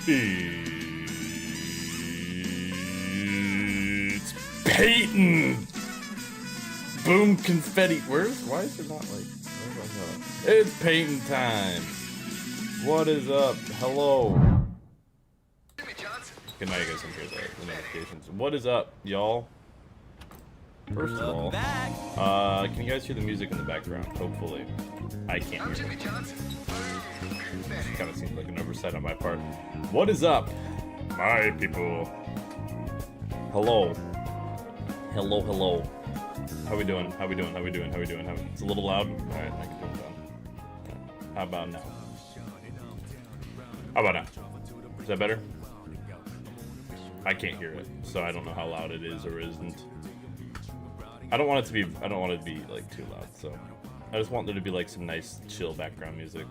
It's Peyton. Boom confetti. Why is it not like? It's Peyton time. What is up? Hello. Good night, guys. I'm here. The notifications. What is up, y'all? First of all, can you guys hear the music in the background? Hopefully, I can't hear it. Kind of seems like an oversight on my part. What is up, my people? Hello. Hello, hello. How we doing? How we doing? How we doing? How we doing? It's a little loud. All right, I can turn it down. How about now? How about now? Is that better? I can't hear it, so I don't know how loud it is or isn't. I don't want it to be like too loud, so I just want there to be like some nice chill background music.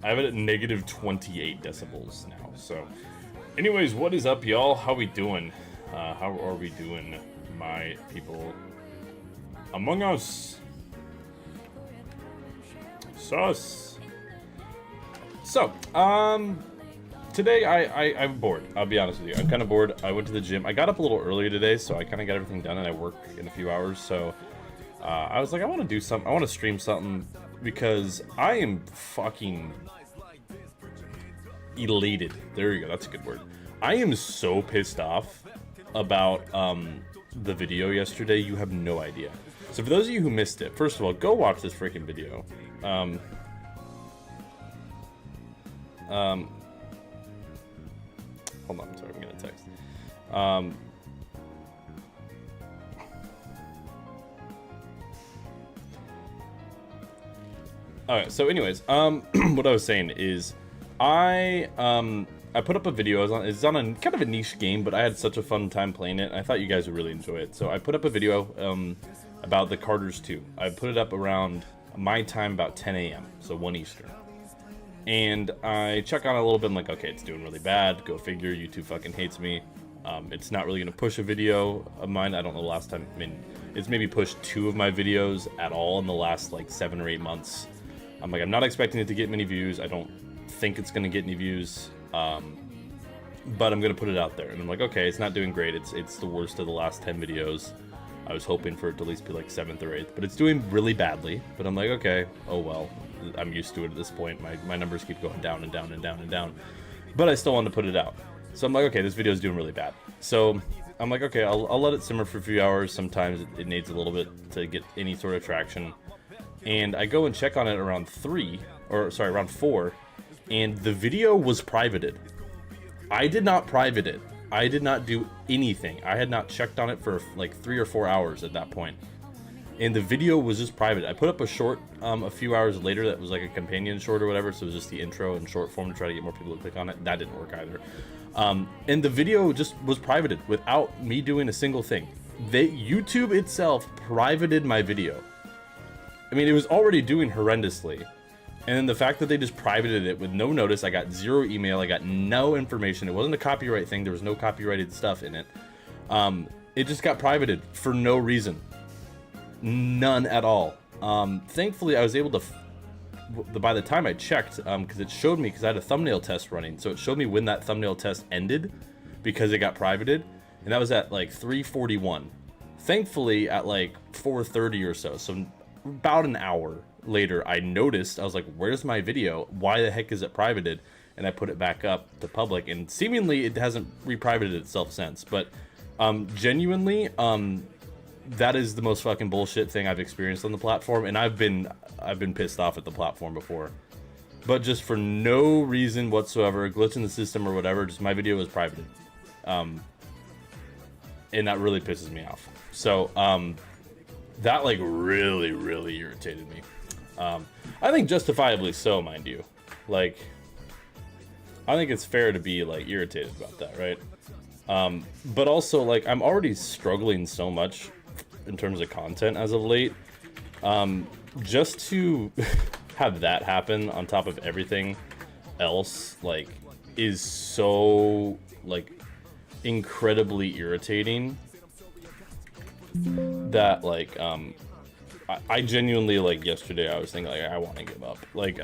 I have it at negative 28 decibels now, so anyways, what is up, y'all? How we doing? How are we doing, my people? Among Us. Sus. So, today I'm bored. I'll be honest with you. I'm kind of bored. I went to the gym. I got up a little earlier today, so I kind of got everything done, and I work in a few hours. So I was like, I want to do something. I want to stream something because I am fucking elated. There you go. That's a good word. I am so pissed off about the video yesterday. You have no idea. So for those of you who missed it, first of all, go watch this freaking video. Hold on, sorry, I'm getting a text. Alright, so anyways, what I was saying is, I put up a video. It's on a kind of a niche game, but I had such a fun time playing it. I thought you guys would really enjoy it. So I put up a video about the Carters 2. I put it up around my time, about 10 a.m., so 1 Eastern. And I check on it a little bit. I'm like, okay, it's doing really bad. Go figure. YouTube fucking hates me. It's not really going to push a video of mine. I don't know the last time. I mean, it's maybe pushed 2 of my videos at all in the last like 7 or 8 months. I'm like, I'm not expecting it to get many views. I don't think it's going to get any views. But I'm going to put it out there. And I'm like, okay, it's not doing great. It's the worst of the last 10 videos. I was hoping for it to at least be like 7th or 8th. But it's doing really badly. But I'm like, okay, oh well. I'm used to it at this point. My numbers keep going down and down and down and down. But I still want to put it out. So I'm like, okay, this video is doing really bad. So I'm like, okay, I'll let it simmer for a few hours. Sometimes it needs a little bit to get any sort of traction. And I go and check on it around around 4. And the video was privated. I did not private it. I did not do anything. I had not checked on it for like 3 or 4 hours at that point. And the video was just private. I put up a short a few hours later that was like a companion short or whatever, so it was just the intro in short form to try to get more people to click on it. That didn't work either. And the video just was privated without me doing a single thing. YouTube itself privated my video. I mean, it was already doing horrendously. And then the fact that they just privated it with no notice, I got 0 email, I got no information. It wasn't a copyright thing. There was no copyrighted stuff in it. It just got privated for no reason. None at all. Thankfully, I was able to, by the time I checked, because it showed me, because I had a thumbnail test running, so it showed me when that thumbnail test ended, because it got privated, and that was at like 3:41. Thankfully, at like 4:30 or so about an hour later, I noticed, I was like, where's my video? Why the heck is it privated? And I put it back up to public, and seemingly it hasn't reprivated itself since, but genuinely, that is the most fucking bullshit thing I've experienced on the platform, and I've been pissed off at the platform before, but just for no reason whatsoever, a glitch in the system or whatever, just my video was privated, and that really pisses me off. So that like really irritated me. I think justifiably so, mind you. Like, I think it's fair to be like irritated about that, right? But also, like, I'm already struggling so much in terms of content as of late. Just to have that happen on top of everything else, like, is so, like, incredibly irritating that, like, I genuinely, like, yesterday I was thinking, like, I want to give up. Like,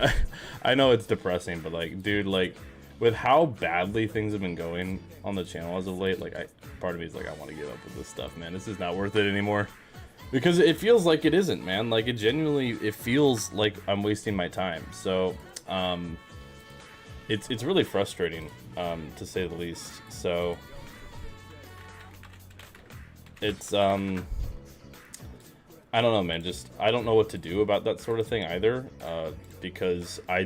I know it's depressing, but, like, dude, like, with how badly things have been going on the channel as of late, like, part of me is like, I want to give up with this stuff, man. This is not worth it anymore. Because it feels like it isn't, man. Like, it feels like I'm wasting my time. So, it's really frustrating, to say the least. So, it's, I don't know, man. I don't know what to do about that sort of thing either, because I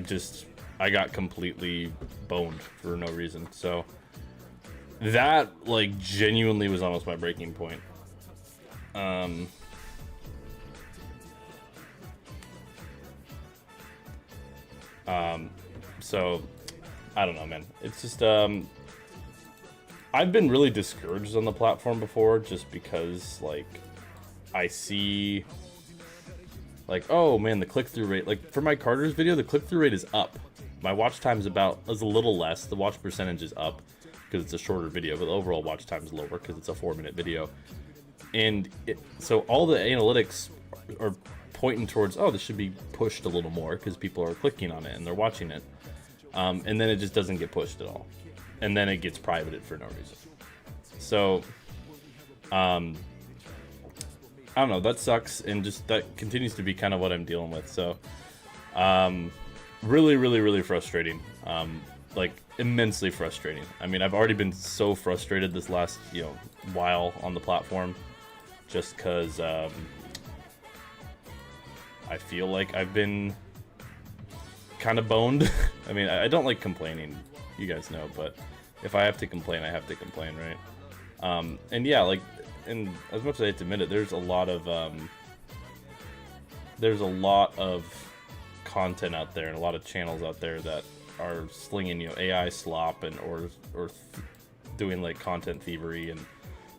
got completely boned for no reason. So that, like, genuinely was almost my breaking point. So I don't know, man. It's just, I've been really discouraged on the platform before just because, like, I see, like, oh man, the click-through rate, like, for my Carter's video, the click-through rate is up. My watch time is a little less. The watch percentage is up because it's a shorter video, but the overall watch time is lower because it's a 4-minute video. And so all the analytics are pointing towards, oh, this should be pushed a little more because people are clicking on it and they're watching it. And then it just doesn't get pushed at all. And then it gets privated for no reason. So, I don't know, that sucks, and just that continues to be kind of what I'm dealing with. So, really, really, really frustrating. Like, immensely frustrating. I mean, I've already been so frustrated this last, while on the platform, just because, I feel like I've been kind of boned. I mean, I don't like complaining, you guys know, but if I have to complain, I have to complain, right? And yeah, like, and as much as I hate to admit it, there's a lot of content out there and a lot of channels out there that are slinging, AI slop and or doing, like, content thievery and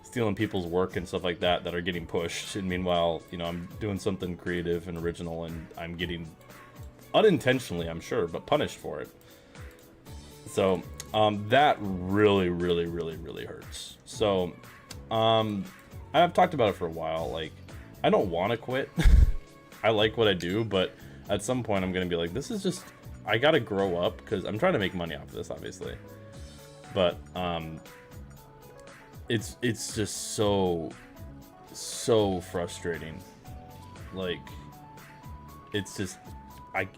stealing people's work and stuff like that are getting pushed. And meanwhile, I'm doing something creative and original, and I'm getting, unintentionally, I'm sure, but punished for it. So that really, really, really, really hurts. So I've talked about it for a while. Like, I don't want to quit. I like what I do, but at some point I'm gonna be like, this is just, I gotta grow up, because I'm trying to make money off of this, obviously. But it's just so frustrating. Like, it's just,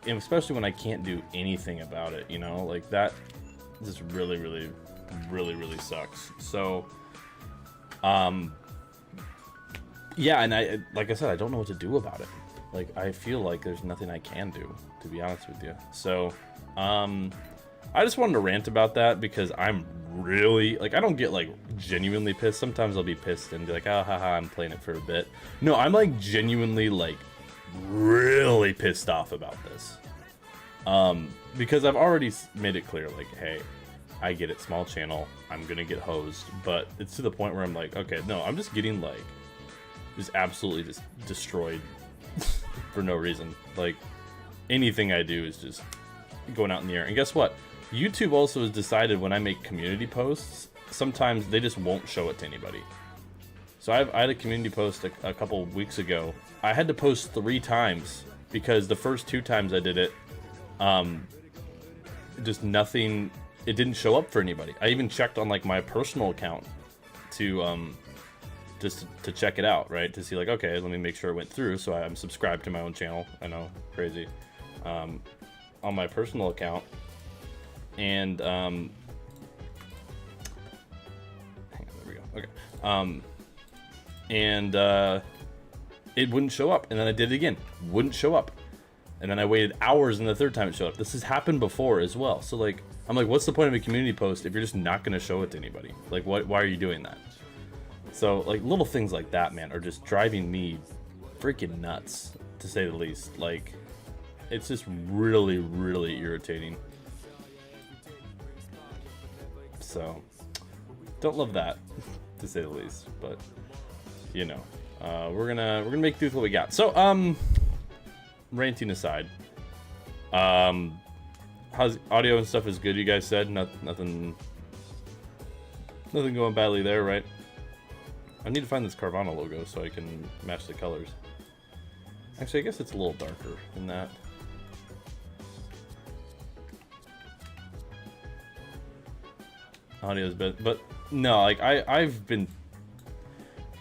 especially when I can't do anything about it, like, that just really, really, really, really sucks. So, yeah, and like I said, I don't know what to do about it. Like, I feel like there's nothing I can do, to be honest with you. So, I just wanted to rant about that, because I'm really, like, I don't get, like, genuinely pissed. Sometimes I'll be pissed and be like, oh, haha, I'm playing it for a bit. No, I'm, like, genuinely, like, really pissed off about this. Because I've already made it clear, like, hey, I get it, small channel, I'm gonna get hosed, but it's to the point where I'm like, okay, no, I'm just getting, like, just absolutely just destroyed for no reason. Like, anything I do is just going out in the air. And guess what? YouTube also has decided when I make community posts, sometimes they just won't show it to anybody. So I had a community post a couple weeks ago. I had to post 3 times because the first 2 times I did it, just nothing, it didn't show up for anybody. I even checked on, like, my personal account to just to check it out, right? To see, like, okay, let me make sure it went through. So I'm subscribed to my own channel. I know, crazy. On my personal account, and hang on, there we go. Okay. And it wouldn't show up, and then I did it again, wouldn't show up, and then I waited hours, and the third time it showed up. This has happened before as well. So, like, I'm like, what's the point of a community post if you're just not going to show it to anybody? Like, why are you doing that? So, like, little things like that, man, are just driving me freaking nuts, to say the least. Like, it's just really, really irritating. So, don't love that, to say the least. But, we're gonna make do with what we got. So, ranting aside, how's audio and stuff is good? You guys said nothing going badly there, right? I need to find this Carvana logo so I can match the colors. Actually, I guess it's a little darker than that. Audio's bit, but no, like I've been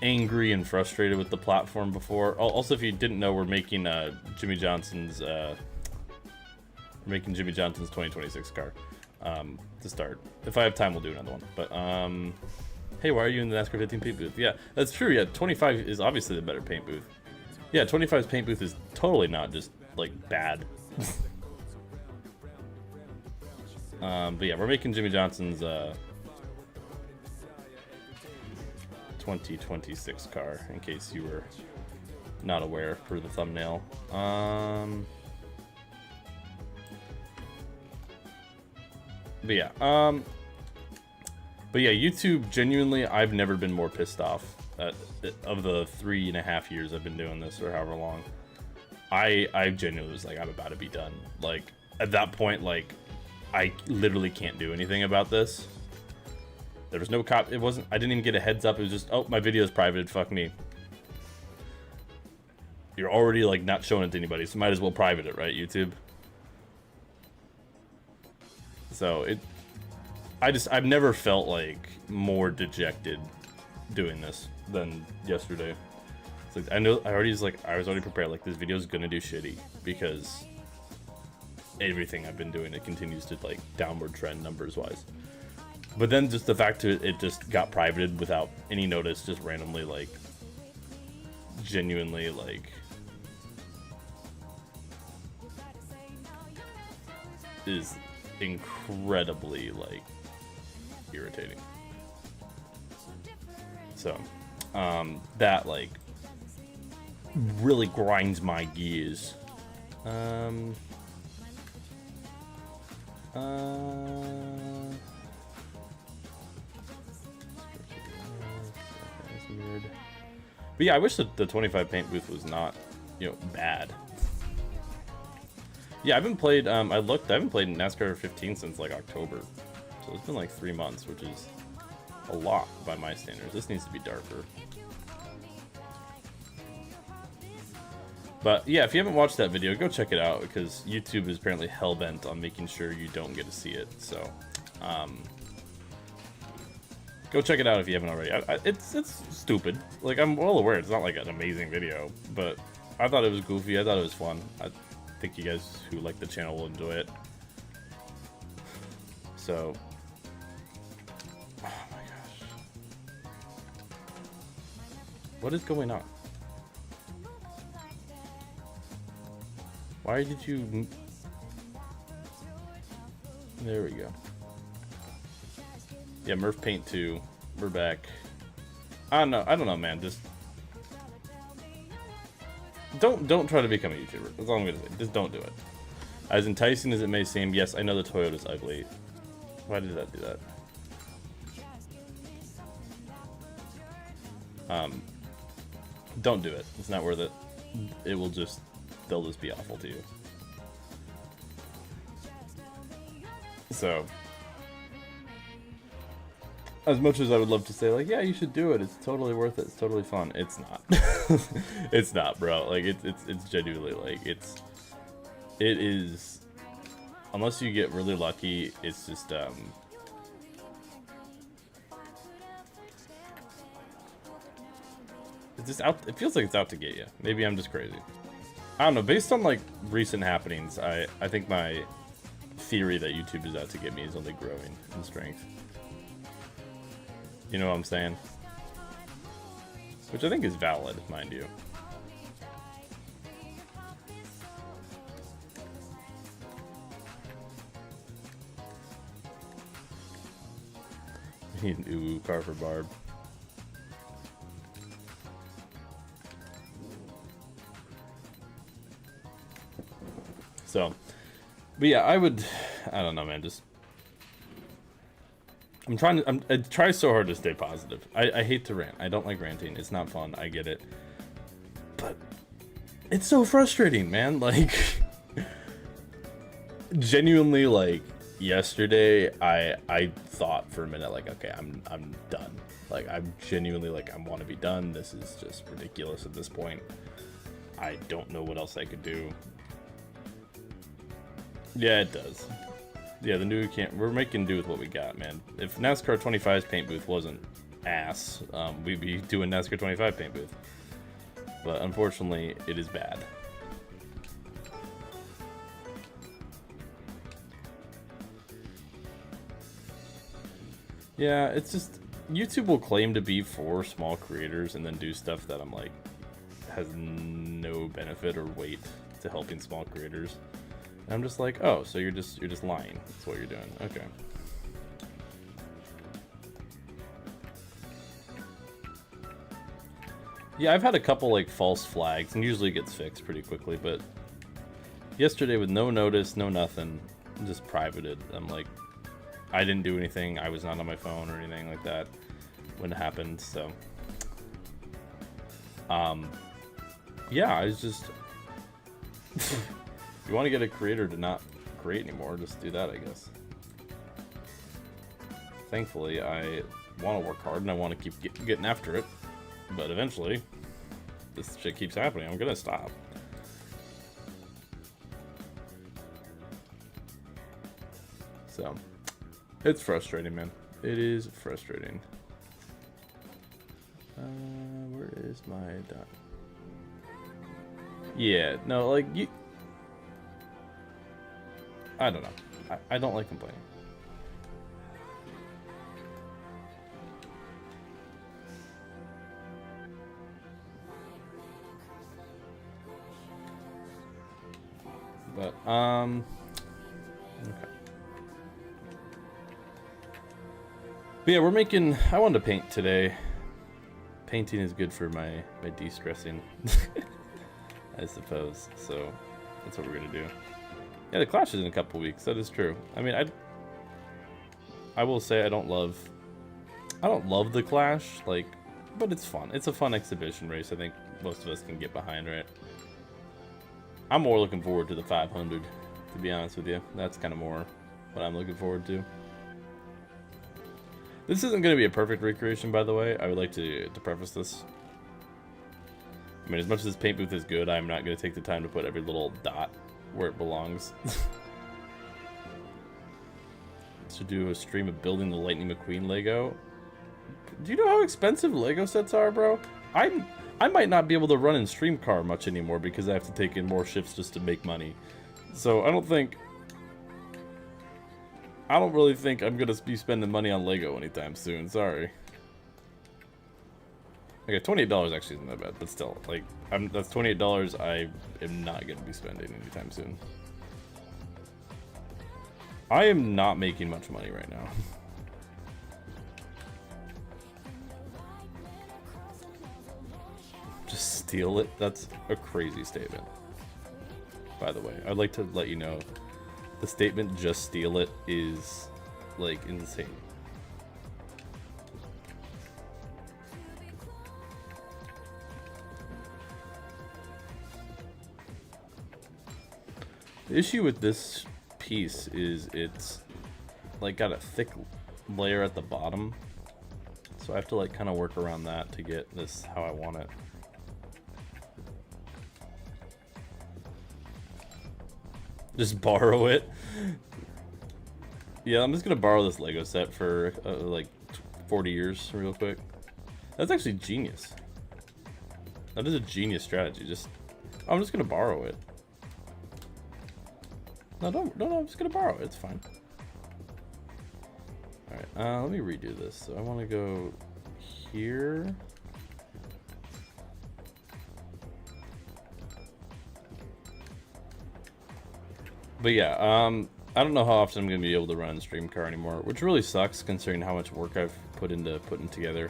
angry and frustrated with the platform before. Also, if you didn't know, we're making Jimmy Johnson's 2026 car to start. If I have time, we'll do another one. But hey, why are you in the NASCAR 15 paint booth? Yeah, that's true. Yeah, 25 is obviously the better paint booth. Yeah, 25's paint booth is totally not just like bad. But yeah, we're making Jimmy Johnson's 2026 car, in case you were not aware for the thumbnail. But yeah, YouTube, genuinely, I've never been more pissed off of the 3.5 years I've been doing this, or however long. I genuinely was like, I'm about to be done. Like, at that point, like, I literally can't do anything about this. There was no cop. It wasn't. I didn't even get a heads up. It was just, oh, my video is private. Fuck me. You're already like not showing it to anybody, so might as well private it, right, YouTube? So I've never felt like more dejected doing this than yesterday. It's like I was already prepared. Like, this video is gonna do shitty because everything I've been doing, it continues to like downward trend numbers wise. But then just the fact that it just got privated without any notice, just randomly, like, genuinely, like, is incredibly, like, irritating. So, that, like, really grinds my gears. But yeah, I wish that the 25 paint booth was not, you know, bad. Yeah, I haven't played NASCAR 15 since like October. So it's been like 3 months, which is a lot by my standards. This needs to be darker. But yeah, if you haven't watched that video, go check it out, because YouTube is apparently hell-bent on making sure you don't get to see it. So, go check it out if you haven't already. It's stupid. Like, I'm well aware it's not like an amazing video, but I thought it was goofy. I thought it was fun. I think you guys who like the channel will enjoy it. So, oh my gosh, what is going on? Why did you? There we go. Yeah, Murph Paint 2. We're back. I don't know, man. Just don't try to become a YouTuber. That's all I'm gonna say. Just don't do it. As enticing as it may seem, yes, I know the Toyota's ugly. Why did that do that? Don't do it. It's not worth it. They'll just be awful to you. So, as much as I would love to say, like, yeah, you should do it, it's totally worth it, it's totally fun, it's not. It's not, bro. Like, it's genuinely, like, it is, unless you get really lucky, it's just, it's just out, it feels like it's out to get you. Maybe I'm just crazy. I don't know, based on, like, recent happenings, I think my theory that YouTube is out to get me is only growing in strength. You know what I'm saying? Which I think is valid, mind you. We need an ooh car for Barb. So, but yeah, I don't know, man, just, I try so hard to stay positive. I hate to rant. I don't like ranting. It's not fun. I get it. But it's so frustrating, man. Like, genuinely, like, yesterday, I thought for a minute, like, okay, I'm done. Like, I'm genuinely, like, I want to be done. This is just ridiculous at this point. I don't know what else I could do. Yeah, it does. Yeah, the new we're making do with what we got, man. If NASCAR 25's paint booth wasn't ass, we'd be doing NASCAR 25 paint booth. But unfortunately, it is bad. Yeah, it's just YouTube will claim to be for small creators and then do stuff that I'm like has no benefit or weight to helping small creators. And I'm just like, oh, so you're just lying. That's what you're doing. Okay. Yeah, I've had a couple like false flags, and usually it gets fixed pretty quickly, but yesterday with no notice, no nothing, just privated. I'm like, I didn't do anything. I was not on my phone or anything like that when it happened, so yeah, I was just if you want to get a creator to not create anymore, just do that, I guess. Thankfully, I want to work hard and I want to keep getting after it, but eventually this shit keeps happening. I'm gonna stop. So it's frustrating, man. It is frustrating. Where is my dot? Yeah, no, like you. I don't know. I don't like complaining. But okay. But yeah, we're making. I wanted to paint today. Painting is good for my de-stressing, I suppose. So that's what we're gonna do. Yeah, the Clash is in a couple weeks. That is true. I mean, I will say I don't love the Clash, like, but it's fun. It's a fun exhibition race. I think most of us can get behind, right? I'm more looking forward to the 500, to be honest with you. That's kind of more what I'm looking forward to. This isn't going to be a perfect recreation, by the way. I would like to preface this. I mean, as much as this paint booth is good, I'm not going to take the time to put every little dot where it belongs. To do a stream of building the Lightning McQueen Lego. Do you know how expensive Lego sets are, bro? I might not be able to run in Stream Car much anymore because I have to take in more shifts just to make money. So I don't really think I'm gonna be spending money on Lego anytime soon. Sorry. Okay, $28 actually isn't that bad, but still, like, that's $28 I am not gonna be spending anytime soon. I am not making much money right now. Just steal it? That's a crazy statement. By the way, I'd like to let you know the statement "just steal it" is like insane. The issue with this piece is it's like got a thick layer at the bottom, so I have to like kind of work around that to get this how I want it. Just borrow it. Yeah, I'm just gonna borrow this Lego set for like 40 years real quick. That's actually genius. That is a genius strategy. I'm just gonna borrow it. No, I'm just gonna borrow it. It's fine. All right, let me redo this. So I want to go here. But yeah, I don't know how often I'm going to be able to run Stream Car anymore, which really sucks considering how much work I've put into putting together.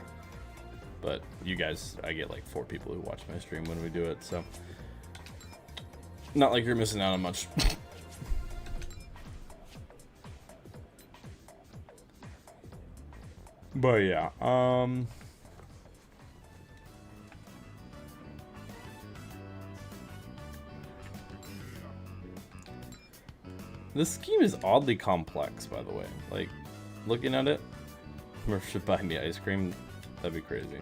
But you guys, I get like 4 people who watch my stream when we do it, so not like you're missing out on much. But yeah, this scheme is oddly complex, by the way. Like, looking at it, Murph should buy me ice cream. That'd be crazy.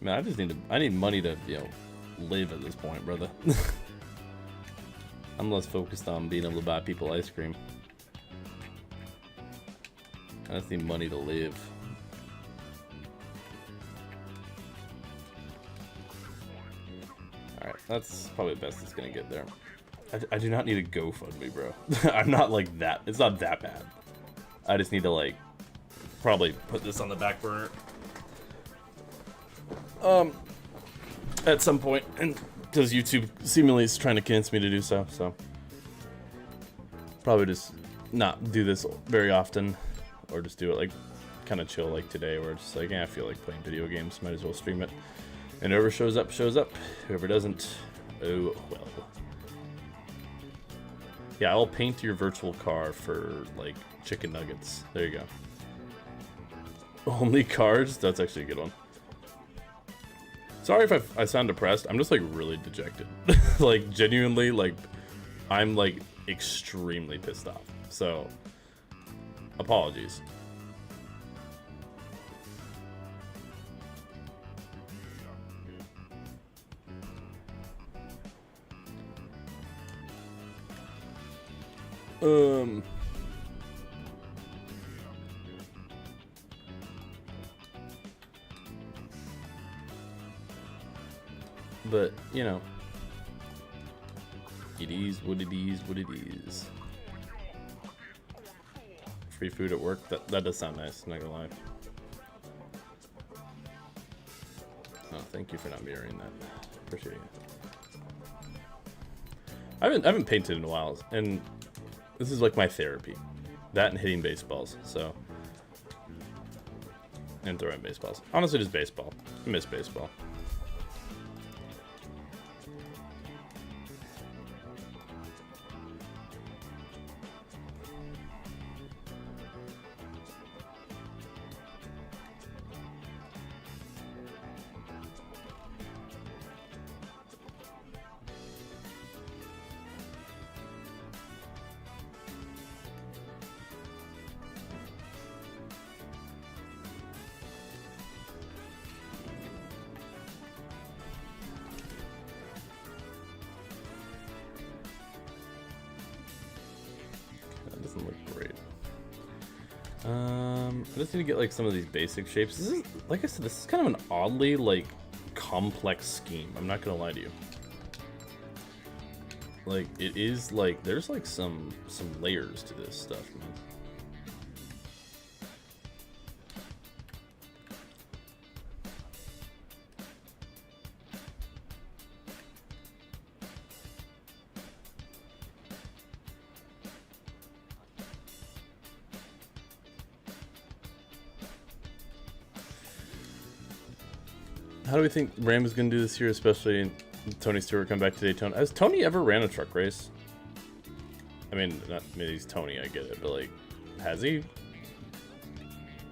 Man, I need money to, you know, live at this point, brother. I'm less focused on being able to buy people ice cream. I just need money to live. Alright, that's probably the best it's gonna get there. I do not need a GoFundMe, bro. I'm not like that. It's not that bad. I just need to, like, probably put this on the back burner. At some point, and because YouTube seemingly is trying to convince me to do so, probably just not do this very often, or just do it like kind of chill like today, where it's just like, yeah, I feel like playing video games, might as well stream it. And whoever shows up, shows up. Whoever doesn't, oh well. Yeah, I'll paint your virtual car for like chicken nuggets. There you go. Only cars? That's actually a good one. Sorry if I sound depressed. I'm just like really dejected. Like genuinely, like I'm like extremely pissed off. So apologies. But, you know, it is what it is what it is. Free food at work, that does sound nice, not gonna lie. Oh, thank you for not mirroring that. Appreciate it. I haven't painted in a while, and this is like my therapy. That and hitting baseballs, so. And throwing baseballs. Honestly, just baseball. I miss baseball. I just need to get like some of these basic shapes. This is, like I said, this is kind of an oddly like complex scheme. I'm not gonna lie to you. Like it is like there's like some layers to this stuff, man. How do we think Ram is going to do this year, especially Tony Stewart come back to Daytona? Has Tony ever ran a truck race? I mean, maybe he's Tony, I get it, but like, has he?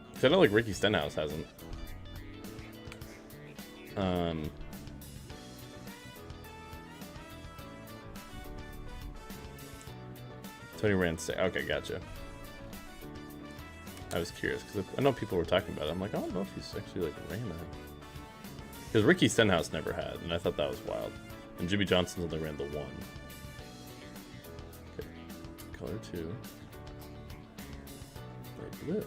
Because I know like Ricky Stenhouse hasn't. Tony ran. Okay, gotcha. I was curious because I know people were talking about it. I'm like, I don't know if he's actually like ran that. Because Ricky Stenhouse never had, and I thought that was wild. And Jimmy Johnson's only ran the one. Okay, color 2. Blue.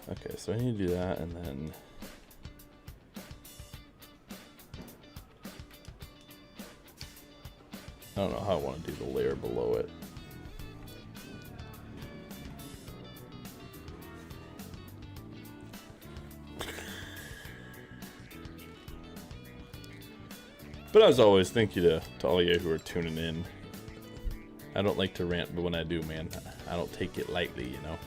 Okay, so I need to do that, and then I don't know how I want to do the layer below it. But as always, thank you to all of you who are tuning in. I don't like to rant, but when I do, man, I don't take it lightly, you know?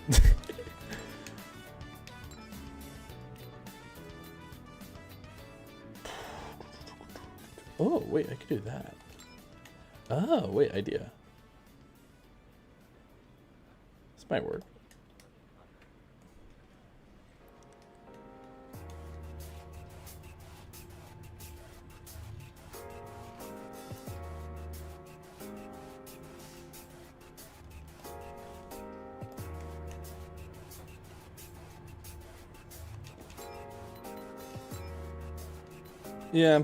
Oh, wait, I could do that. Oh, wait, idea. Might work. Yeah,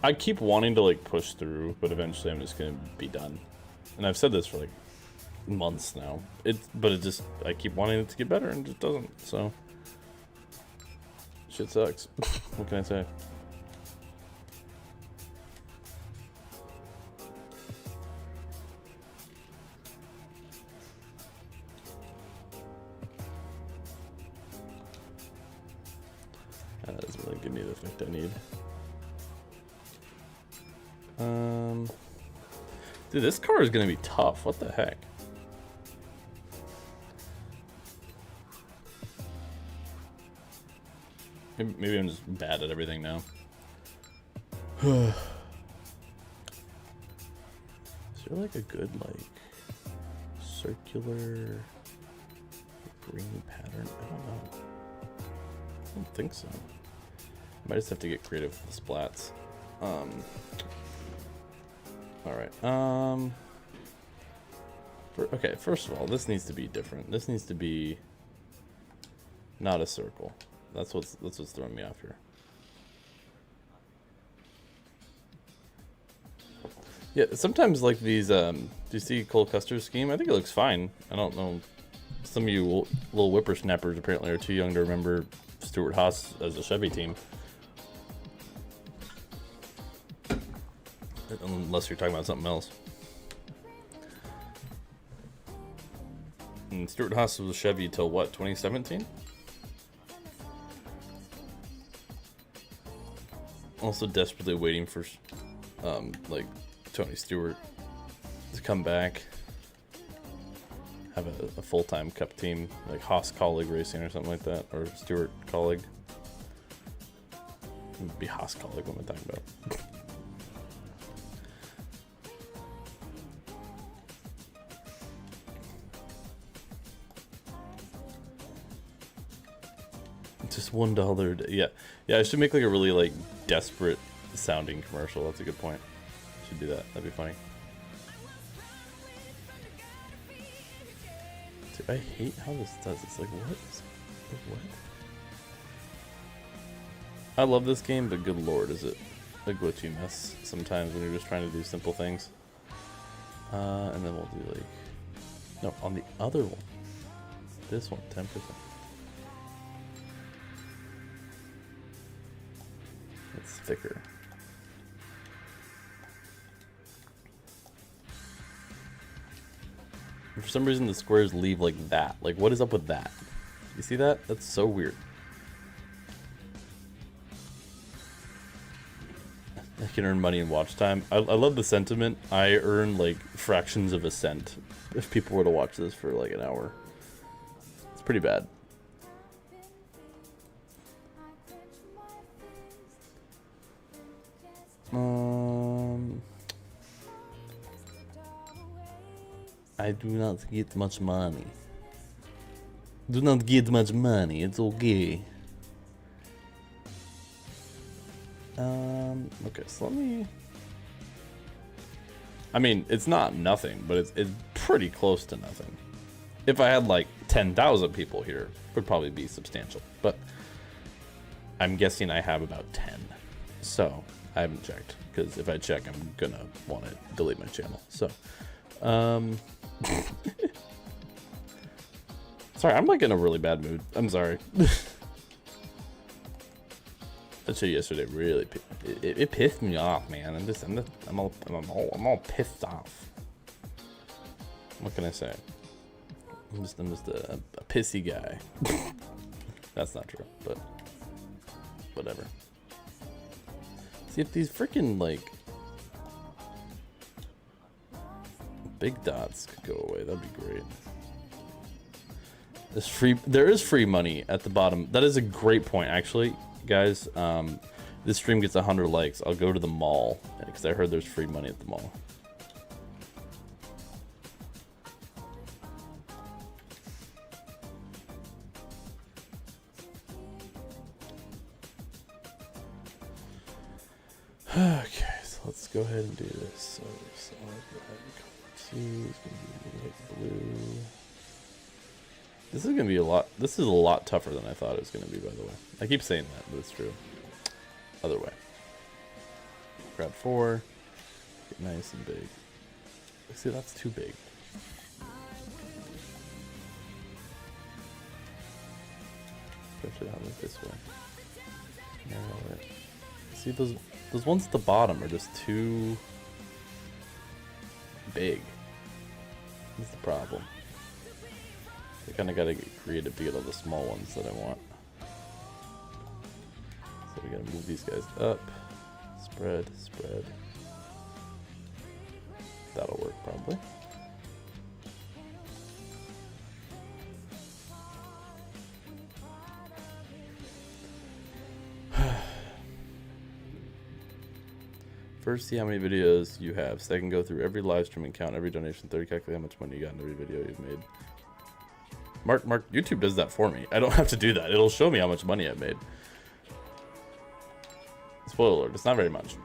I keep wanting to like push through, but eventually I'm just gonna be done. And I've said this for like months now. But it just, I keep wanting it to get better and it just doesn't. So shit sucks. What can I say? That doesn't really give me the effect I need. Dude, this car is gonna be tough. What the heck? Maybe I'm just bad at everything now. Is there like a good like circular green pattern? I don't know. I don't think so. I might just have to get creative with the splats. Alright, okay, first of all, this needs to be different. This needs to be not a circle. That's what's throwing me off here. Yeah, sometimes like these, do you see Cole Custer's scheme? I think it looks fine. I don't know. Some of you little whippersnappers apparently are too young to remember Stuart Haas as a Chevy team. Unless you're talking about something else. And Stuart Haas was a Chevy till what, 2017? Also desperately waiting for like Tony Stewart to come back, have a full-time Cup team like Haas Colleague Racing or something like that, or Stewart Colleague. It would be Haas Colleague. What am I talking about? Just $1. Yeah, I should make like a really like desperate sounding commercial. That's a good point. I should do that. That'd be funny. Dude, I hate how this does. It's like what? I love this game, but good lord, is it a glitchy mess sometimes when you're just trying to do simple things. And then we'll do like no on the other one. This one, 10%. It's thicker. For some reason the squares leave like that. Like what is up with that? You see that? That's so weird. I can earn money in watch time. I love the sentiment. I earn like fractions of a cent if people were to watch this for like an hour. It's pretty bad. I do not get much money. Do not get much money. It's okay. Okay, so let me. I mean, it's not nothing, but it's pretty close to nothing. If I had like 10,000 people here, it would probably be substantial. But I'm guessing I have about 10. So I haven't checked, because if I check, I'm gonna want to delete my channel. So, sorry, I'm like in a really bad mood. I'm sorry. That shit yesterday really it pissed me off, man. I'm all pissed off. What can I say? I'm just a pissy guy. That's not true, but whatever. See if these freaking like big dots could go away, that'd be great. There is free money at the bottom. That is a great point, actually, guys. This stream gets 100 likes. I'll go to the mall because I heard there's free money at the mall. Okay, so let's go ahead and do this. So solid red, color 2 is going to be like blue. This is gonna be a lot. This is a lot tougher than I thought it was gonna be. By the way, I keep saying that, but it's true. Other way. Grab 4. Get nice and big. See, that's too big. Push it out like this way. Narrow it. See, those ones at the bottom are just too big. That's the problem. I kind of got to get creative to get all the small ones that I want. So we got to move these guys up. Spread, spread. That'll work probably. First, see how many videos you have. So I can go through every live stream and count every donation. 30, calculate how much money you got in every video you've made. Mark, YouTube does that for me. I don't have to do that. It'll show me how much money I've made. Spoiler alert, it's not very much.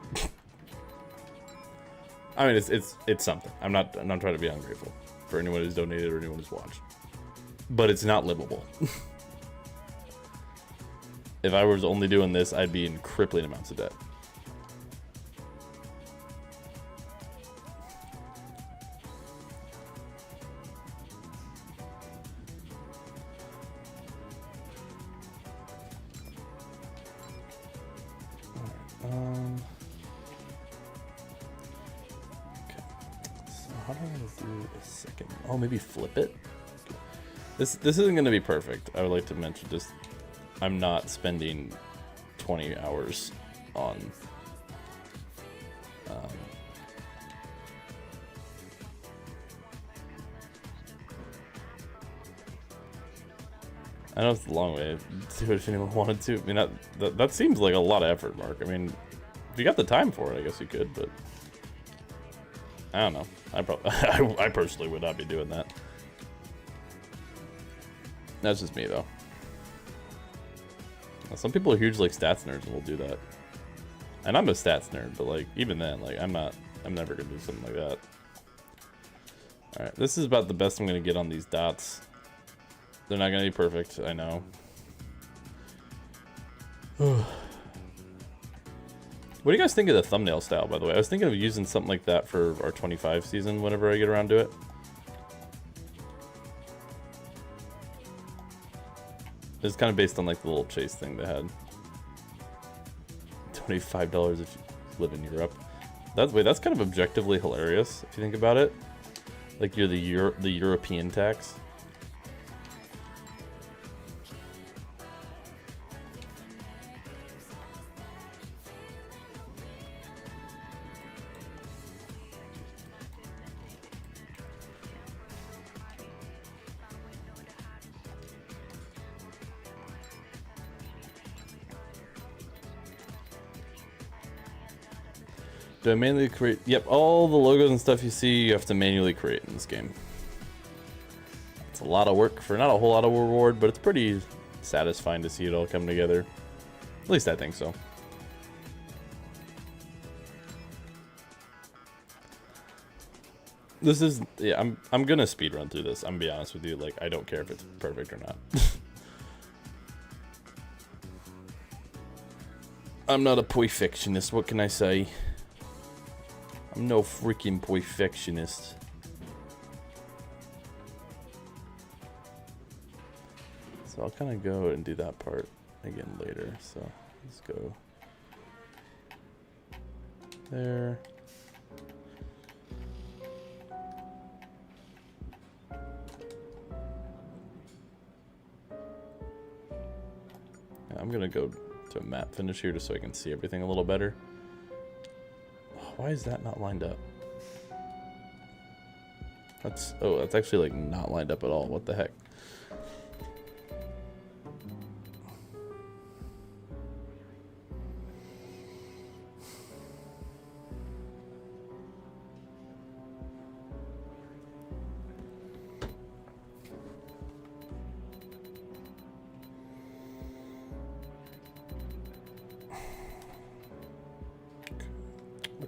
I mean, it's something. I'm not trying to be ungrateful for anyone who's donated or anyone who's watched. But it's not livable. If I was only doing this, I'd be in crippling amounts of debt. Oh, maybe flip it. This isn't going to be perfect. I would like to mention just I'm not spending 20 hours on I know it's a long way to do it if anyone wanted to. I mean, that seems like a lot of effort, Mark. I mean, if you got the time for it, I guess you could, but I don't know. I personally would not be doing that. That's just me, though. Now, some people are huge, like, stats nerds and will do that. And I'm a stats nerd, but, like, even then, like, I'm never gonna do something like that. Alright, this is about the best I'm gonna get on these dots. They're not gonna be perfect, I know. What do you guys think of the thumbnail style, by the way? I was thinking of using something like that for our 25 season whenever I get around to it. It's kind of based on like the little chase thing they had. $25 if you live in Europe. That's kind of objectively hilarious if you think about it. Like you're the European tax. Do I manually create? Yep, all the logos and stuff you see, you have to manually create in this game. It's a lot of work for not a whole lot of reward, but it's pretty satisfying to see it all come together. At least I think so. This is, yeah, I'm gonna speed run through this. I'm gonna be honest with you, like, I don't care if it's perfect or not. I'm not a perfectionist, what can I say? I'm no freaking perfectionist. So I'll kind of go and do that part again later. So let's go there. I'm gonna go to a map finish here just so I can see everything a little better. Why is that not lined up? That's actually like not lined up at all. What the heck?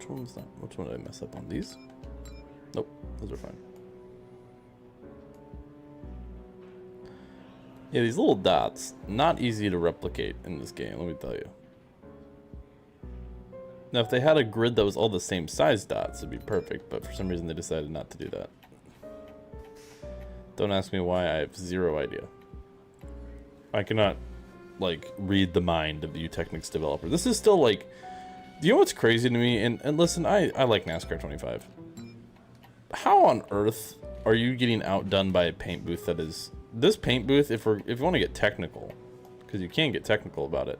Which one did I mess up on? These? Nope, those are fine. Yeah, these little dots, not easy to replicate in this game, let me tell you. Now, if they had a grid that was all the same size dots, it'd be perfect, but for some reason they decided not to do that. Don't ask me why, I have zero idea. I cannot, like, read the mind of the Eutechnics developer. This is still, like, you know what's crazy to me? And listen, I like NASCAR 25. How on earth are you getting outdone by a paint booth that is... This paint booth, if you want to get technical, because you can get technical about it,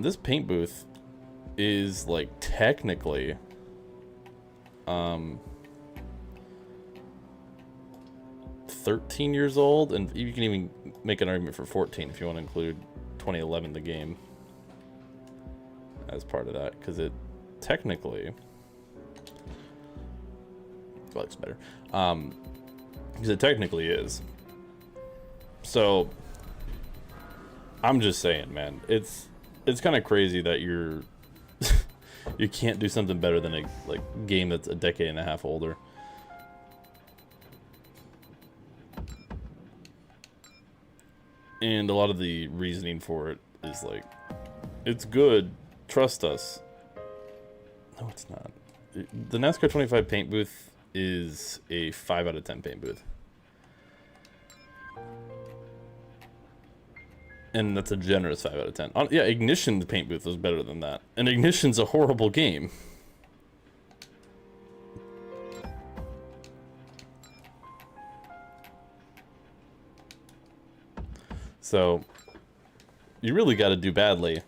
this paint booth is, like, technically, 13 years old, and you can even make an argument for 14 if you want to include 2011, the game, as part of that, because it technically looks better, because it technically is. So I'm just saying, man, it's kind of crazy that you can't do something better than a game that's a decade and a half older. And a lot of the reasoning for it is like, it's good, trust us. No, it's not. The NASCAR 25 paint booth is a 5 out of 10 paint booth. And that's a generous 5 out of 10. Yeah, Ignition, the paint booth was better than that. And Ignition's a horrible game. So, you really got to do badly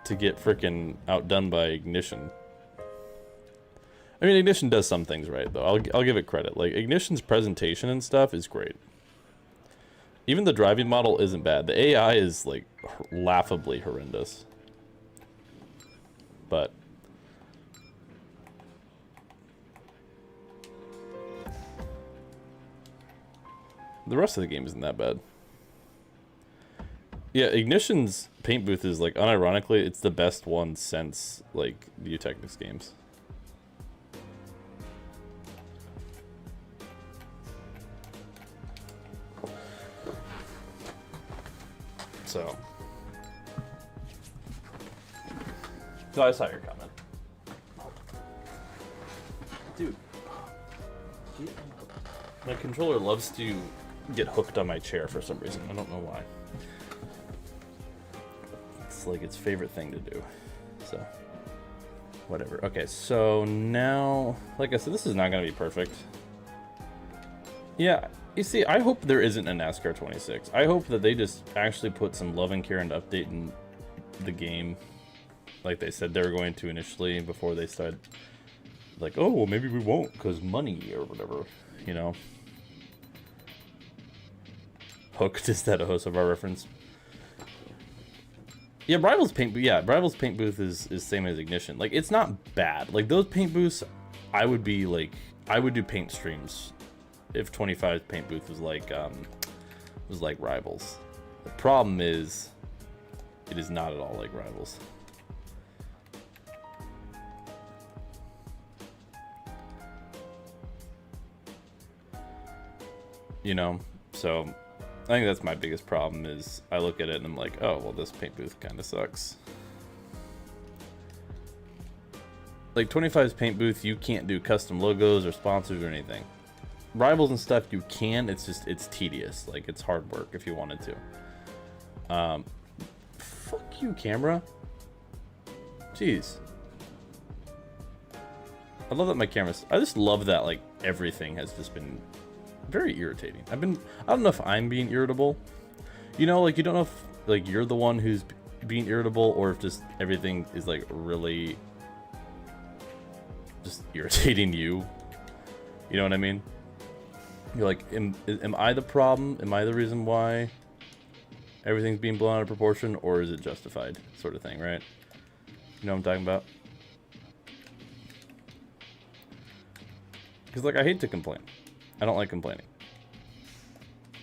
to get frickin' outdone by Ignition. I mean, Ignition does some things right, though. I'll give it credit. Like, Ignition's presentation and stuff is great. Even the driving model isn't bad. The AI is, like, laughably horrendous. But the rest of the game isn't that bad. Yeah, Ignition's paint booth is, like, unironically, it's the best one since, like, the Eutechnics games. So I saw your comment. Dude. My controller loves to get hooked on my chair for some reason. I don't know why. It's like its favorite thing to do. So, whatever. Okay, so now, like I said, this is not going to be perfect. Yeah, you see, I hope there isn't a NASCAR 26. I hope that they just actually put some love and care into updating the game, like they said they were going to initially, before they started, like, oh, well, maybe we won't, because money, or whatever, you know. Hooked, is that a host of our reference? Yeah, Rivals paint booth is same as Ignition. Like, it's not bad. Like, those paint booths, I would do paint streams if 25's paint booth was like Rivals. The problem is, it is not at all like Rivals. You know, so I think that's my biggest problem is I look at it and I'm like, oh, well, this paint booth kind of sucks. Like 25's paint booth, you can't do custom logos or sponsors or anything. Rivals and stuff you can, it's tedious. Like, it's hard work if you wanted to. Fuck you, camera. Jeez. I love that my camera's, I just love that, like, everything has just been very irritating. I don't know if I'm being irritable. You know, like, you don't know if, like, you're the one who's being irritable or if just everything is, like, really just irritating you. You know what I mean? You're like, am I the problem? Am I the reason why everything's being blown out of proportion, or is it justified? Sort of thing, right? You know what I'm talking about? Because, like, I hate to complain. I don't like complaining.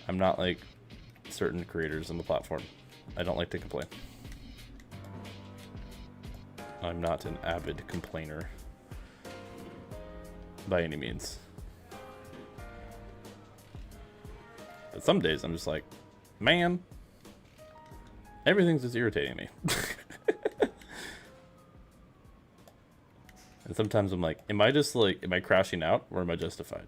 I'm not like certain creators on the platform. I don't like to complain. I'm not an avid complainer by any means. But some days I'm just like, man, everything's just irritating me. And sometimes I'm like, am I crashing out or am I justified?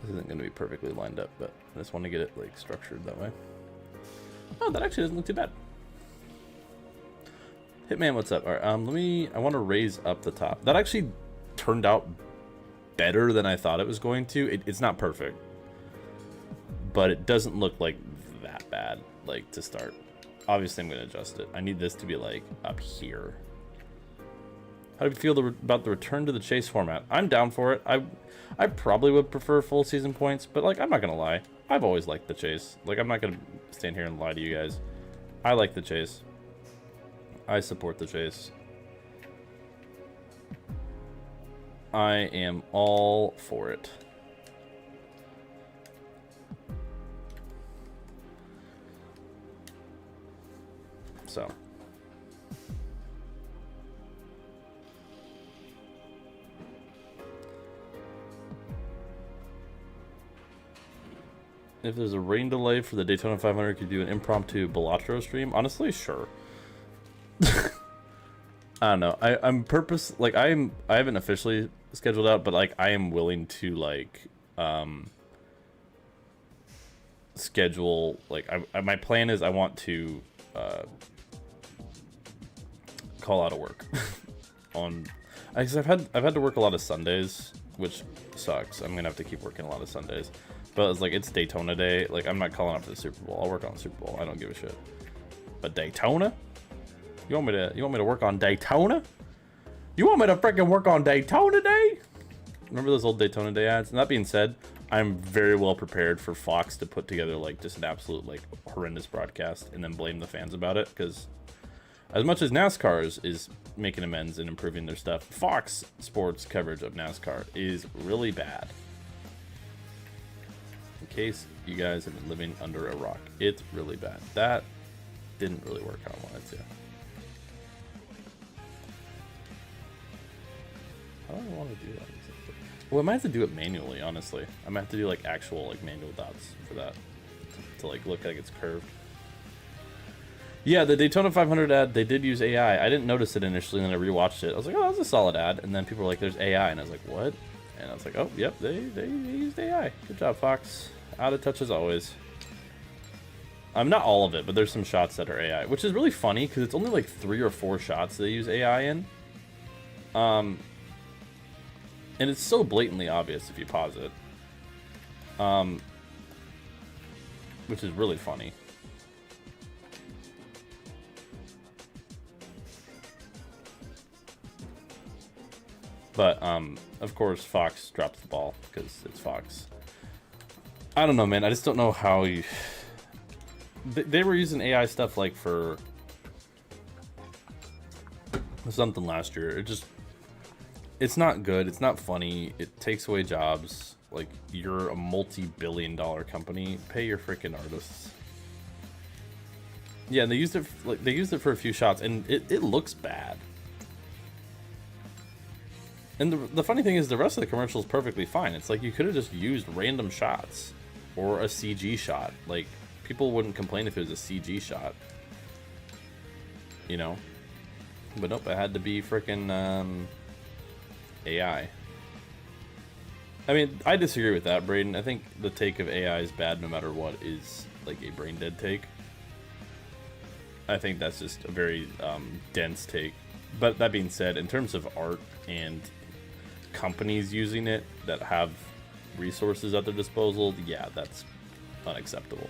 This isn't going to be perfectly lined up, but I just want to get it like structured that way. Oh, that actually doesn't look too bad. Hitman, what's up? All right, I want to raise up the top. That actually turned out better than I thought it was going to. It's not perfect, but it doesn't look like that bad, like to start. Obviously, I'm going to adjust it. I need this to be like up here. How do you feel about the return to the chase format? I'm down for it. I probably would prefer full season points, but like I'm not gonna lie, I've always liked the chase. Like I'm not gonna stand here and lie to you guys. I like the chase. I support the chase. I am all for it. So. If there's a rain delay for the Daytona 500, could you do an impromptu Balatro stream? Honestly, sure. I don't know. I haven't officially scheduled out, but like I am willing to like schedule like my plan is I want to call out of work on because I've had to work a lot of Sundays, which sucks. I'm gonna have to keep working a lot of Sundays. But it's like, it's Daytona Day. Like, I'm not calling up for the Super Bowl. I'll work on the Super Bowl. I don't give a shit. But Daytona? You want me to work on Daytona? You want me to freaking work on Daytona Day? Remember those old Daytona Day ads? And that being said, I'm very well prepared for Fox to put together like just an absolute like horrendous broadcast and then blame the fans about it. Because as much as NASCAR is making amends and improving their stuff, Fox Sports coverage of NASCAR is really bad. In case you guys have been living under a rock, it's really bad. That didn't really work how I wanted to. How do I want to do that? Well, I might have to do it manually, honestly. I might have to do like actual like manual dots for that to like look like it's curved. Yeah, the Daytona 500 ad, they did use AI. I didn't notice it initially, and then I rewatched it. I was like, oh, that was a solid ad. And then people were like, there's AI. And I was like, what? And I was like, oh, yep, they used AI. Good job, Fox. Out of touch as always. Not all of it, but there's some shots that are AI, which is really funny because it's only like 3 or 4 shots they use AI in. And it's so blatantly obvious if you pause it. Which is really funny. But, of course, Fox drops the ball because it's Fox. I don't know, man. I just don't know how you... They were using AI stuff, like, for something last year. It's not good. It's not funny. It takes away jobs. Like, you're a multi-billion-dollar company. Pay your freaking artists. Yeah, they used it for a few shots, and it looks bad. And the funny thing is, the rest of the commercial is perfectly fine. It's like you could have just used random shots or a CG shot. Like, people wouldn't complain if it was a CG shot, you know. But nope, it had to be freaking AI. I mean, I disagree with that, Braden. I think the take of AI is bad no matter what is like a brain dead take. I think that's just a very dense take. But that being said, in terms of art and companies using it that have resources at their disposal, yeah, that's unacceptable.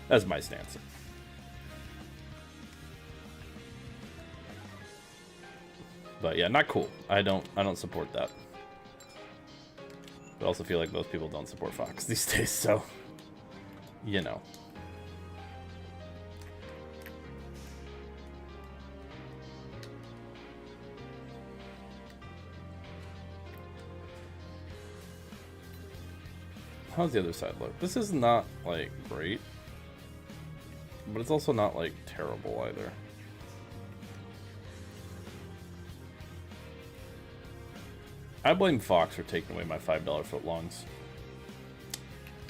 That's my stance. But yeah, not cool. I don't support that. But I also feel like most people don't support Fox these days, so you know. How's the other side look? This is not, like, great. But it's also not, like, terrible either. I blame Fox for taking away my $5 footlongs.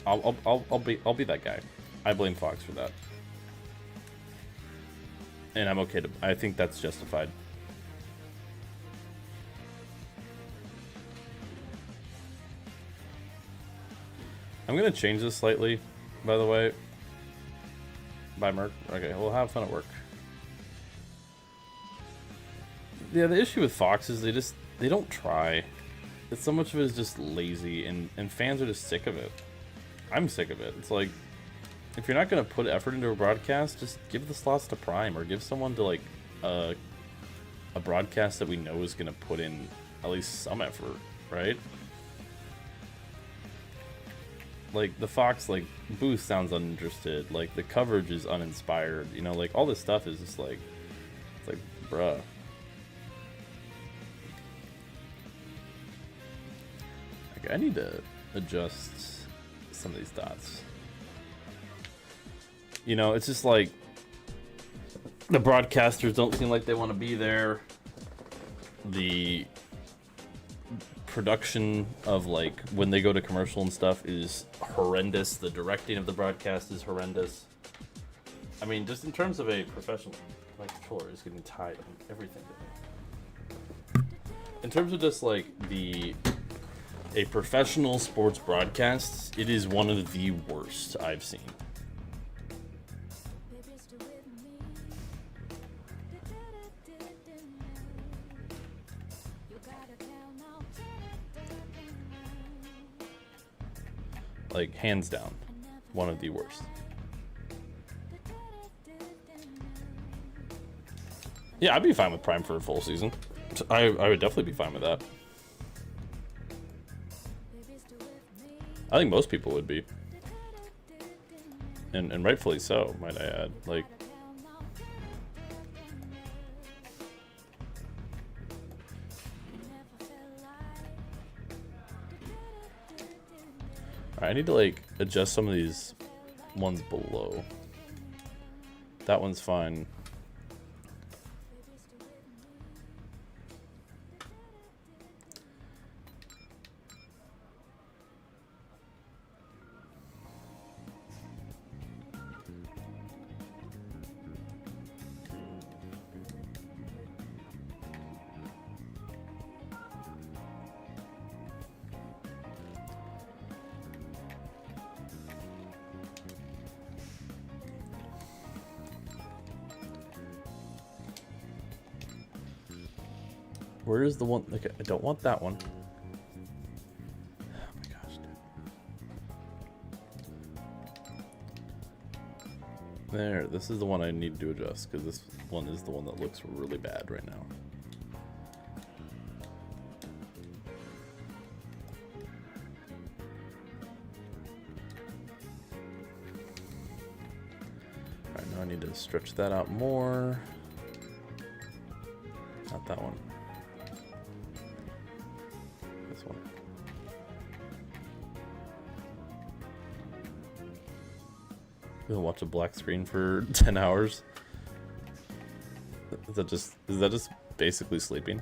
I'll be that guy. I blame Fox for that. And I'm okay to... I think that's justified. I'm gonna change this slightly, by the way. Bye, Merc. Okay, we'll have fun at work. Yeah, the issue with Fox is they don't try. It's so much of it is just lazy, and fans are just sick of it. I'm sick of it. It's like, if you're not gonna put effort into a broadcast, just give the slots to Prime, or give someone to like a broadcast that we know is gonna put in at least some effort, right? Like, the Fox, like, booth sounds uninterested, like, the coverage is uninspired, you know, like, all this stuff is just like, it's like, bruh. Okay, I need to adjust some of these dots. You know, it's just like, the broadcasters don't seem like they want to be there. The production of, like, when they go to commercial and stuff is horrendous. The directing of the broadcast is horrendous. I mean, just in terms of a professional... My controller is getting tied on everything today. In terms of just, like, a professional sports broadcast, it is one of the worst I've seen. Like, hands down, one of the worst. Yeah, I'd be fine with Prime for a full season. I would definitely be fine with that. I think most people would be. And rightfully so, might I add. Like, I need to, like, adjust some of these ones below. That one's fine. Where is the one? Okay, I don't want that one. Oh my gosh, dude. There, this is the one I need to adjust, because this one is the one that looks really bad right now. Alright, now I need to stretch that out more. Not that one. This one. You'll watch a black screen for 10 hours. Is that just basically sleeping?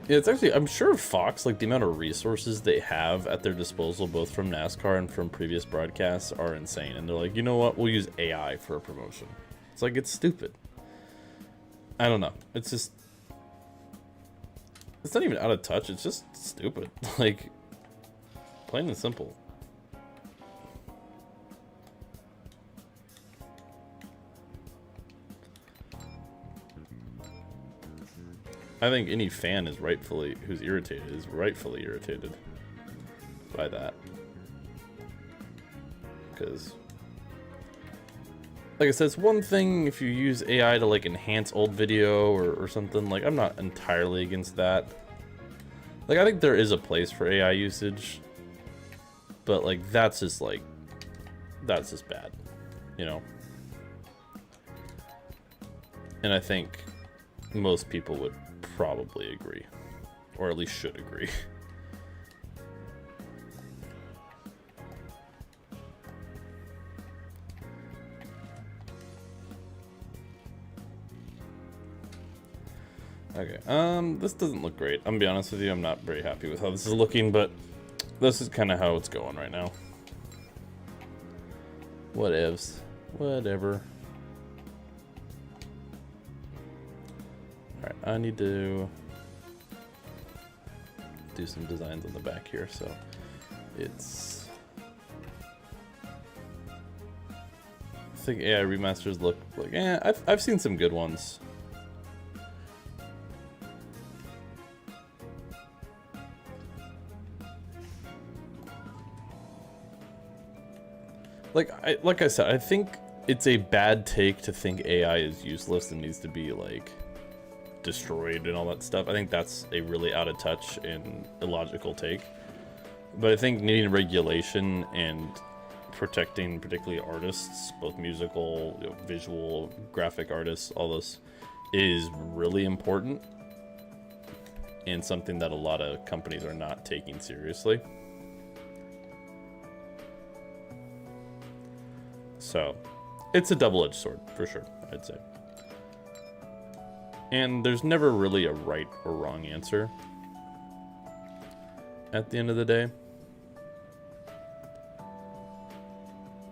Yeah, it's actually, I'm sure Fox, like, the amount of resources they have at their disposal, both from NASCAR and from previous broadcasts, are insane. And they're like, you know what, we'll use AI for a promotion. It's like, it's stupid. I don't know. It's just, it's not even out of touch. It's just stupid. Like, plain and simple. I think any fan is who's irritated is rightfully irritated by that. Because, like I said, it's one thing if you use AI to like enhance old video or something. Like, I'm not entirely against that. Like, I think there is a place for AI usage, but like that's just bad, you know. And I think most people would probably agree, or at least should agree. Okay, this doesn't look great. I'm gonna be honest with you, I'm not very happy with how this is looking, but this is kind of how it's going right now. Whatevs. Whatever. Alright, I need to do some designs on the back here, so it's... I think AI remasters look like, I've seen some good ones. Like I said, I think it's a bad take to think AI is useless and needs to be like destroyed and all that stuff. I think that's a really out of touch and illogical take. But I think needing regulation and protecting particularly artists, both musical, visual, graphic artists, all this is really important and something that a lot of companies are not taking seriously. So, it's a double-edged sword, for sure, I'd say. And there's never really a right or wrong answer at the end of the day.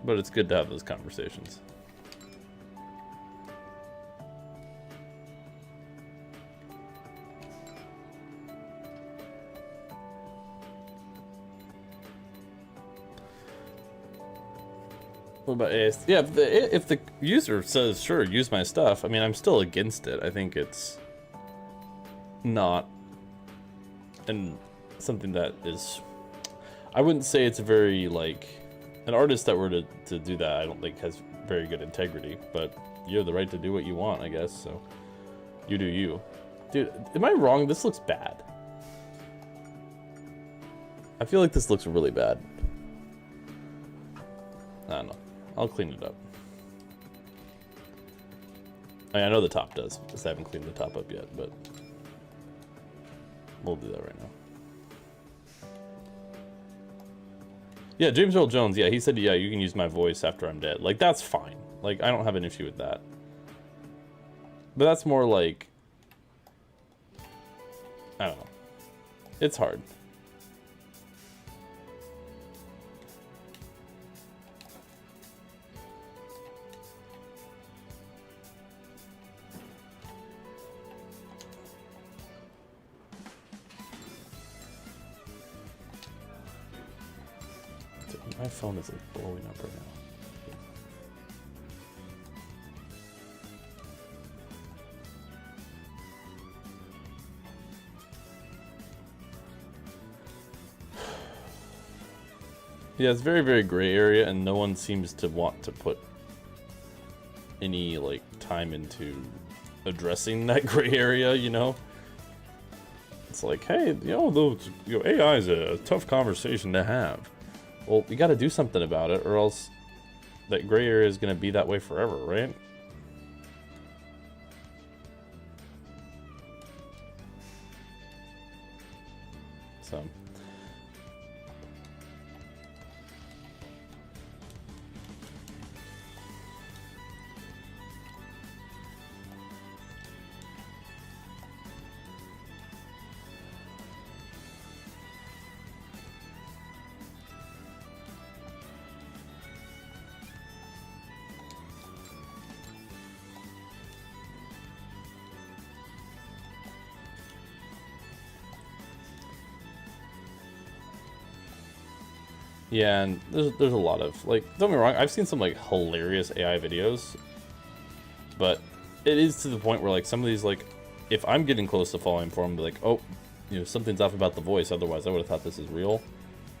But it's good to have those conversations. What about AS? Yeah, if the user says, sure, use my stuff, I mean, I'm still against it. I think it's not and something that is... I wouldn't say it's a very, like... An artist that were to do that, I don't think has very good integrity, but you have the right to do what you want, I guess, so you do you. Dude, am I wrong? This looks bad. I feel like this looks really bad. I don't know. I'll clean it up. I know the top does, just I haven't cleaned the top up yet, but we'll do that right now. Yeah, James Earl Jones, yeah, he said, yeah, you can use my voice after I'm dead. Like, that's fine. Like, I don't have an issue with that. But that's more like... I don't know. It's hard. My phone is like blowing up right now. Yeah, it's very, very gray area, and no one seems to want to put any like time into addressing that gray area, you know? It's like, hey, AI is a tough conversation to have. Well, we got to do something about it, or else that gray area is going to be that way forever, right? So. Yeah, and there's a lot of, like, don't get me wrong, I've seen some like hilarious AI videos, but it is to the point where like some of these, like, if I'm getting close to falling for them, be like, oh, you know, something's off about the voice, otherwise I would have thought this is real.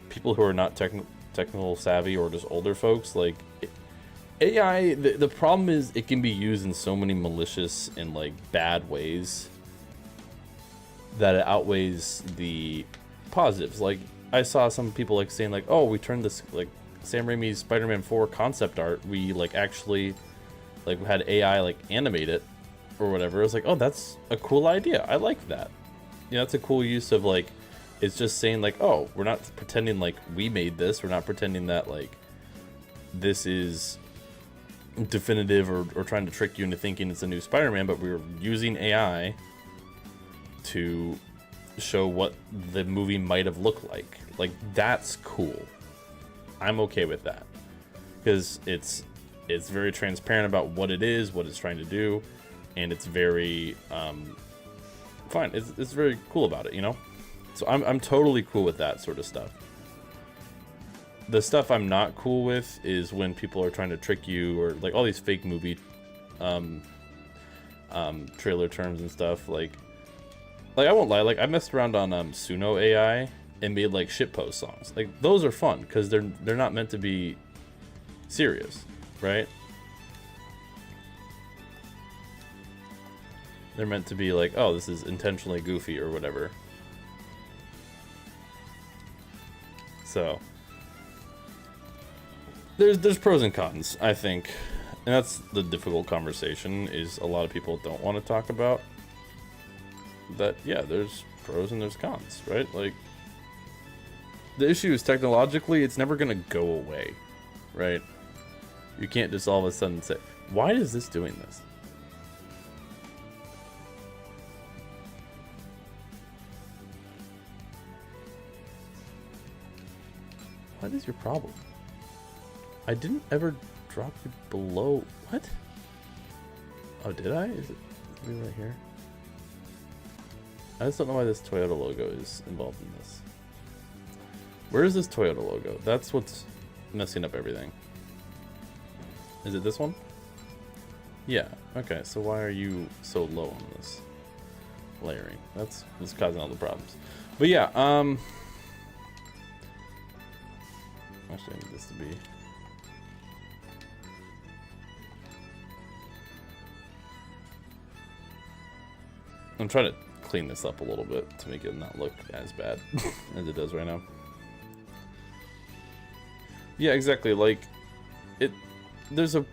People who are not technical savvy or just older folks, like, AI, the problem is it can be used in so many malicious and like bad ways that it outweighs the positives. Like, I saw some people like saying like, oh, we turned this, like, Sam Raimi's Spider-Man 4 concept art, we like actually like had AI like animate it or whatever. It was like, oh, that's a cool idea, I like that. You know, that's a cool use of, like, it's just saying like, oh, we're not pretending like we made this, we're not pretending that like this is definitive or trying to trick you into thinking it's a new Spider-Man, but we're using AI to show what the movie might have looked like. Like, that's cool. I'm okay with that, because it's very transparent about what it is, what it's trying to do, and it's very fine. It's very cool about it, you know. So I'm totally cool with that sort of stuff. The stuff I'm not cool with is when people are trying to trick you, or like all these fake movie trailer terms and stuff. Like I won't lie, like I messed around on Suno AI and made like shitpost songs. Like, those are fun because they're not meant to be serious, right? They're meant to be like, oh, this is intentionally goofy or whatever. So there's pros and cons, I think, and that's the difficult conversation. Is a lot of people don't want to talk about that. Yeah, there's pros and there's cons, right? Like, the issue is technologically, it's never gonna go away, right? You can't just all of a sudden say, why is this doing this? What is your problem? I didn't ever drop you below. What? Oh, did I? Is it right here? I just don't know why this Toyota logo is involved in this. Where is this Toyota logo? That's what's messing up everything. Is it this one? Yeah. Okay, so why are you so low on this layering? That's what's causing all the problems. But yeah, actually I need this to be... I'm trying to clean this up a little bit to make it not look as bad as it does right now. Yeah, exactly. Like, there's a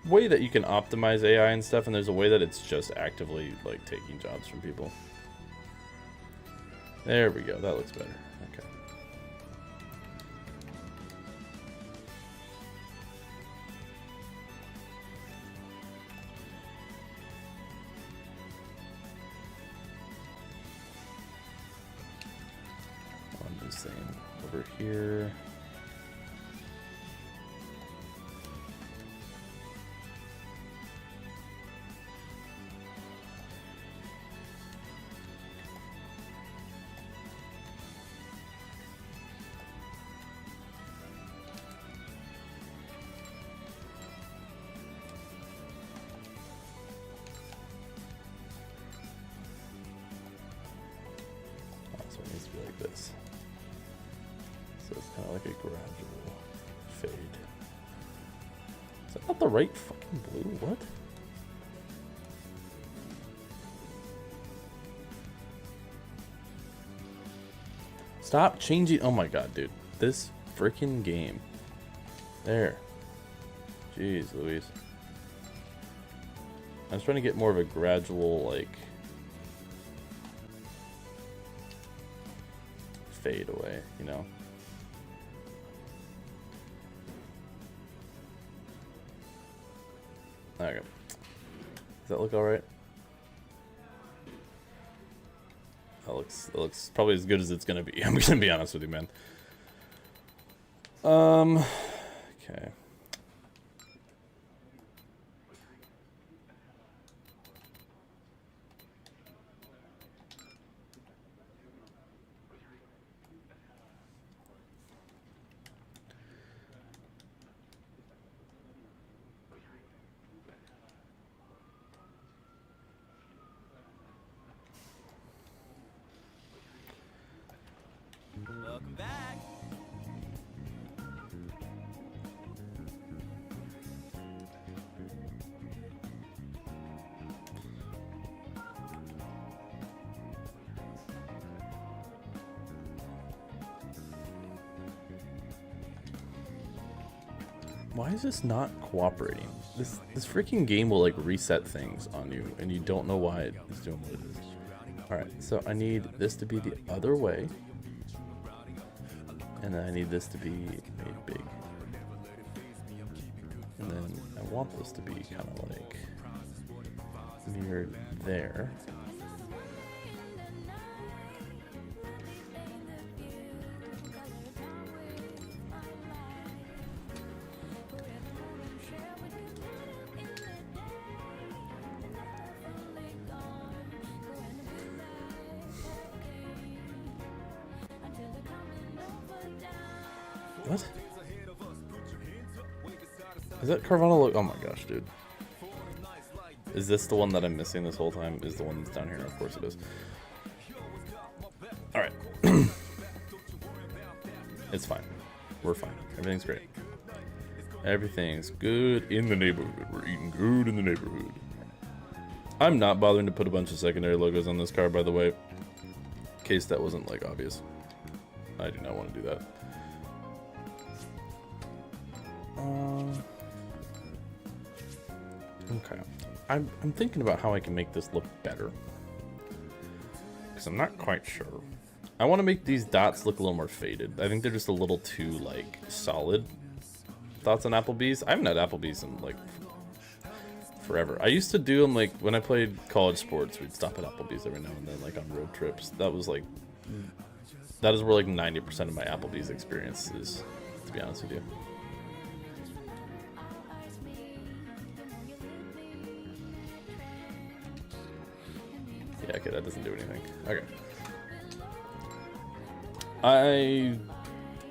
way that you can optimize AI and stuff, and there's a way that it's just actively like taking jobs from people. There we go. That looks better. Okay. I'm just saying over here. This. So it's kind of like a gradual fade. Is that not the right fucking blue? What? Stop changing. Oh my god, dude. This freaking game. There. Jeez Louise. I was trying to get more of a gradual, like, fade away, you know. Okay. Does that look all right? That looks probably as good as it's gonna be. I'm gonna be honest with you, man. Okay. Why is this not cooperating? This freaking game will like reset things on you, and you don't know why it's doing what it is. All right, so I need this to be the other way, and then I need this to be made big, and then I want this to be kind of like near there. What? Is that Carvana? Oh my gosh, dude. Is this the one that I'm missing this whole time? Is the one that's down here? Of course it is. Alright. It's fine. We're fine. Everything's great. Everything's good in the neighborhood. We're eating good in the neighborhood. I'm not bothering to put a bunch of secondary logos on this car, by the way. In case that wasn't, like, obvious. I do not want to do that. Okay. I'm thinking about how I can make this look better. Because I'm not quite sure. I want to make these dots look a little more faded. I think they're just a little too, like, solid. Thoughts on Applebee's? I haven't had Applebee's in, like, forever. I used to do them, like, when I played college sports, we'd stop at Applebee's every now and then, like, on road trips. That was, like, that is where, like, 90% of my Applebee's experience is, to be honest with you. Yeah, okay, that doesn't do anything. Okay.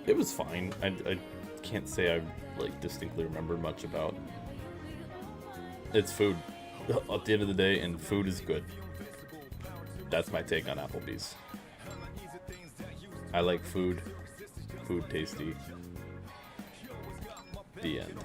It was fine. I can't say I, like, distinctly remember much about. It's food at the end of the day, and food is good. That's my take on Applebee's. I like food. Food tasty. The end.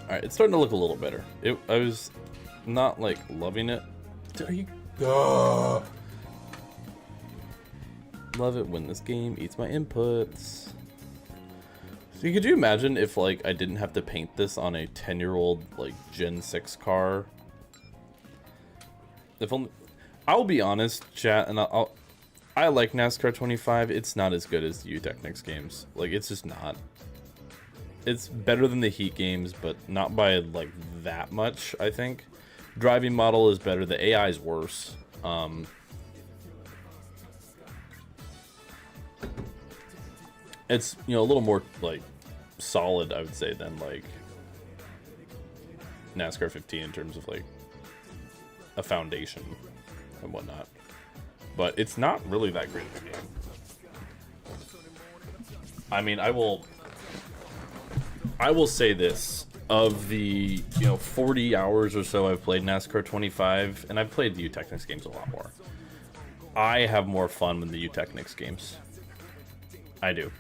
Alright, it's starting to look a little better. I was not, like, loving it. Are you... Love it when this game eats my inputs. So could you imagine if, like, I didn't have to paint this on a 10-year-old, like, Gen 6 car? If only... I'll be honest, chat, and I like NASCAR 25. It's not as good as the Utechnics games. Like, it's just not. It's better than the Heat games, but not by, like, that much, I think. Driving model is better. The AI is worse. It's, you know, a little more, like, solid, I would say, than, like, NASCAR 15 in terms of, like, a foundation and whatnot. But it's not really that great of a game. I mean, I will say this, of the, you know, 40 hours or so I've played NASCAR 25, and I've played the Utechnics games a lot more. I have more fun with the Utechnics games. I do.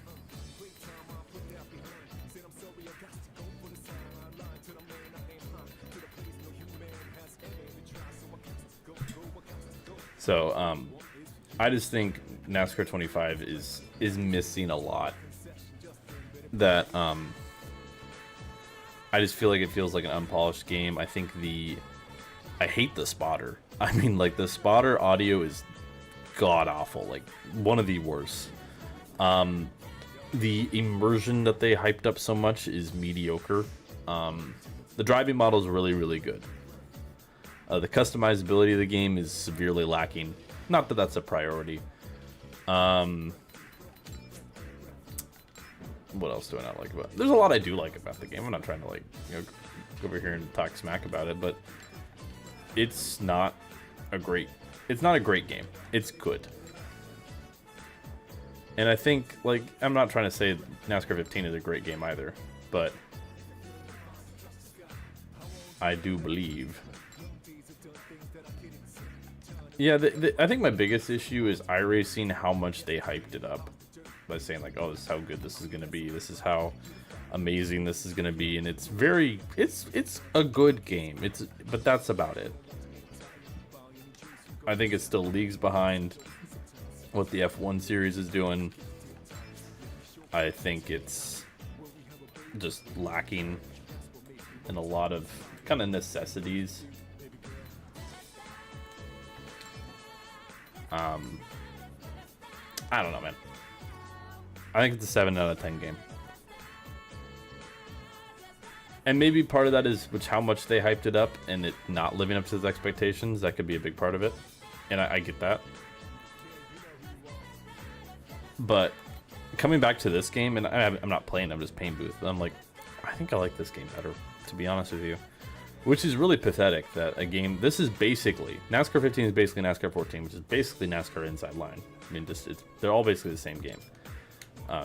So, I just think NASCAR 25 is missing a lot. That, I just feel like it feels like an unpolished game. I think I hate the spotter. I mean, like, the spotter audio is god-awful. Like, one of the worst. The immersion that they hyped up so much is mediocre. The driving model is really, really good. The customizability of the game is severely lacking. Not that that's a priority. What else do I not like about it? There's a lot I do like about the game. I'm not trying to, like, you know, go over here and talk smack about it, but it's not a great game. It's good. And I think, like, I'm not trying to say NASCAR 15 is a great game either, but I do believe. Yeah, I think my biggest issue is iRacing, how much they hyped it up by saying, like, oh, this is how good this is going to be. This is how amazing this is going to be. And it's a good game. But that's about it. I think it's still leagues behind what the F1 series is doing. I think it's just lacking in a lot of kind of necessities. I don't know, man. I think it's a 7 out of 10 game. And maybe part of that is how much they hyped it up and it not living up to its expectations. That could be a big part of it. And I get that. But coming back to this game, and I'm not playing, I'm just paying booth. I'm like, I think I like this game better, to be honest with you. Which is really pathetic that a game, this is basically, NASCAR 15 is basically NASCAR 14, which is basically NASCAR Inside Line. I mean, they're all basically the same game.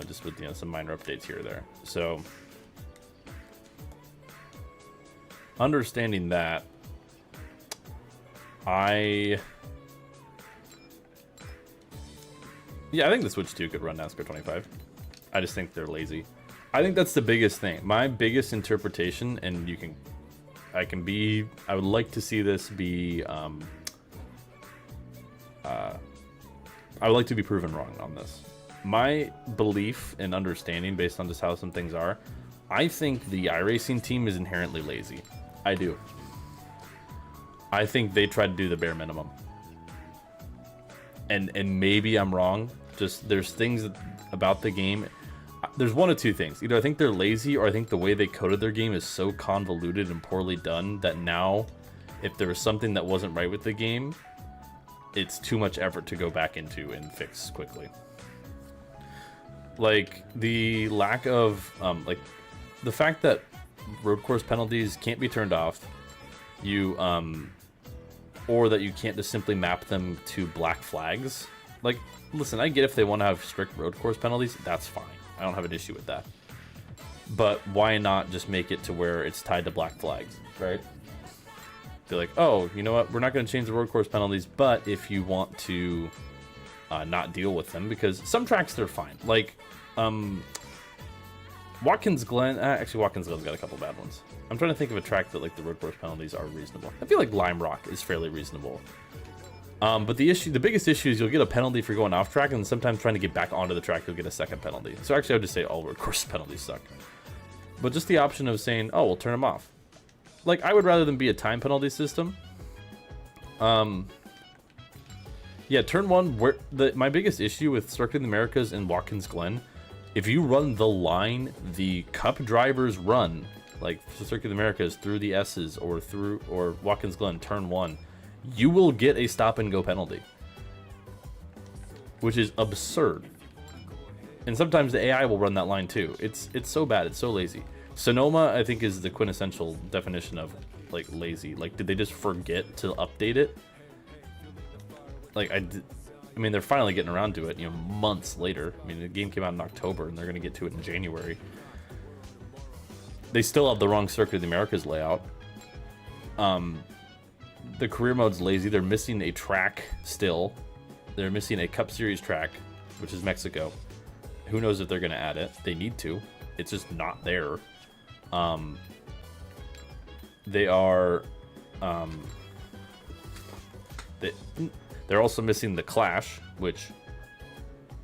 Just with, some minor updates here or there. So, understanding that, I think the Switch 2 could run NASCAR 25. I just think they're lazy. I think that's the biggest thing. My biggest interpretation, and I would like to see this be, I would like to be proven wrong on this. My belief and understanding based on just how some things are, I think the iRacing team is inherently lazy. I do. I think they tried to do the bare minimum. And maybe I'm wrong. Just there's things about the game. There's one of two things. Either I think they're lazy, or I think the way they coded their game is so convoluted and poorly done that now, if there was something that wasn't right with the game, it's too much effort to go back into and fix quickly. Like, the lack of, the fact that road course penalties can't be turned off, or that you can't just simply map them to black flags. Like, listen, I get if they want to have strict road course penalties, that's fine. I don't have an issue with that. But why not just make it to where it's tied to black flags, right? Be like, oh, you know what? We're not going to change the road course penalties, but if you want to not deal with them, because some tracks, they're fine. Like, Watkins Glen, actually Watkins Glen's got a couple bad ones. I'm trying to think of a track that, like, the road course penalties are reasonable. I feel like Lime Rock is fairly reasonable. But the biggest issue is you'll get a penalty for going off track, and sometimes trying to get back onto the track, you'll get a second penalty. So actually, I would just say all road course penalties suck. But just the option of saying, oh, we'll turn them off. Like, I would rather than be a time penalty system. Yeah, turn one, my biggest issue with Circuit of the Americas and Watkins Glen, if you run the line the Cup drivers run, like Circuit of the Americas through the S's or Watkins Glen turn one, you will get a stop and go penalty, which is absurd. And sometimes the AI will run that line too. It's so bad. It's so lazy. Sonoma, I think, is the quintessential definition of, like, lazy. Like, did they just forget to update it? Like, I mean, they're finally getting around to it, months later. I mean, the game came out in October, and they're going to get to it in January. They still have the wrong Circuit of the Americas layout. The career mode's lazy. They're missing a track still. They're missing a Cup Series track, which is Mexico. Who knows if they're going to add it? They need to. It's just not there. They are... They're also missing the Clash, which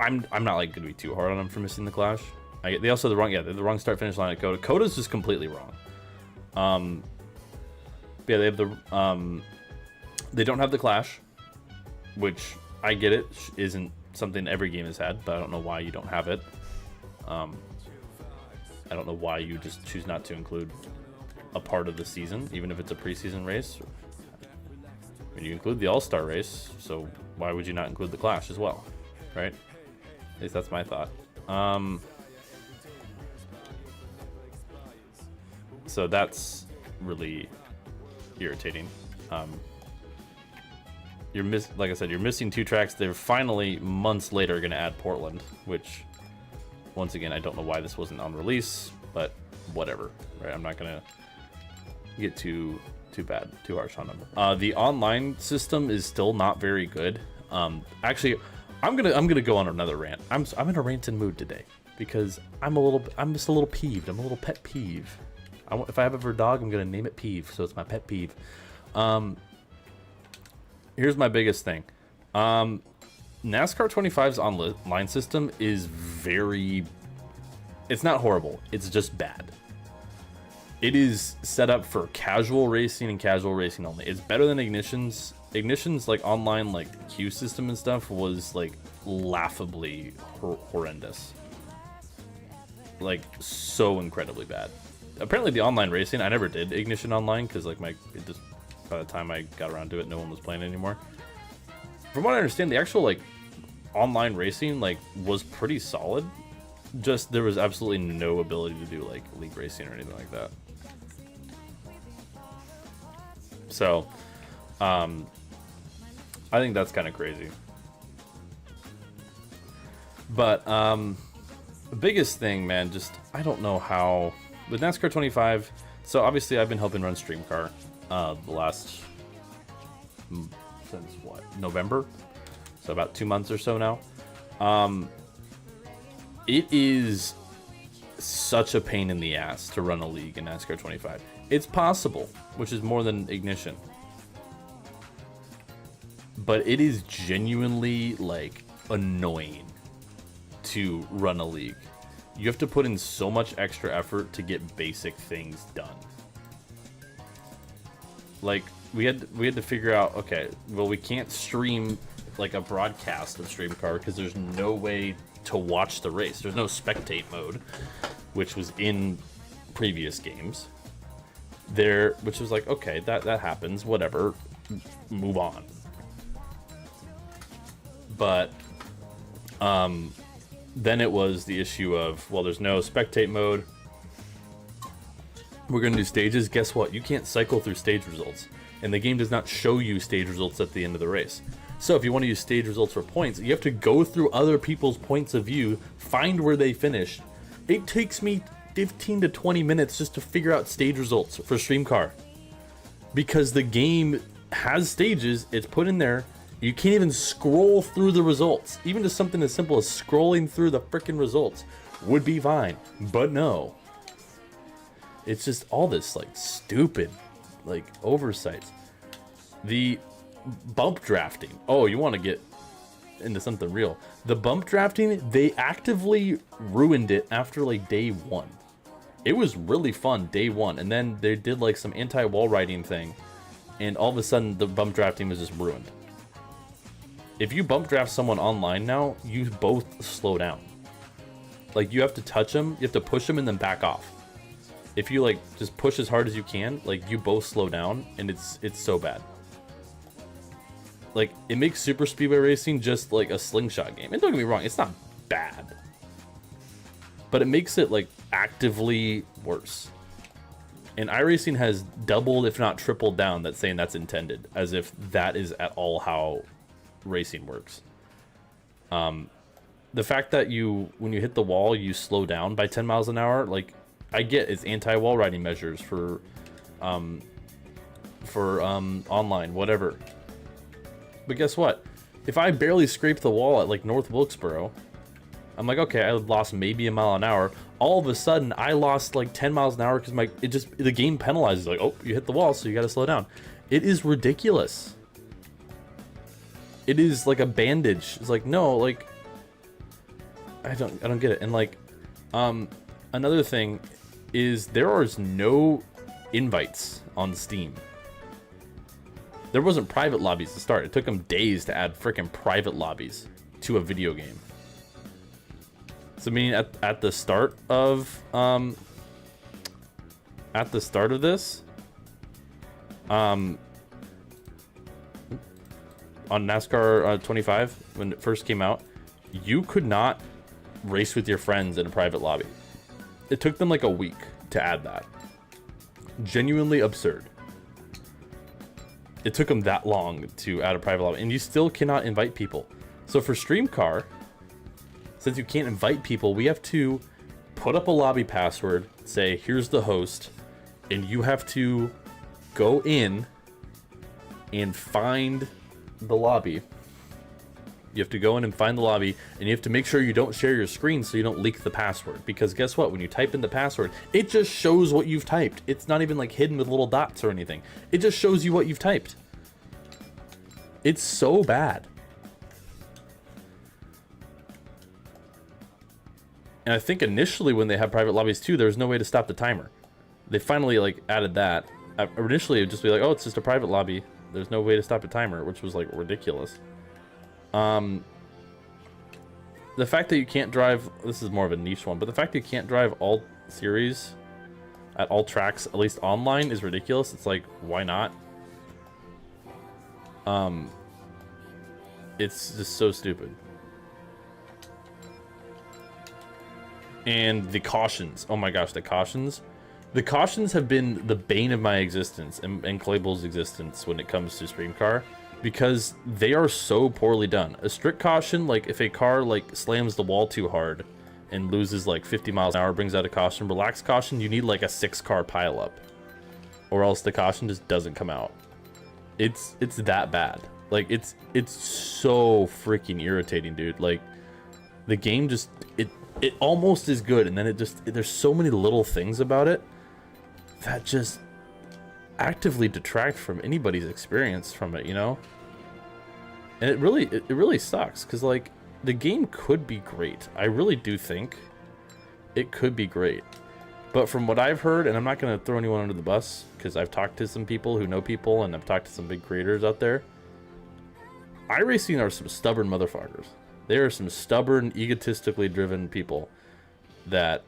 I'm not, like, going to be too hard on them for missing the Clash. They also the wrong start finish line at Coda. Coda's just completely wrong. Yeah, they have the they don't have the Clash, which I get it isn't something every game has had, but I don't know why you don't have it. I don't know why you just choose not to include a part of the season, even if it's a preseason race. I mean, you include the All-Star race, so why would you not include the Clash as well, right? At least that's my thought. So that's really irritating. like I said, you're missing 2 tracks. They're finally months later going to add Portland, which once again, I don't know why this wasn't on release, but whatever, right? I'm not going to get too harsh on them. The online system is still not very good. Actually, I'm gonna go on another rant. I'm in a ranting mood today because I'm just a little peeved. I'm a little pet peeve. If I have ever a dog, I'm gonna name it Peeve, so it's my pet peeve. Here's my biggest thing. NASCAR 25's online system is it's not horrible. It's just bad. It is set up for casual racing and casual racing only. It's better than Ignition's. Ignition's like online like queue system and stuff was like laughably horrendous. Like so incredibly bad. Apparently the online racing, I never did Ignition online because like by the time I got around to it, no one was playing anymore. From what I understand, the actual like online racing like was pretty solid. Just there was absolutely no ability to do like league racing or anything like that. So, I think that's kind of crazy. But the biggest thing, man, just I don't know how with NASCAR 25. So obviously, I've been helping run Streamcar the last since what, November? So about 2 months or so now. It is such a pain in the ass to run a league in NASCAR 25. It's possible, which is more than Ignition. But it is genuinely, like, annoying to run a league. You have to put in so much extra effort to get basic things done. Like, we had to figure out, okay, well, we can't stream, like, a broadcast of Streamcar because there's no way to watch the race. There's no spectate mode, which was in previous games. Which was like, okay, that happens, whatever, move on. But then it was the issue of, well, there's no spectate mode. We're gonna do stages. Guess what? You can't cycle through stage results, and the game does not show you stage results at the end of the race. So if you want to use stage results for points, you have to go through other people's points of view, find where they finished. It takes me 15 to 20 minutes just to figure out stage results for Streamcar. Because the game has stages, it's put in there, you can't even scroll through the results. Even just something as simple as scrolling through the frickin' results would be fine, but no. It's just all this like stupid like oversights. The bump drafting. Oh, you want to get into something real. The bump drafting, they actively ruined it after like day 1. It was really fun day 1, and then they did like some anti-wall riding thing, and all of a sudden the bump drafting was just ruined. If you bump draft someone online now, you both slow down. Like you have to touch them, you have to push them and then back off. If you like just push as hard as you can, like you both slow down, and it's so bad. Like, it makes Super Speedway Racing just like a slingshot game. And don't get me wrong, it's not bad. But it makes it like actively worse. And iRacing has doubled, if not tripled down, that saying that's intended. As if that is at all how racing works. The fact that when you hit the wall, you slow down by 10 miles an hour, like, I get it's anti-wall riding measures for online, whatever. But guess what? If I barely scrape the wall at like North Wilkesboro, I'm like, okay, I lost maybe a mile an hour. All of a sudden, I lost like 10 miles an hour because the game penalizes, like, oh, you hit the wall, so you got to slow down. It is ridiculous. It is like a bandage. It's like, no, like, I don't get it. And like, another thing is there is no invites on Steam. There wasn't private lobbies to start. It took them days to add freaking private lobbies to a video game. So I mean, at the start of this, on NASCAR 25 when it first came out, you could not race with your friends in a private lobby. It took them like a week to add that. Genuinely absurd. it took them that long to add a private lobby, and you still cannot invite people. So for StreamCar, since you can't invite people, we have to put up a lobby password, say, here's the host, and you have to go in and find the lobby. You have to go in and find the lobby, and you have to make sure you don't share your screen so you don't leak the password. Because guess what? When you type in the password, it just shows what you've typed. It's not even like hidden with little dots or anything. It just shows you what you've typed. It's so bad. And I think initially when they had private lobbies too, there was no way to stop the timer. They finally like added that. Initially it would just be like, oh, it's just a private lobby. There's no way to stop the timer, which was like ridiculous. The fact that you can't drive, this is more of a niche one, but the fact that you can't drive all series at all tracks, at least online, is ridiculous. It's like, why not? It's just so stupid. And the cautions, oh my gosh, the cautions. The cautions have been the bane of my existence and Claybull's existence when it comes to StreamCar, because they are so poorly done. A strict caution, like if a car like slams the wall too hard and loses like 50 miles an hour, brings out a caution. Relaxed caution, you need like a 6-car pileup, or else the caution just doesn't come out. It's that bad. Like it's so freaking irritating, dude. Like the game just it almost is good, and then there's so many little things about it that just actively detract from anybody's experience from it, you know? And it really sucks, because like the game could be great. I really do think it could be great. But from what I've heard, and I'm not going to throw anyone under the bus, because I've talked to some people who know people, and I've talked to some big creators out there, iRacing are some stubborn motherfuckers. They are some stubborn, egotistically driven people that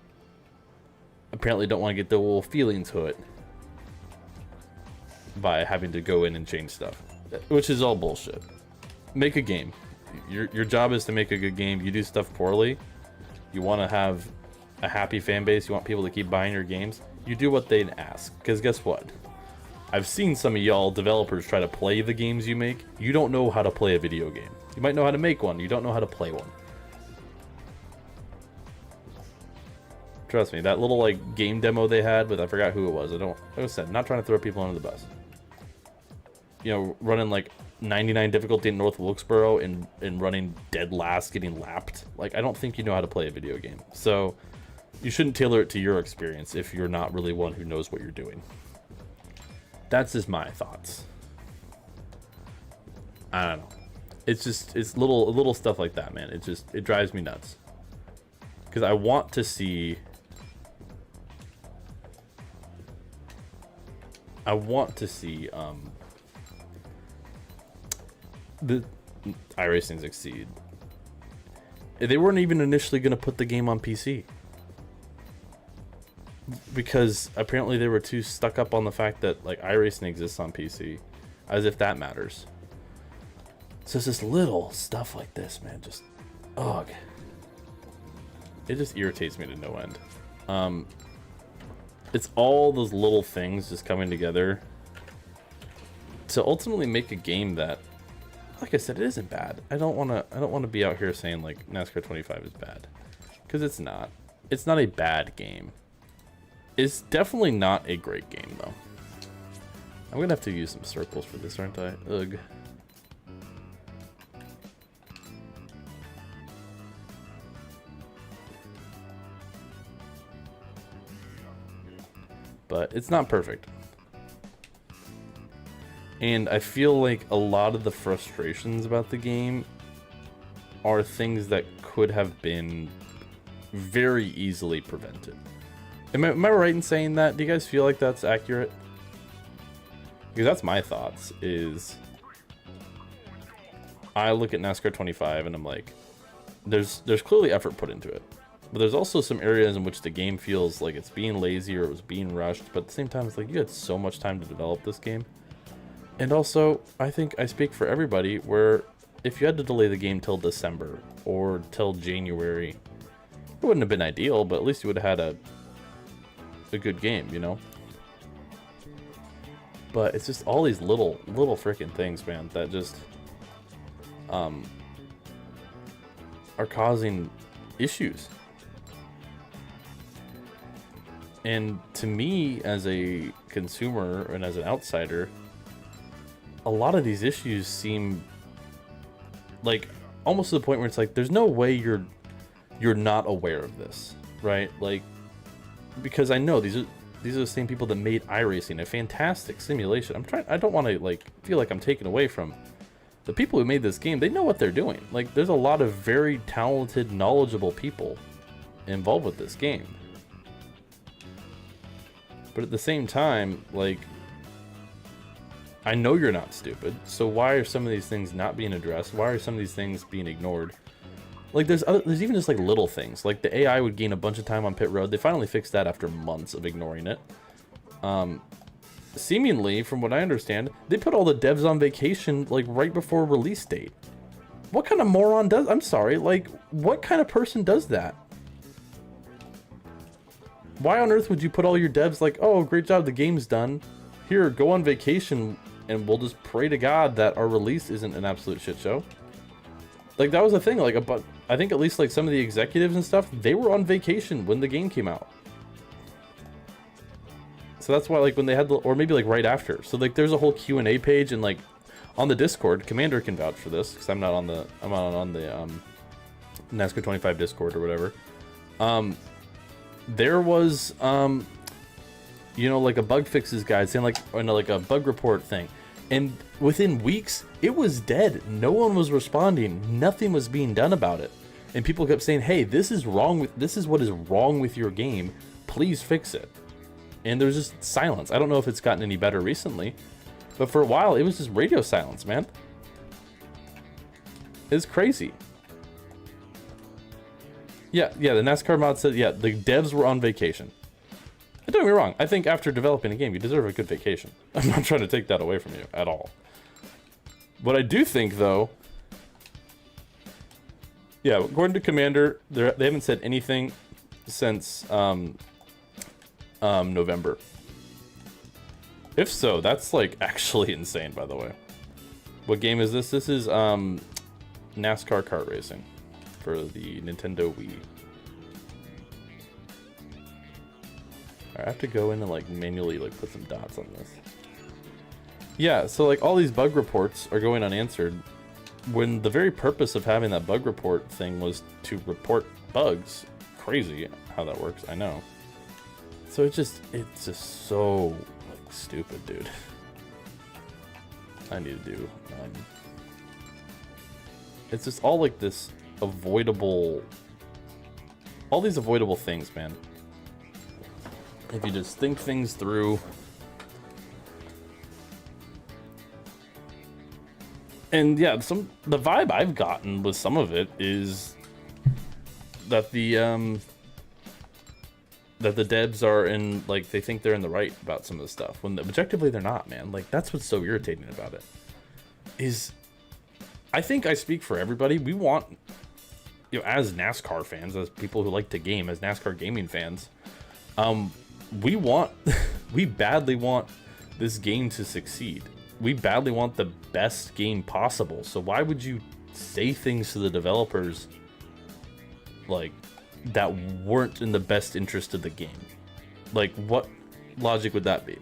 apparently don't want to get their little feelings hurt by having to go in and change stuff, which is all bullshit. Make a game. Your job is to make a good game. You do stuff poorly, you want to have a happy fan base, you want people to keep buying your games, you do what they ask. Because guess what? I've seen some of y'all developers try to play the games you make. You don't know how to play a video game. You might know how to make one, you don't know how to play one. Trust me, that little like game demo they had with, I forgot who it was. Like I said, not trying to throw people under the bus. You know, running like 99 difficulty in North Wilkesboro and running dead last, getting lapped. Like, I don't think you know how to play a video game. So you shouldn't tailor it to your experience if you're not really one who knows what you're doing. That's just my thoughts. I don't know. It's just, it's little stuff like that, man. It drives me nuts. Because I want to see the iRacing succeed. They weren't even initially going to put the game on PC, because apparently they were too stuck up on the fact that like iRacing exists on PC, as if that matters. So it's just little stuff like this, man. Just, ugh. It just irritates me to no end. It's all those little things just coming together to ultimately make a game that, like I said, it isn't bad. I don't want to be out here saying like NASCAR 25 is bad, because it's not. It's not a bad game. It's definitely not a great game though. I'm gonna have to use some circles for this, aren't I? Ugh. But it's not perfect. And I feel like a lot of the frustrations about the game are things that could have been very easily prevented. Am I right in saying that? Do you guys feel like that's accurate? Because that's my thoughts, is I look at NASCAR 25 and I'm like, there's clearly effort put into it. But there's also some areas in which the game feels like it's being lazy or it was being rushed. But at the same time, it's like you had so much time to develop this game. And also, I think I speak for everybody, where if you had to delay the game till December or till January, it wouldn't have been ideal, but at least you would have had a good game, you know? But it's just all these little freaking things, man, that just are causing issues. And to me, as a consumer and as an outsider, a lot of these issues seem like almost to the point where it's like there's no way you're not aware of this, right? Like, because I know these are the same people that made iRacing, a fantastic simulation. I don't want to like feel like I'm taken away from the people who made this game. They know what they're doing. Like, there's a lot of very talented, knowledgeable people involved with this game. But at the same time, like, I know you're not stupid, so why are some of these things not being addressed? Why are some of these things being ignored? Like, there's even just like little things, like the AI would gain a bunch of time on pit road. They finally fixed that after months of ignoring it. Seemingly, from what I understand, they put all the devs on vacation like right before release date. What kind of moron does? I'm sorry, like, what kind of person does that? Why on earth would you put all your devs like, oh, great job, the game's done. Here, go on vacation, and we'll just pray to God that our release isn't an absolute shit show. Like, that was the thing, like, I think at least, like, some of the executives and stuff, they were on vacation when the game came out. So that's why, like, when they had the, or maybe, like, right after. So, like, there's a whole Q&A page, and, like, on the Discord, Commander can vouch for this, because I'm not on the NASCAR 25 Discord or whatever. There was, you know, like a bug fixes guide saying, like, or no, like a bug report thing. And within weeks, it was dead. No one was responding. Nothing was being done about it. And people kept saying, hey, this is what is wrong with your game. Please fix it. And there's just silence. I don't know if it's gotten any better recently, but for a while, it was just radio silence, man. It's crazy. Yeah, the NASCAR mod said, yeah, the devs were on vacation. And don't get me wrong, I think after developing a game, you deserve a good vacation. I'm not trying to take that away from you at all. What I do think, though, yeah, according to Commander, they haven't said anything since November. If so, that's like actually insane, by the way. What game is this? This is NASCAR kart racing for the Nintendo Wii. I have to go in and like manually like put some dots on this. Yeah, so like all these bug reports are going unanswered when the very purpose of having that bug report thing was to report bugs. Crazy how that works, I know. So it's just so like stupid, dude. I need to do it's just all like this avoidable, all these avoidable things, man. If you just think things through. And yeah, the vibe I've gotten with some of it is that the devs are in, like, they think they're in the right about some of the stuff when objectively they're not, man. Like, that's what's so irritating about it. Is I think I speak for everybody. We want, you know, as NASCAR fans, as people who like to game, as NASCAR gaming fans, we badly want this game to succeed. We badly want the best game possible. So why would you say things to the developers like that weren't in the best interest of the game? Like, what logic would that be?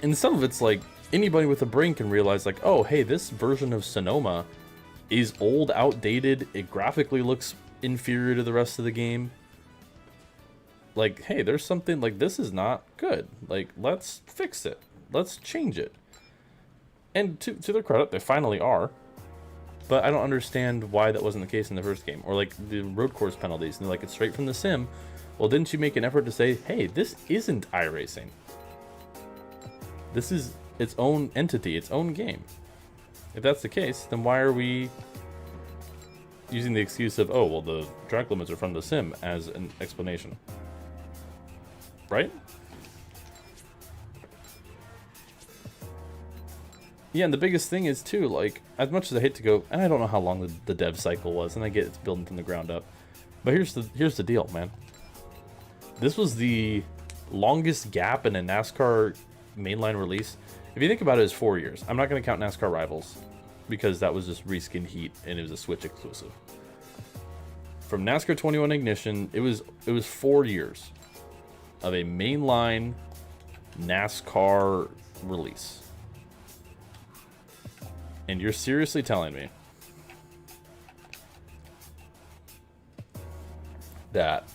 And some of it's like anybody with a brain can realize, like, oh, hey, this version of Sonoma is old, outdated. It graphically looks inferior to the rest of the game. Like, hey, there's something, like, this is not good. Like, let's fix it. Let's change it. And to their credit, they finally are. But I don't understand why that wasn't the case in the first game. Or, like, the road course penalties. And they're like, it's straight from the sim. Well, didn't you make an effort to say, hey, this isn't iRacing. This is its own entity, its own game. If that's the case, then why are we using the excuse of, oh, well, the track limits are from the sim as an explanation? Right? Yeah, and the biggest thing is, too, like, as much as I hate to go, and I don't know how long the dev cycle was, and I get it's building from the ground up, but here's the deal, man. This was the longest gap in a NASCAR mainline release, if you think about it, is 4 years. I'm not going to count NASCAR Rivals because that was just reskin Heat and it was a Switch exclusive. From NASCAR 21 Ignition, it was 4 years of a mainline NASCAR release. And you're seriously telling me that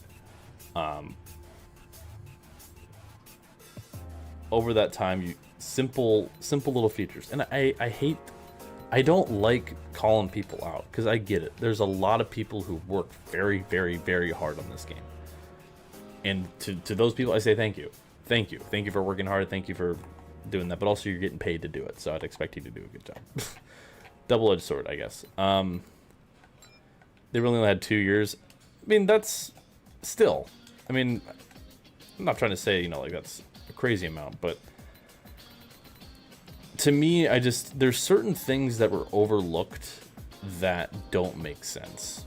over that time, you simple little features. And I don't like calling people out because I get it. There's a lot of people who work very, very, very hard on this game. And to those people, I say thank you. Thank you for working hard. Thank you for doing that. But also, you're getting paid to do it, so I'd expect you to do a good job. Double-edged sword, I guess. They really only had 2 years. I mean, that's still. I mean, I'm not trying to say, you know, like that's a crazy amount, but to me, there's certain things that were overlooked that don't make sense.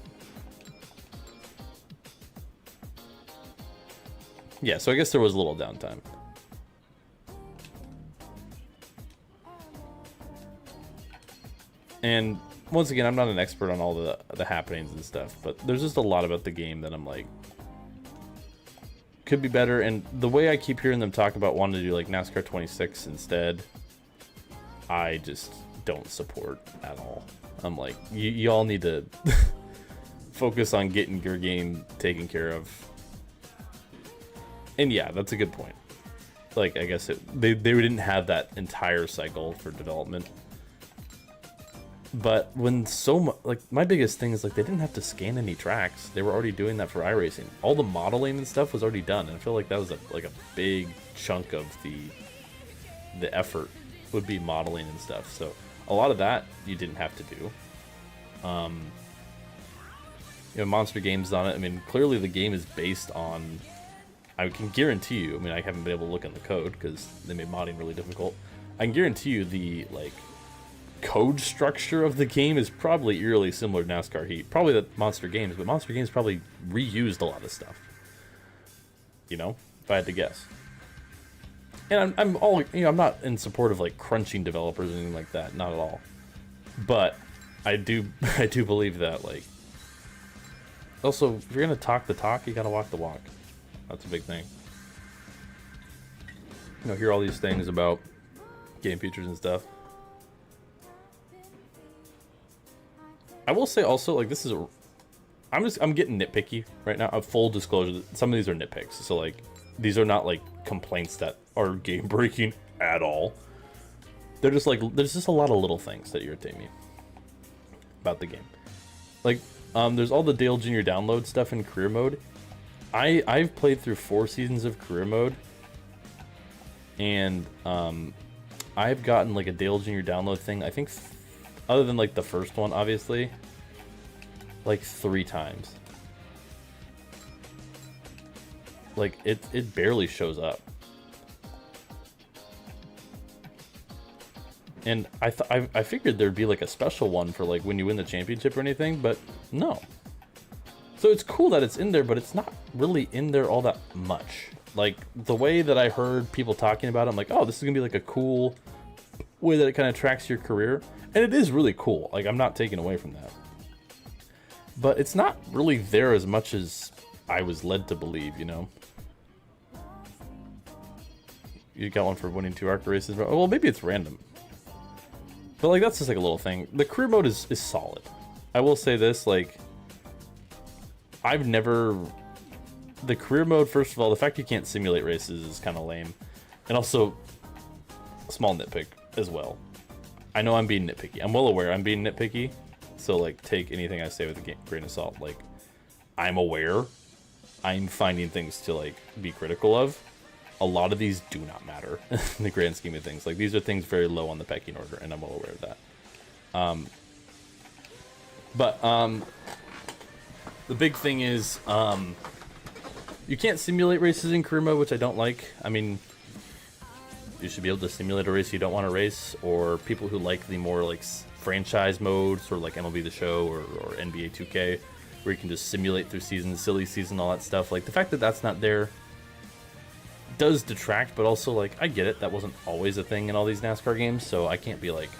Yeah, so I guess there was a little downtime. And once again, I'm not an expert on all the happenings and stuff, but there's just a lot about the game that I'm like, could be better. And the way I keep hearing them talk about wanting to do like NASCAR 26 instead, I just don't support at all. I'm like, y'all need to focus on getting your game taken care of. And yeah, that's a good point. Like, I guess they didn't have that entire cycle for development. But when like, my biggest thing is like they didn't have to scan any tracks. They were already doing that for iRacing. All the modeling and stuff was already done, and I feel like that was a big chunk of the effort would be modeling and stuff. So a lot of that you didn't have to do. You know, Monster Games on it. I mean, clearly the game is based on. I can guarantee you. I mean, I haven't been able to look in the code because they made modding really difficult. I can guarantee you the like code structure of the game is probably eerily similar to NASCAR Heat. Probably the Monster Games, but Monster Games probably reused a lot of stuff. You know, if I had to guess. And I'm all, you know, I'm not in support of like crunching developers or anything like that, not at all. But I do believe that, like, also if you're gonna talk the talk, you gotta walk the walk. That's a big thing. You know, hear all these things about game features and stuff. I will say also, like, this is I'm getting nitpicky right now. Full disclosure, some of these are nitpicks. So like, these are not like complaints that are game breaking at all. They're just like, there's just a lot of little things that irritate me about the game. Like, there's all the Dale Jr. download stuff in career mode. I've played through 4 seasons of career mode, and I've gotten like a Dale Jr. download thing, I think, other than like the first one, obviously, like 3 times. Like, it barely shows up. And I figured there'd be like a special one for like when you win the championship or anything, but no. So it's cool that it's in there, but it's not really in there all that much. Like, the way that I heard people talking about it, I'm like, oh, this is gonna be like a cool way that it kind of tracks your career. And it is really cool. Like, I'm not taking away from that. But it's not really there as much as I was led to believe, you know? You got one for winning 2 ARC races. Well, maybe it's random. But, like, that's just like a little thing. The career mode is solid. I will say this, like, I've never... The career mode, first of all, the fact you can't simulate races is kind of lame. And also, small nitpick as well. I know I'm being nitpicky. I'm well aware I'm being nitpicky. So, like, take anything I say with a grain of salt. Like, I'm aware. I'm finding things to, like, be critical of. A lot of these do not matter in the grand scheme of things. Like, these are things very low on the pecking order, and I'm well aware of that. The big thing is, you can't simulate races in career mode, which I don't like. I mean, you should be able to simulate a race you don't want to race, or people who like the more, like, franchise mode, sort of like MLB The Show or NBA 2K, where you can just simulate through seasons, silly season, all that stuff. Like, the fact that that's not there does detract, but also, like, I get it. That wasn't always a thing in all these NASCAR games, so I can't be like,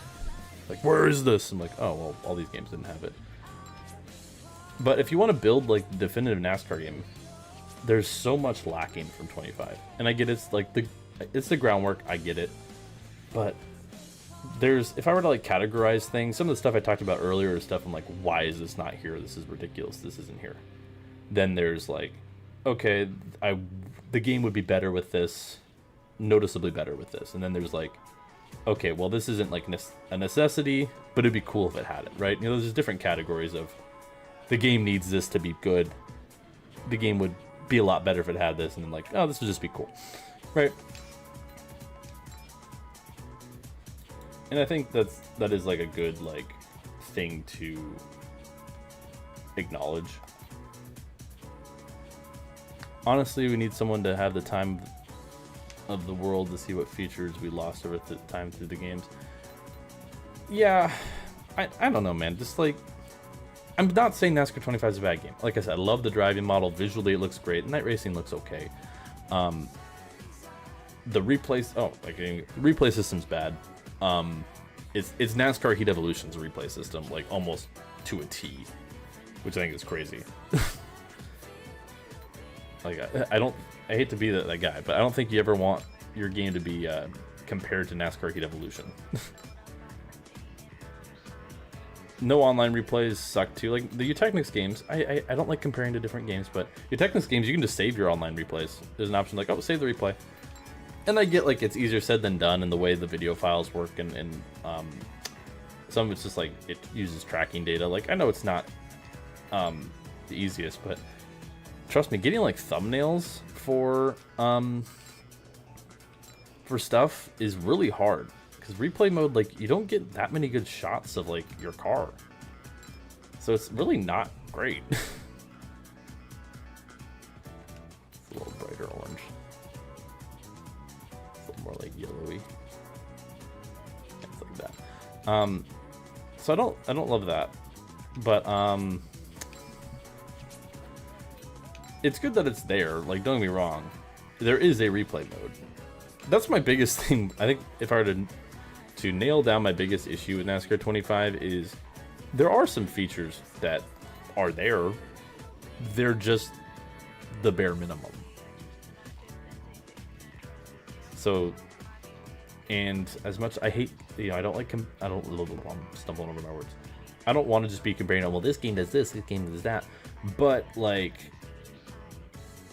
where is this? I'm like, oh, well, all these games didn't have it. But if you want to build, like, the definitive NASCAR game, there's so much lacking from 25. And I get it's, like, it's the groundwork. I get it. But there's, if I were to, like, categorize things, some of the stuff I talked about earlier is stuff I'm like, why is this not here? This is ridiculous. This isn't here. Then there's, like, okay, the game would be better with this, noticeably better with this. And then there's, like, okay, well, this isn't, like, a necessity, but it'd be cool if it had it, right? You know, there's different categories of, the game needs this to be good. The game would be a lot better if it had this, and then, like, oh, this would just be cool, right? And I think that is, like, a good, like, thing to acknowledge. Honestly, we need someone to have the time of the world to see what features we lost over the time through the games. Yeah, I don't know, man. Just, like, I'm not saying NASCAR 25 is a bad game. Like I said, I love the driving model. Visually, it looks great. Night racing looks okay. The replay system's bad. It's NASCAR Heat Evolution's replay system, like, almost to a T, which I think is crazy. Like, I hate to be that guy, but I don't think you ever want your game to be compared to NASCAR Heat Evolution. No online replays suck too. Like, the Utechnics games, I don't like comparing to different games, but Utechnics games, you can just save your online replays. There's an option like, oh, save the replay. And I get, like, it's easier said than done in the way the video files work, and some of it's just, like, it uses tracking data. Like, I know it's not the easiest, but trust me, getting, like, thumbnails for stuff is really hard. Because replay mode, like, you don't get that many good shots of, like, your car. So it's really not great. It's a little brighter orange. It's a little more, like, yellowy. Things like that. So I don't love that. But, it's good that it's there. Like, don't get me wrong. There is a replay mode. That's my biggest thing. I think if I were to nail down my biggest issue with NASCAR 25 is there are some features that are there. They're just the bare minimum. So, and as much I hate, you know, I don't like, I'm stumbling over my words. I don't want to just be comparing, oh, well, this game does this game does that. But, like,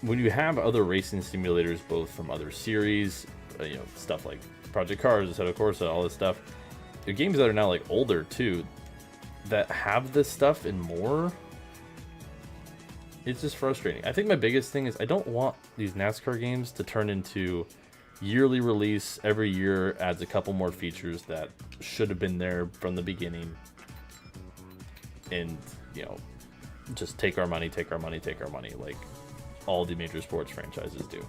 when you have other racing simulators, both from other series, you know, stuff like Project Cars, Assetto Corsa, all this stuff, the games that are now, like, older too, that have this stuff and more, it's just frustrating. I think my biggest thing is I don't want these NASCAR games to turn into yearly release. Every year adds a couple more features that should have been there from the beginning, and, you know, just take our money like all the major sports franchises do.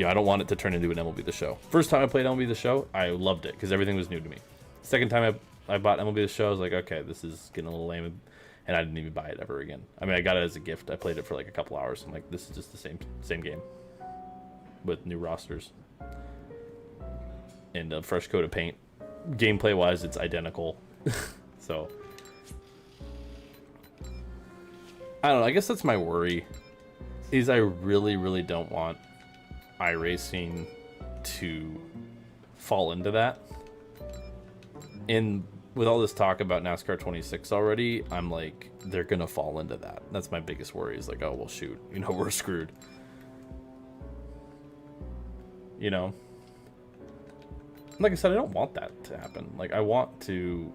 I don't want it to turn into an MLB The Show. First time I played MLB The Show, I loved it because everything was new to me. Second time I bought MLB The Show, I was like, okay, this is getting a little lame, and I didn't even buy it ever again. I mean, I got it as a gift. I played it for like a couple hours. I'm like, this is just the same game with new rosters and a fresh coat of paint. Gameplay wise, it's identical. So I don't know. I guess that's my worry. Is I really don't want iRacing to fall into that. And with all this talk about NASCAR 26 already, I'm like, they're gonna fall into that. That's my biggest worry. Is like, oh well, shoot, you know, we're screwed. You know, like I said, I don't want that to happen. Like, I want the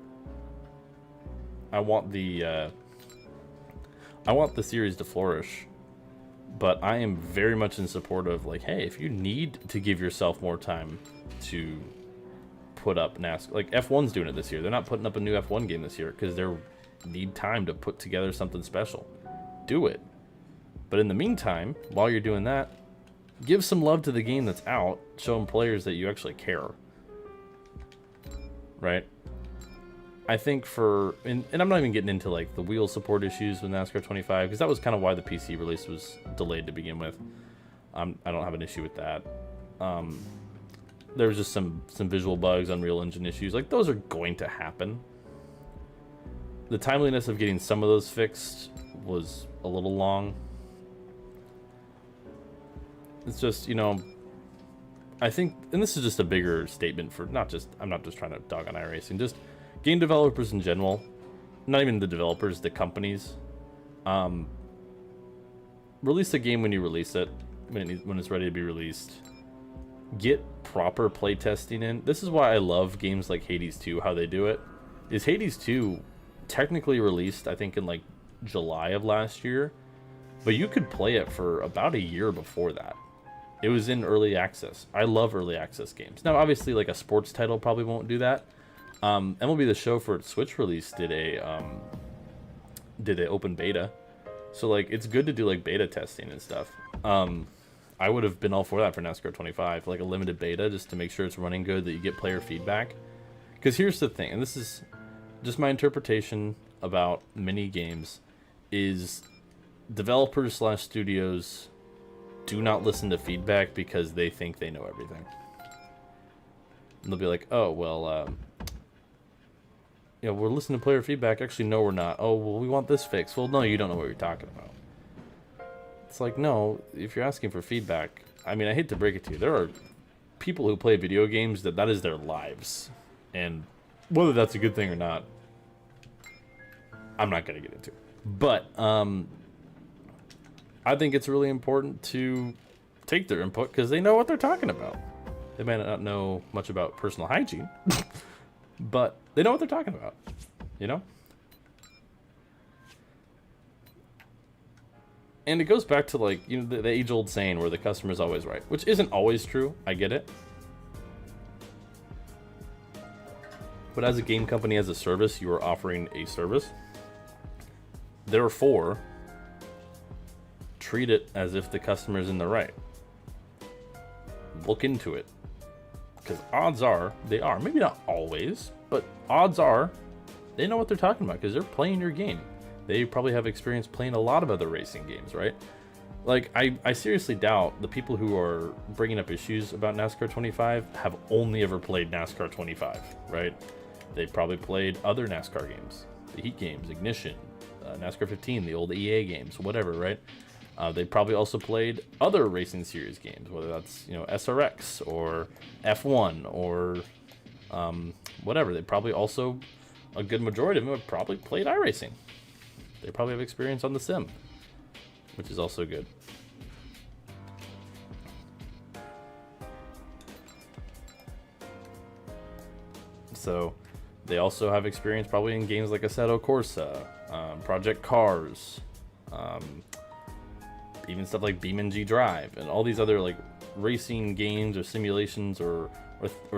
series to flourish, but I am very much in support of, like, hey, if you need to give yourself more time to put up NASCAR, like F1's doing it this year. They're not putting up a new F1 game this year because they need time to put together something special. Do it. But in the meantime, while you're doing that, give some love to the game that's out. Show them players that you actually care. Right? I think and I'm not even getting into like the wheel support issues with NASCAR 25 because that was kind of why the PC release was delayed to begin with. I don't have an issue with that. There was just some visual bugs, Unreal Engine issues. Like, those are going to happen. The timeliness of getting some of those fixed was a little long. It's just, you know, I think, and this is just a bigger statement for I'm not just trying to dog on iRacing, just game developers in general, not even the developers, the companies. Release a game when you release it, when it's ready to be released. Get proper playtesting in. This is why I love games like Hades 2, how they do it. Is Hades 2 technically released, I think, in like July of last year, but you could play it for about a year before that. It was in early access. I love early access games. Now, obviously, like a sports title probably won't do that. MLB The Show for its Switch release did a open beta, so like it's good to do like beta testing and stuff. I would have been all for that for NASCAR 25, like a limited beta, just to make sure it's running good, that you get player feedback. Because here's the thing, and this is just my interpretation about mini games, is developers / studios do not listen to feedback because they think they know everything. And they'll be like, oh, well, you know, we're listening to player feedback. Actually, no, we're not. Oh, well, we want this fixed. Well, no, you don't know what you're talking about. It's like, no, if you're asking for feedback, I mean, I hate to break it to you, there are people who play video games that is their lives. And whether that's a good thing or not, I'm not going to get into. But I think it's really important to take their input because they know what they're talking about. They may not know much about personal hygiene, but they know what they're talking about, you know? And it goes back to, like, you know, the age-old saying where the customer's always right, which isn't always true. I get it. But as a game company, as a service, you are offering a service. Therefore, treat it as if the customer's in the right. Look into it. Because odds are, they are. Maybe not always, but odds are, they know what they're talking about because they're playing your game. They probably have experience playing a lot of other racing games, right? Like, I seriously doubt the people who are bringing up issues about NASCAR 25 have only ever played NASCAR 25, right? They've probably played other NASCAR games, the Heat games, Ignition, NASCAR 15, the old EA games, whatever, right? They probably also played other racing series games, whether that's, you know, SRX or F1 or whatever. They probably also, a good majority of them have probably played iRacing. They probably have experience on the sim, which is also good. So they also have experience probably in games like Assetto Corsa, Project Cars, even stuff like BeamNG Drive, and all these other like racing games or simulations or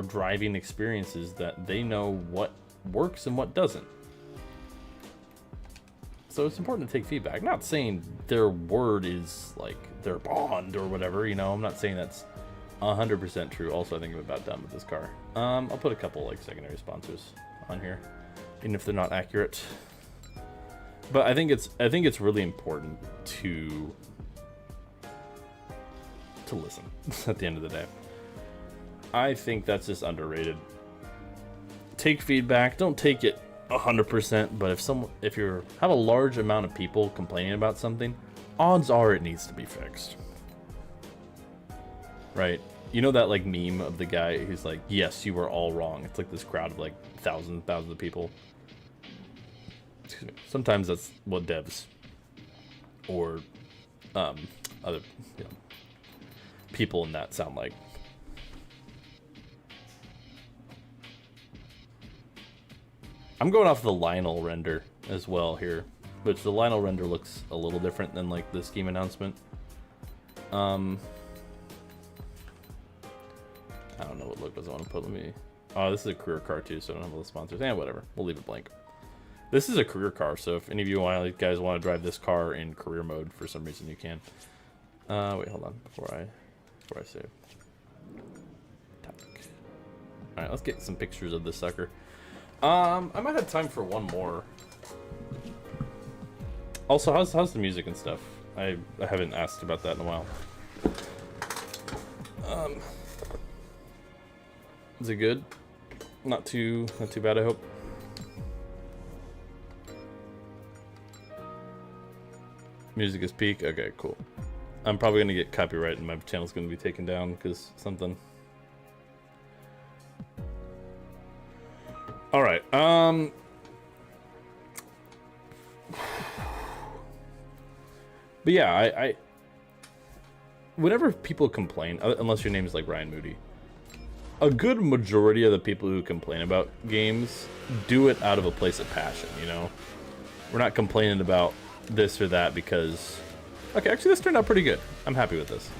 driving experiences that they know what works and what doesn't. So it's important to take feedback. Not saying their word is like their bond or whatever, you know. I'm not saying that's 100% true. Also, I think I'm about done with this car. I'll put a couple like secondary sponsors on here, even if they're not accurate. But I think it's really important to listen at the end of the day. I think that's just underrated. Take feedback. Don't take it 100%, but if you have a large amount of people complaining about something, odds are it needs to be fixed. Right? You know that like meme of the guy who's like, yes, you were all wrong. It's like this crowd of like thousands of people. Excuse me. Sometimes that's what devs or other, you know, people in that sound like. I'm going off the Lionel render as well here, which the Lionel render looks a little different than like this game announcement. I don't know what logos I want to put. Let me. Oh, this is a career car too, so I don't have all the sponsors. Whatever. We'll leave it blank. This is a career car, so if any of you guys want to drive this car in career mode for some reason, you can. Wait, hold on before I save. Topic. All right, let's get some pictures of this sucker. I might have time for one more. Also, how's the music and stuff? I haven't asked about that in a while. Is it good? Not too bad, I hope. Music is peak. Okay, cool. I'm probably gonna get copyright and my channel's gonna be taken down because something. All right. But yeah, I whenever people complain, unless your name is like Ryan Moody, a good majority of the people who complain about games do it out of a place of passion, you know? We're not complaining about this or that because... Okay, actually this turned out pretty good. I'm happy with this.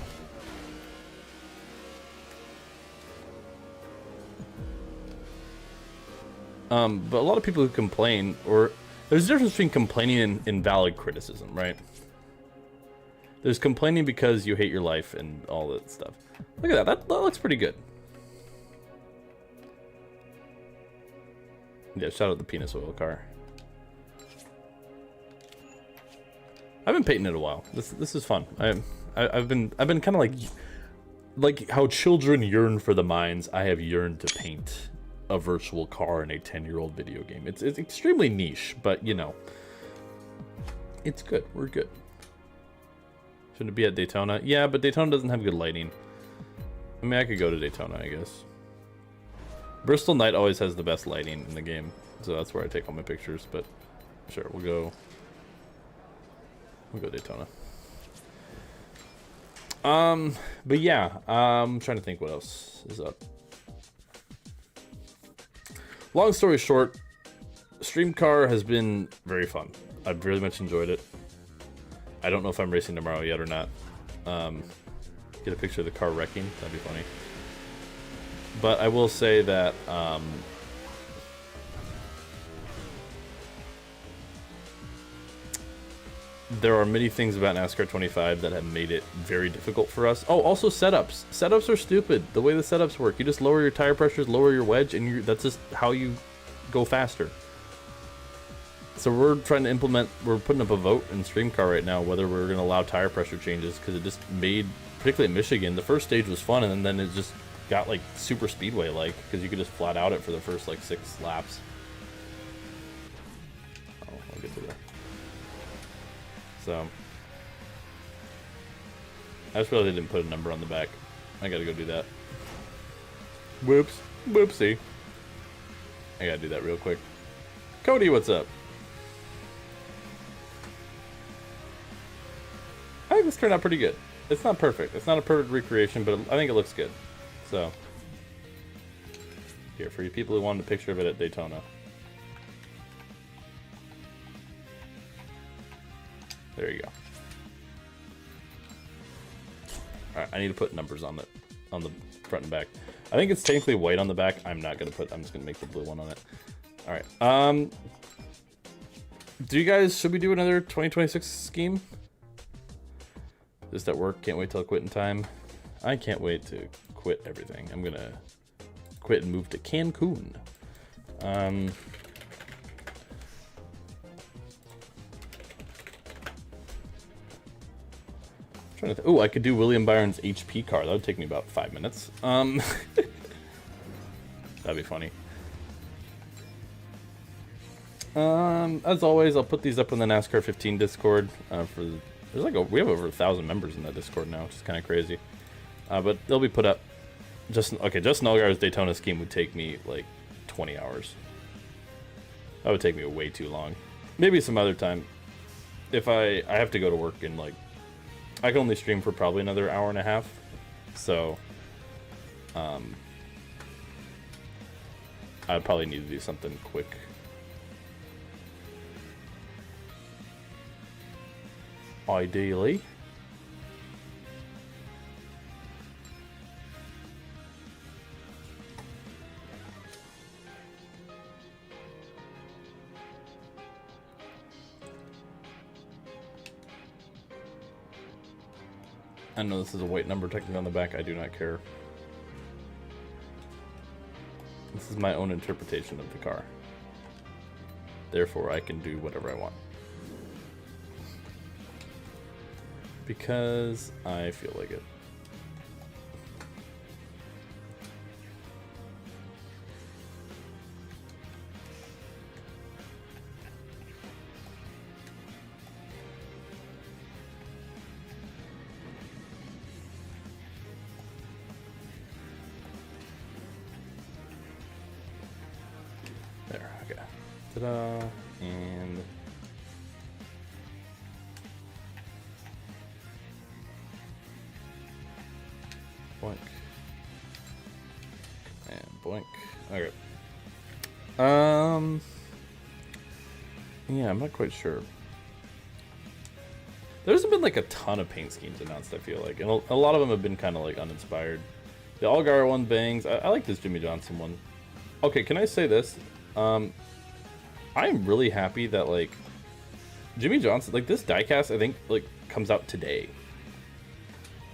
But a lot of people who complain, or... There's a difference between complaining and invalid criticism, right? There's complaining because you hate your life and all that stuff. Look at that. That looks pretty good. Yeah, shout out the penis oil car. I've been painting it a while. This is fun. I've been kind of like how children yearn for the mines. I have yearned to paint a virtual car in a 10-year-old video game. It's extremely niche, but you know, it's good. We're good. Shouldn't it be at Daytona? Yeah, but Daytona doesn't have good lighting. I mean, I could go to Daytona, I guess. Bristol Night always has the best lighting in the game, so that's where I take all my pictures, but sure, we'll go Daytona. But yeah, I'm trying to think what else is up. Long story short, Stream Car has been very fun. I've really much enjoyed it. I don't know if I'm racing tomorrow yet or not. Get a picture of the car wrecking, that'd be funny. But I will say that there are many things about NASCAR 25 that have made it very difficult for us. Oh, also setups. Setups are stupid. The way the setups work, you just lower your tire pressures, lower your wedge, and that's just how you go faster. So we're trying to implement, we're putting up a vote in Stream Car right now whether we're going to allow tire pressure changes, because it just made, particularly in Michigan, the first stage was fun, and then it just got like super speedway like, because you could just flat out it for the first like 6 laps. Oh, I'll get to there. So I just realized I didn't put a number on the back. I gotta go do that. Whoops. Whoopsie. I gotta do that real quick. Cody, what's up? I think this turned out pretty good. It's not perfect. It's not a perfect recreation, but I think it looks good. So, here, for you people who wanted a picture of it at Daytona. There you go. Alright, I need to put numbers on the front and back. I think it's technically white on the back. I'm just gonna make the blue one on it. Alright. Do you guys, should we do another 2026 scheme? Just at work, can't wait till I quit in time. I can't wait to quit everything. I'm gonna quit and move to Cancun. Oh, I could do William Byron's HP car. That would take me about 5 minutes. That'd be funny. As always, I'll put these up in the NASCAR 15 Discord. We have over 1,000 members in that Discord now, which is kind of crazy. But they'll be put up. Justin Allgaier's Daytona scheme would take me like 20 hours. That would take me way too long. Maybe some other time. If I have to go to work in like, I can only stream for probably another hour and a half. So, I'd probably need to do something quick. Ideally. I know this is a white number technically on the back. I do not care. This is my own interpretation of the car. Therefore, I can do whatever I want. Because I feel like it. Ta-da! And boink. And boink. Okay. Yeah, I'm not quite sure. There hasn't been like a ton of paint schemes announced, I feel like, and a lot of them have been kind of like uninspired. The Allgaier one bangs. I like this Jimmy Johnson one. Okay, can I say this? I'm really happy that like Jimmy Johnson, like this diecast, I think like comes out today.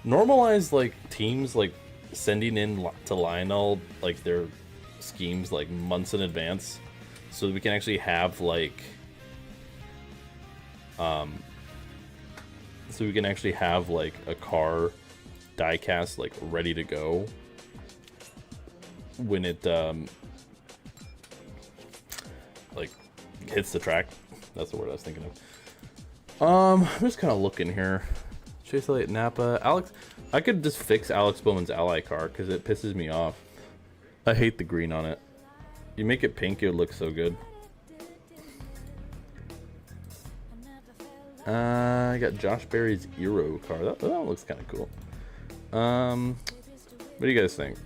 Normalize like teams like sending in to Lionel like their schemes like months in advance, so that we can actually have like a car diecast like ready to go when it like hits the track. That's the word I was thinking of. I'm just kind of looking here. Chase Elliott, Napa, Alex. I could just fix Alex Bowman's ally car because it pisses me off. I hate the green on it. You make it pink, it would look so good. I got Josh Berry's Eero car. That looks kind of cool. What do you guys think?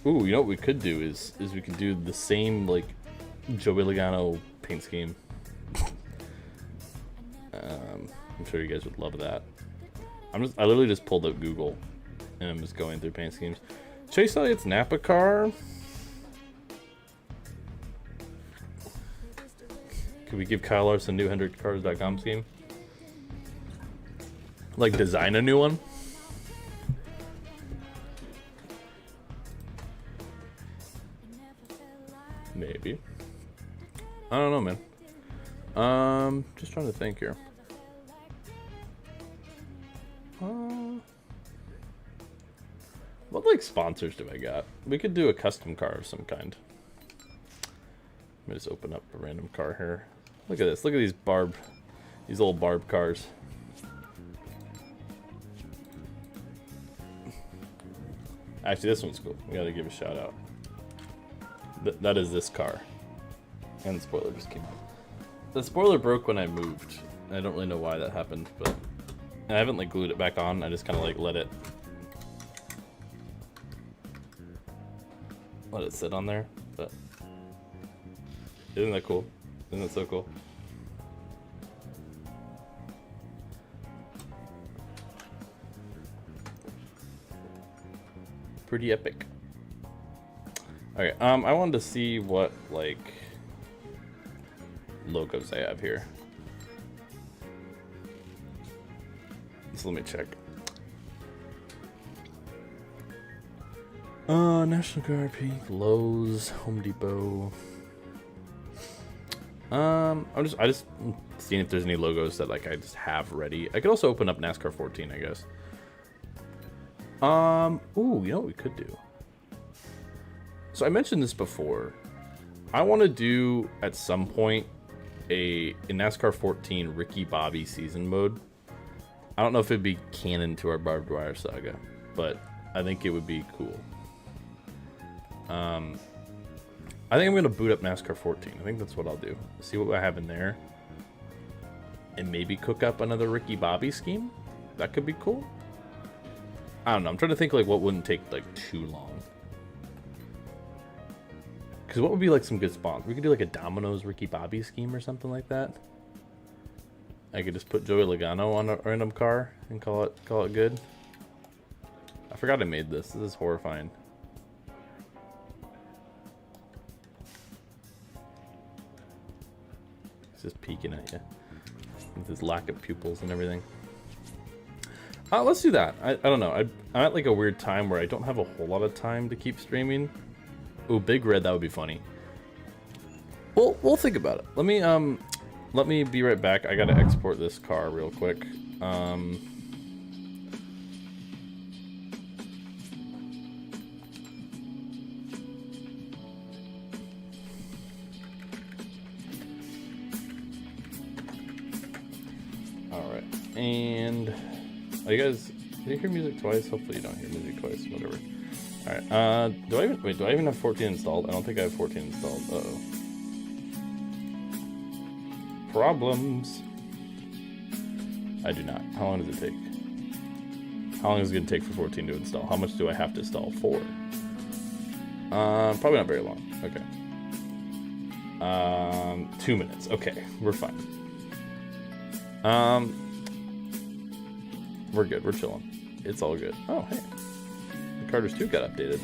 Ooh, you know what we could do is we could do the same like Joey Logano paint scheme. I'm sure you guys would love that. I literally just pulled up Google and I'm just going through paint schemes. Chase Elliott's Napa car. Could we give Kyle Larson new 100cars.com scheme? Like design a new one? Maybe. I don't know, man. Just trying to think here. What like sponsors do I got? We could do a custom car of some kind. Let me just open up a random car here. Look at this. Look at these old barb cars. Actually, this one's cool. We gotta give a shout out. That is this car. And the spoiler just came out. The spoiler broke when I moved. I don't really know why that happened, but I haven't like glued it back on. I just kind of like let it sit on there. But isn't that cool? Isn't that so cool? Pretty epic. Okay, I wanted to see what like logos I have here. So let me check. National Guard, Peak, Lowe's, Home Depot. I just seeing if there's any logos that like I just have ready. I could also open up NASCAR 14, I guess. Ooh, you know what we could do? So I mentioned this before. I want to do at some point in NASCAR 14 Ricky Bobby season mode. I don't know if it'd be canon to our barbed wire saga, but I think it would be cool. I think I'm gonna boot up NASCAR 14. I think that's what I'll do. See what I have in there, and maybe cook up another Ricky Bobby scheme. That could be cool. I don't know. I'm trying to think like what wouldn't take like too long. Because what would be like some good spawns? We could do like a Domino's Ricky Bobby scheme or something like that. I could just put Joey Logano on a random car and call it good. I forgot I made this. This is horrifying. He's just peeking at you with his lack of pupils and everything. Let's do that. I don't know. I'm at like a weird time where I don't have a whole lot of time to keep streaming. Ooh, Big Red, that would be funny. We'll think about it. Let me be right back. I gotta export this car real quick. Alright, and you guys, did you hear music twice? Hopefully you don't hear music twice, whatever. Alright, do I even have 14 installed? I don't think I have 14 installed. Uh-oh. Problems. I do not. How long does it take? How long is it going to take for 14 to install? How much do I have to install for? Probably not very long. Okay. 2 minutes. Okay, we're fine. We're good. We're chilling. It's all good. Oh, hey. The Carters 2 got updated.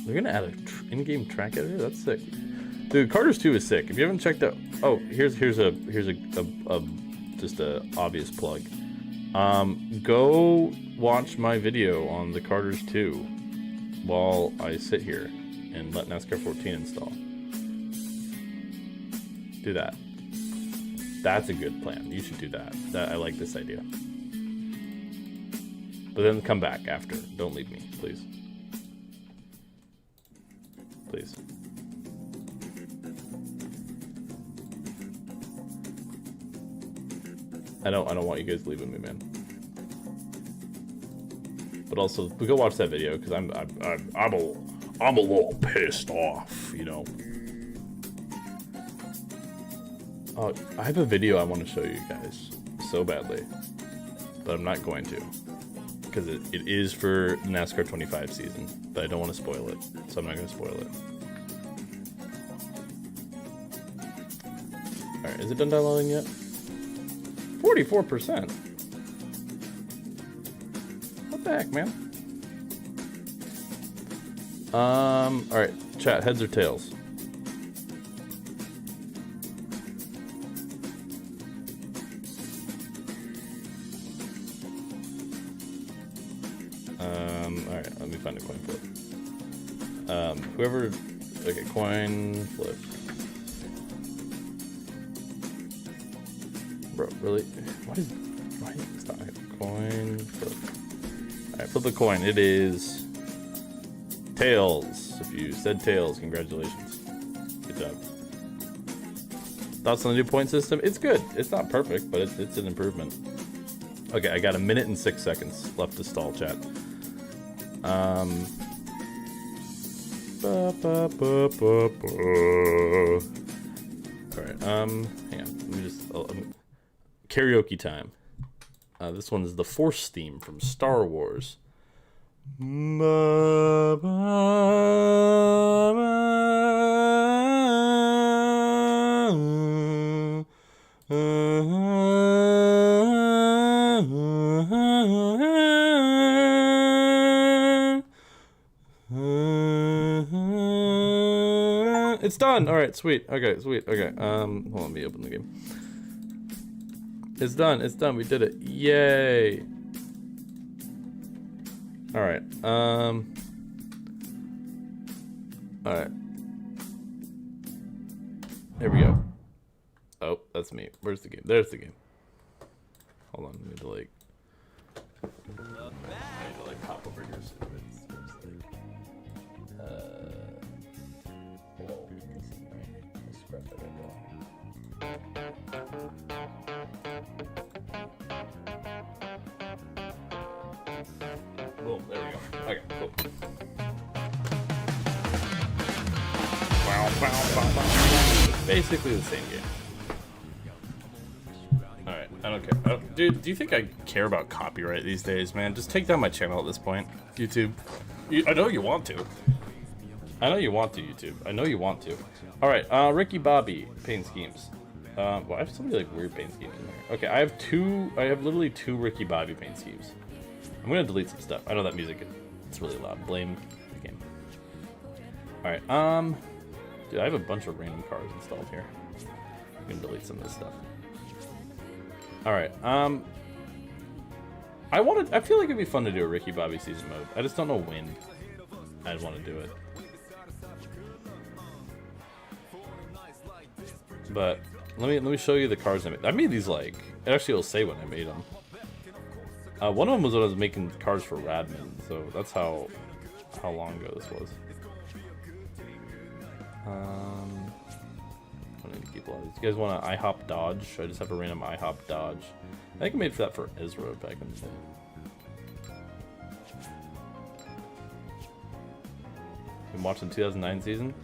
They're gonna add a in-game track editor. That's sick, dude. Carters 2 is sick. If you haven't checked out, oh, here's a just a obvious plug. Go watch my video on the Carters 2 while I sit here and let NASCAR 14 install. Do that. That's a good plan. You should do that. I like this idea. But then come back after. Don't leave me, please. Please. I don't want you guys leaving me, man. But also, we go watch that video because I'm a little pissed off, you know. Oh, I have a video I want to show you guys so badly, but I'm not going to because it is for NASCAR 25 season, but I don't want to spoil it, so I'm not going to spoil it. All right, is it done downloading yet? 44%. What the heck, man? All right, chat. Heads or tails? All right. Let me find a coin flip. Whoever. Okay, coin flip. Bro, really? Why stop? Coin flip. Alright, flip a coin. It is tails. If you said tails, congratulations. Good job. Thoughts on the new point system? It's good. It's not perfect, but it's an improvement. Okay, I got 1 minute and 6 seconds left to stall, chat. Alright, hang on. Let me just... karaoke time. This one is the Force theme from Star Wars. It's done. All right, sweet. Okay, sweet. Okay. Hold on, let me open the game. It's done. It's done. We did it. Yay. All right. All right. Here we go. Oh, that's me. Where's the game? There's the game. Hold on. Let me delete. I need to like pop over here so it's whoa. Let's scrap that window. Boom, there we go. Okay, cool. Basically the same game. Alright, I don't care. Dude, do you think I care about copyright these days, man? Just take down my channel at this point, YouTube. I know you want to. I know you want to, YouTube. I know you want to. Alright, Ricky Bobby paint schemes. Well, I have so many like weird paint schemes in there. Okay, I have literally two Ricky Bobby paint schemes. I'm gonna delete some stuff. I know that music, it's really loud. Blame the game. Alright, dude, I have a bunch of random cars installed here. I'm gonna delete some of this stuff. Alright, I feel like it'd be fun to do a Ricky Bobby season mode. I just don't know when I'd want to do it. But let me show you the cars I made. I made these like, it actually will say when I made them. One of them was when I was making cars for Radman, so that's how long ago this was. I need to keep a lot of these. You guys want an IHOP Dodge? I just have a random IHOP Dodge. I think I made for that for Ezra back in the day. Been watching the 2009 season.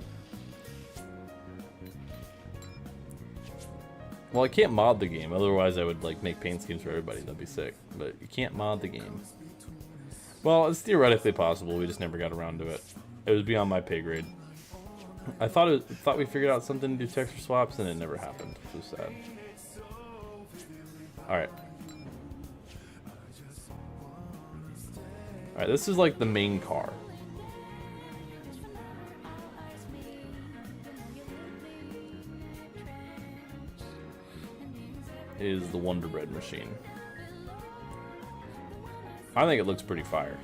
Well, I can't mod the game, otherwise I would like make paint schemes for everybody. That'd be sick. But you can't mod the game. Well, it's theoretically possible. We just never got around to it. It was beyond my pay grade. I thought we figured out something to do texture swaps, and it never happened. So sad. All right. All right. This is like the main car. Is the Wonder Bread machine. I think it looks pretty fire.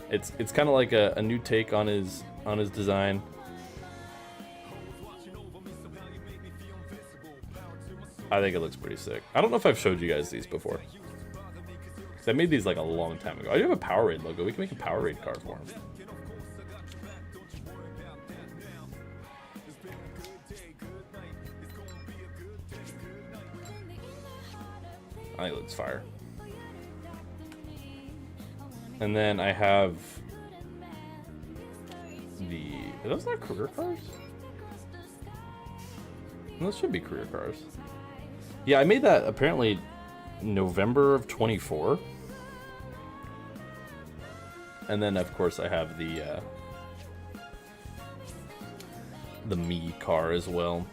It's kind of like a new take on his design. I think it looks pretty sick. I don't know if I've showed you guys these before. 'Cause I made these like a long time ago. I do have a Powerade logo. We can make a Powerade car for him. I think it looks fire. And then I have the... Are those not career cars? Those should be career cars. Yeah, I made that apparently November of 24. And then of course I have the me car as well.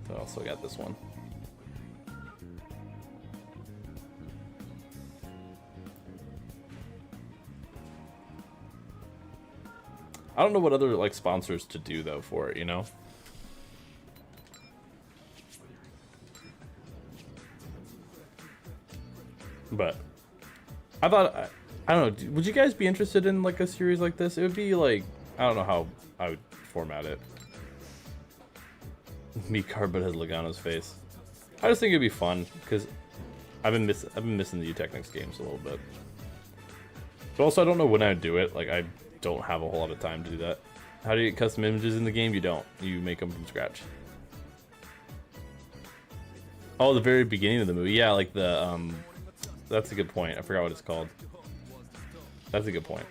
I also got this one. I don't know what other like sponsors to do though for it, you know? But I thought I don't know, would you guys be interested in like a series like this? It would be like, I don't know how I would format it. Me car but has Logano's face. I just think it'd be fun because I've been missing the Technics games a little bit. But also I don't know when I'd do it. Like I don't have a whole lot of time to do that. How do you get custom images in the game? You don't. You make them from scratch. Oh, the very beginning of the movie. Yeah, like the that's a good point. I forgot what it's called. That's a good point.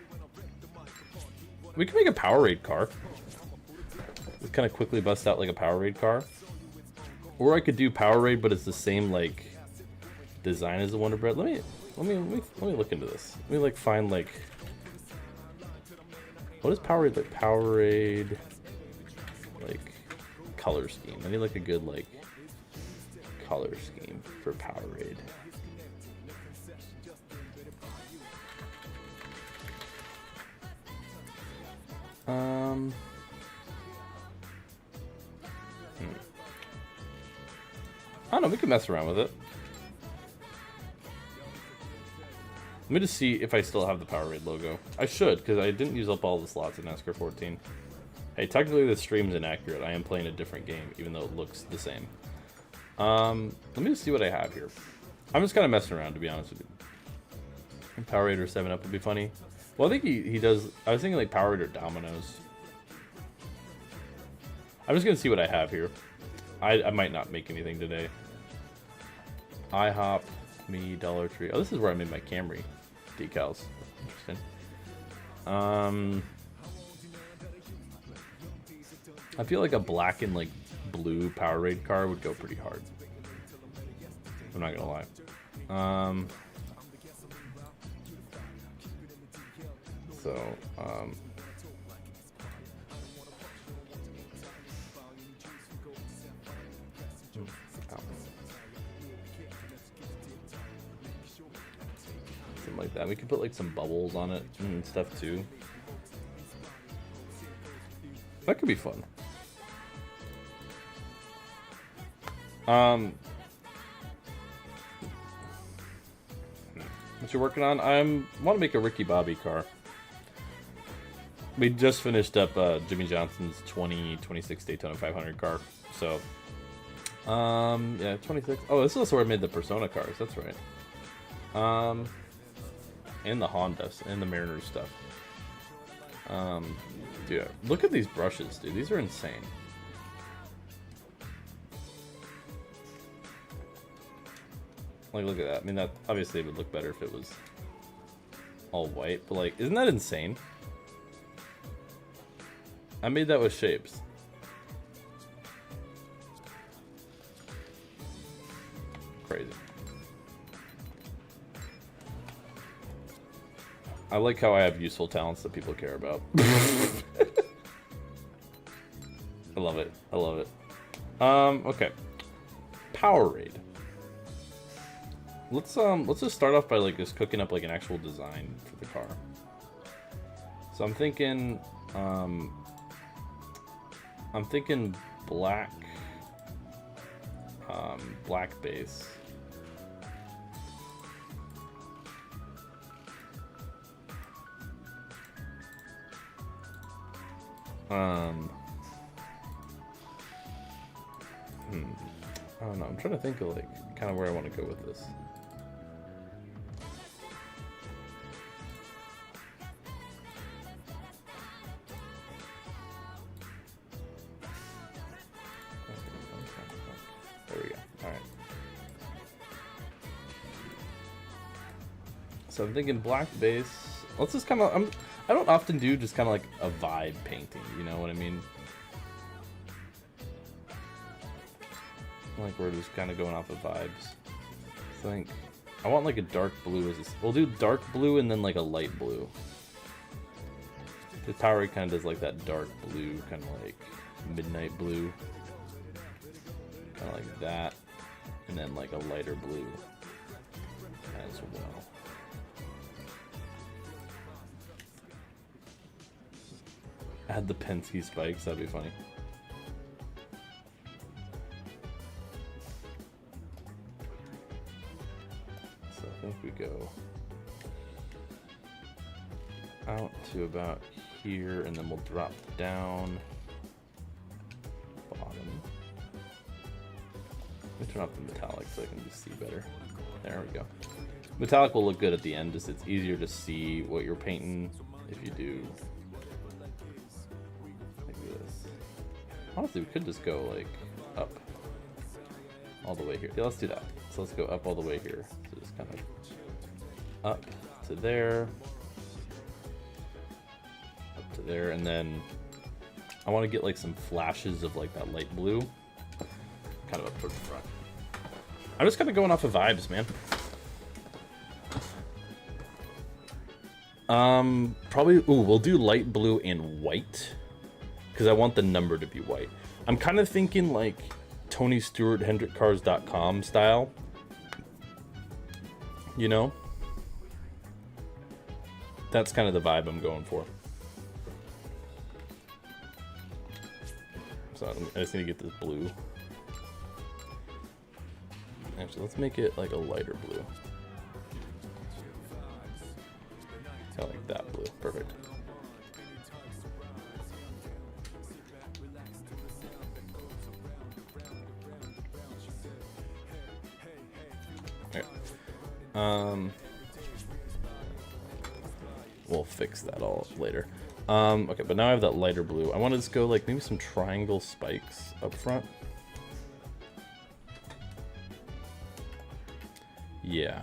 We can make a Powerade car. Just kind of quickly bust out like a Powerade car. Or I could do Powerade, but it's the same like design as the Wonder Bread. Let me look into this. Let me like find like what is Powerade like? Powerade like color scheme. I need like a good like color scheme for Powerade. I don't know, we can mess around with it. Let me just see if I still have the Powerade logo. I should, because I didn't use up all the slots in NASCAR 14. Hey, technically this stream's inaccurate. I am playing a different game, even though it looks the same. Let me just see what I have here. I'm just kind of messing around, to be honest with you. Powerade or 7-Up would be funny. Well, I think he does... I was thinking like Powerade or Domino's. I'm just going to see what I have here. I might not make anything today. IHOP, me, Dollar Tree. Oh, this is where I made my Camry decals. Interesting. I feel like a black and like blue Powerade car would go pretty hard. I'm not gonna lie. Something like that. We could put like some bubbles on it and stuff too. That could be fun. What you working on? I want to make a Ricky Bobby car. We just finished up Jimmy Johnson's 2026 Daytona 500 car. So, yeah, 26. Oh, this is also where I made the Persona cars. That's right. And the Hondas and the Mariners stuff. Dude, look at these brushes, dude. These are insane. Like, look at that. I mean, that obviously would look better if it was all white, but like, isn't that insane? I made that with shapes. Crazy. I like how I have useful talents that people care about. I love it. I love it. Okay. Powerade. Let's just start off by like just cooking up like an actual design for the car. So I'm thinking black black base. I don't know. I'm trying to think of like kind of where I want to go with this. There we go. All right. So I'm thinking black base. Let's just kind of. I don't often do just kind of like a vibe painting. You know what I mean? Like we're just kind of going off of vibes. So I think I want like a dark blue as we'll do dark blue and then like a light blue. The Powerade kind of does like that dark blue, kind of like midnight blue, kind of like that, and then like a lighter blue as well. Add the Penske spikes, that'd be funny. So I think we go out to about here, and then we'll drop down bottom. Let me turn off the metallic so I can just see better. There we go. Metallic will look good at the end, just it's easier to see what you're painting if you do like this. Honestly, we could just go like up all the way here. Yeah, let's do that. So let's go up all the way here. So just kind of up to there, up to there, and then I want to get like some flashes of like that light blue, kind of up towards the front. I'm just kind of going off of vibes, man. Probably, ooh, we'll do light blue and white, because I want the number to be white. I'm kind of thinking like Tony Stewart, HendrickCars.com style, you know? That's kind of the vibe I'm going for. So I just need to get this blue. Actually, let's make it like a lighter blue. Kind of like that blue. Perfect. Okay. We'll fix that all later. Okay, but now I have that lighter blue. I want to just go like maybe some triangle spikes up front. Yeah.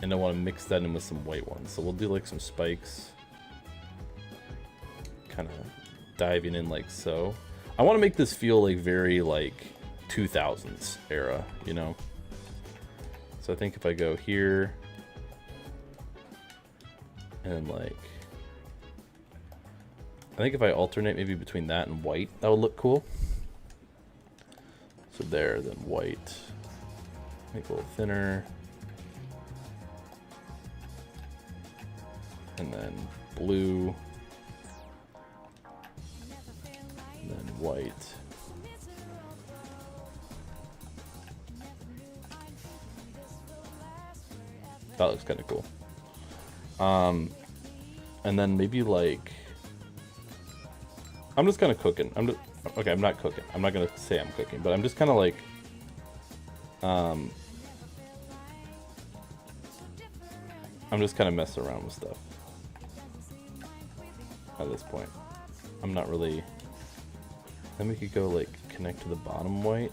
And I want to mix that in with some white ones. So we'll do like some spikes. Kind of diving in like so. I want to make this feel like very like 2000s era, you know? So I think if I go here and like, I think if I alternate maybe between that and white, that would look cool. So there, then white. Make it a little thinner. And then blue. And then white. That looks kind of cool. And then maybe like I'm just kind of cooking. Okay, I'm not cooking. I'm not gonna say I'm cooking, but I'm just kind of like, I'm just kind of messing around with stuff at this point. I'm not really. Then we could go like connect to the bottom white.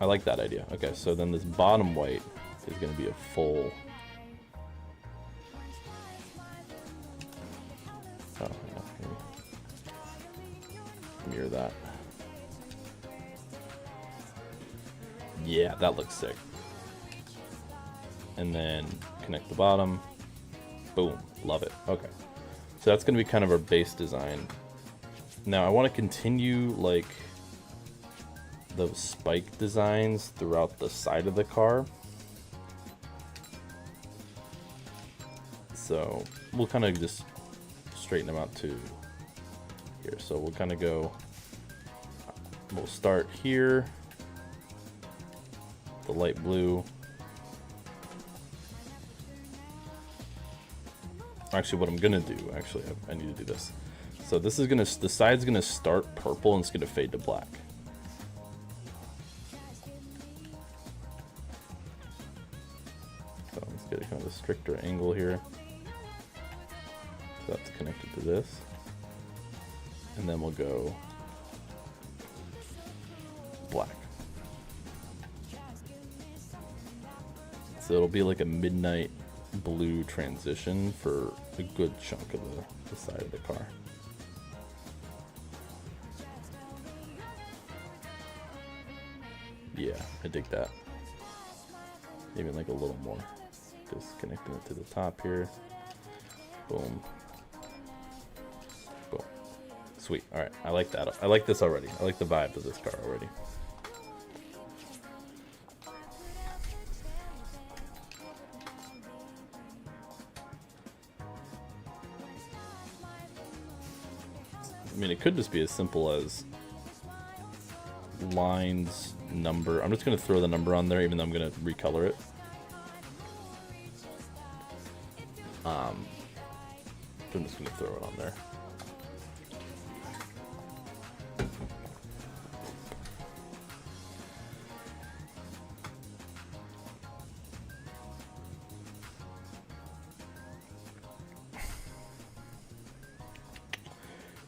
I like that idea. Okay, so then this bottom white is gonna be a full. Oh, yeah. Mirror that. Yeah, that looks sick. And then connect the bottom. Boom. Love it. Okay. So that's going to be kind of our base design. Now I want to continue like those spike designs throughout the side of the car. So we'll kind of just straighten them out to here. So we'll kind of go, we'll start here, the light blue. Actually, what I'm gonna do, actually, I need to do this. So this is gonna, the side's gonna start purple and it's gonna fade to black. So let's get kind of a stricter angle here. So that's connected to this. And then we'll go black. So it'll be like a midnight blue transition for a good chunk of the side of the car. Yeah, I dig that. Even like a little more. Just connecting it to the top here. Boom. Boom. Sweet. Alright, I like that. I like this already. I like the vibe of this car already. I mean, it could just be as simple as lines, number. I'm just going to throw the number on there, even though I'm going to recolor it. I'm just going to throw it on there.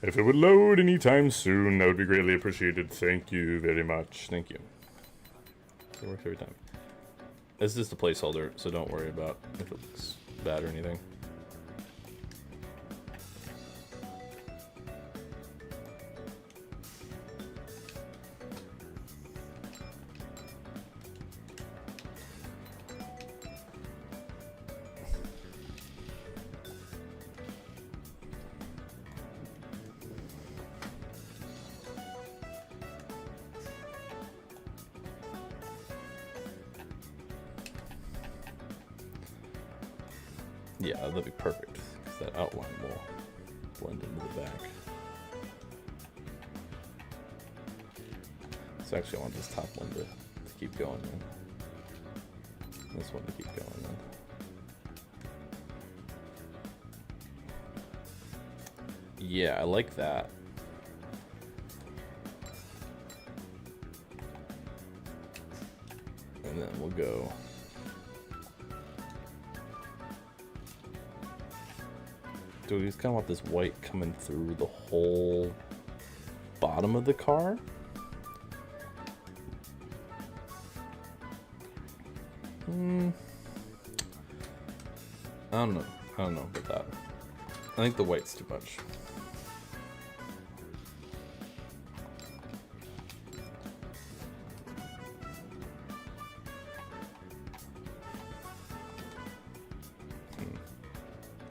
If it would load anytime soon, that would be greatly appreciated. Thank you very much. Thank you. It works every time. It's just a placeholder, so don't worry about if it looks bad or anything. Yeah, that'll be perfect, because that outline will blend into the back. So actually I want this top one to keep going then. This one to keep going then. Yeah, I like that. And then we'll go. Do we just kind of want this white coming through the whole bottom of the car? I don't know. I don't know about that. I think the white's too much.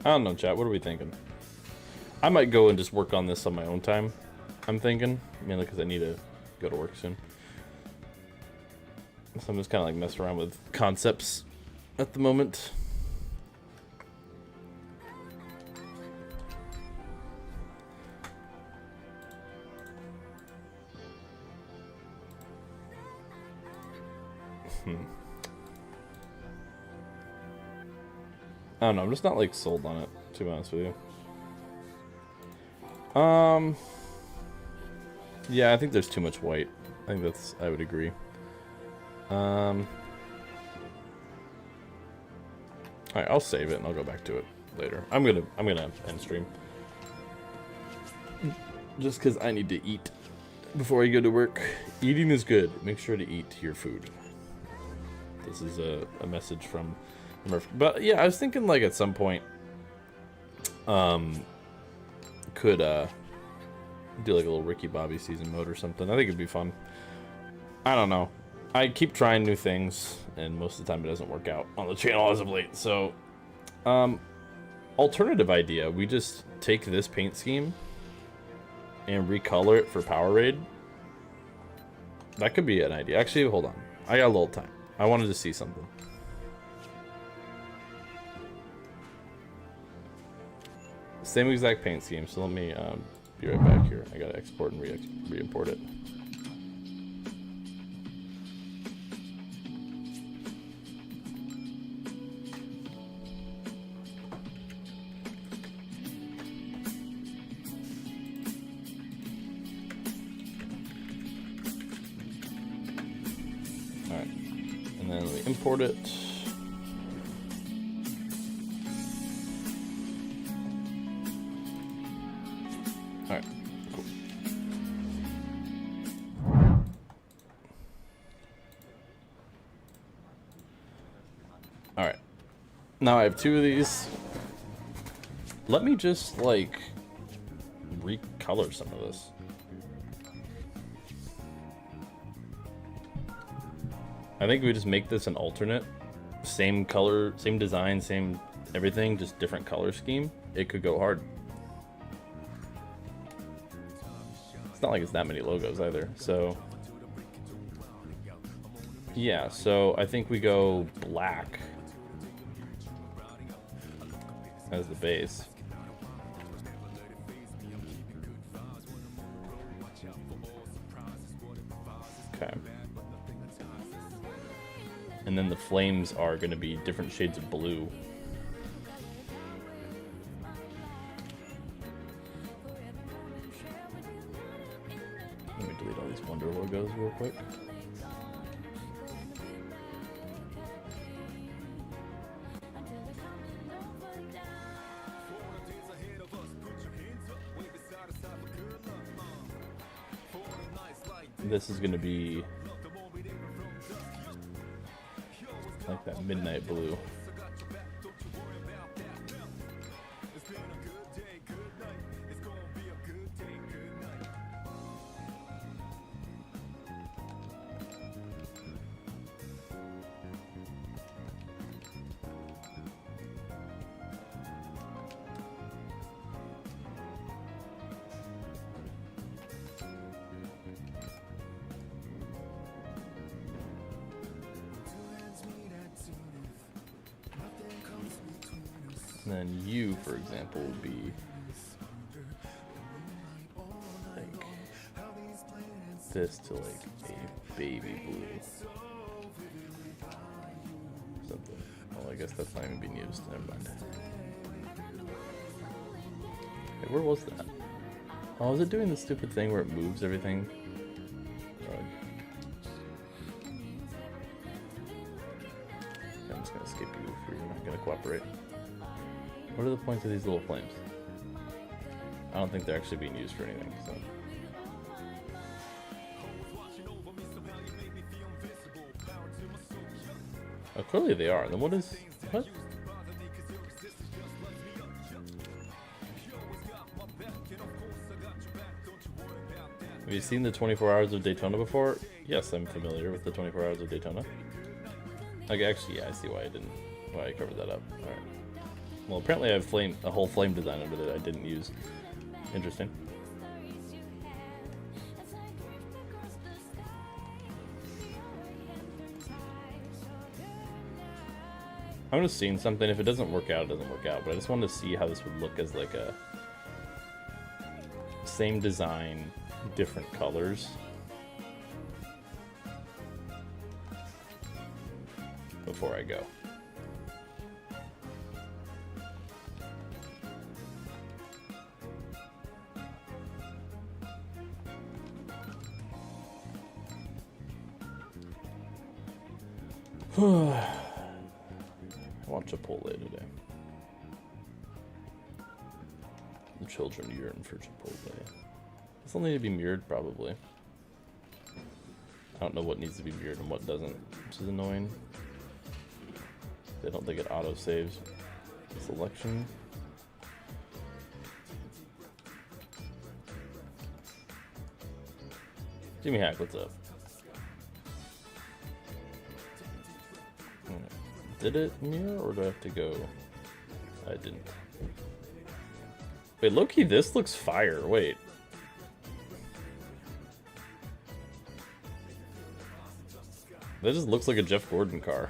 I don't know, chat. What are we thinking? I might go and just work on this on my own time. I'm thinking, mainly because I need to go to work soon. So I'm just kind of like messing around with concepts at the moment. I don't know, I'm just not like sold on it, to be honest with you. Yeah, I think there's too much white. I would agree. Alright, I'll save it and I'll go back to it later. I'm gonna end stream. Just because I need to eat before I go to work. Eating is good. Make sure to eat your food. This is a message from Murph. But yeah, I was thinking like at some point, could do like a little Ricky Bobby season mode or something. I think it'd be fun. I don't know. I keep trying new things, and most of the time it doesn't work out on the channel as of late. So, alternative idea: we just take this paint scheme and recolor it for Power Raid. That could be an idea. Actually, hold on. I got a little time. I wanted to see something. Same exact paint scheme. So let me be right back here. I gotta export and re-import it. Import it. Alright, cool. Alright. Now I have two of these. Let me just, like, recolor some of this. I think we just make this an alternate. Same color, same design, same everything, just different color scheme. It could go hard. It's not like it's that many logos either, so... Yeah, so I think we go black as the base. Okay. And then the flames are going to be different shades of blue. Let me delete all these Wonder logos real quick. This is going to be like that midnight blue. And then you, for example, would be like this to like a baby blue. Something. Well, I guess that's not even being used. Never mind. Hey, where was that? Oh, is it doing the stupid thing where it moves everything? I'm just gonna skip you if you're not gonna cooperate. What are the points of these little flames? I don't think they're actually being used for anything, so. Oh, clearly they are. Then what? Have you seen the 24 Hours of Daytona before? Yes, I'm familiar with the 24 Hours of Daytona. Okay, actually, yeah, I see why I covered that up. Alright. Well, apparently I have a whole flame design under that I didn't use. Interesting. I'm just seeing something. If it doesn't work out, it doesn't work out. But I just wanted to see how this would look as like a same design, different colors. Before I go. I want Chipotle today. The children yearn for Chipotle. Does it need to be mirrored? Probably. I don't know what needs to be mirrored and what doesn't, which is annoying. I don't think it auto-saves selection. Jimmy Hack, what's up? Did it mirror, or do I have to go? I didn't. Wait, low-key, this looks fire. Wait. That just looks like a Jeff Gordon car.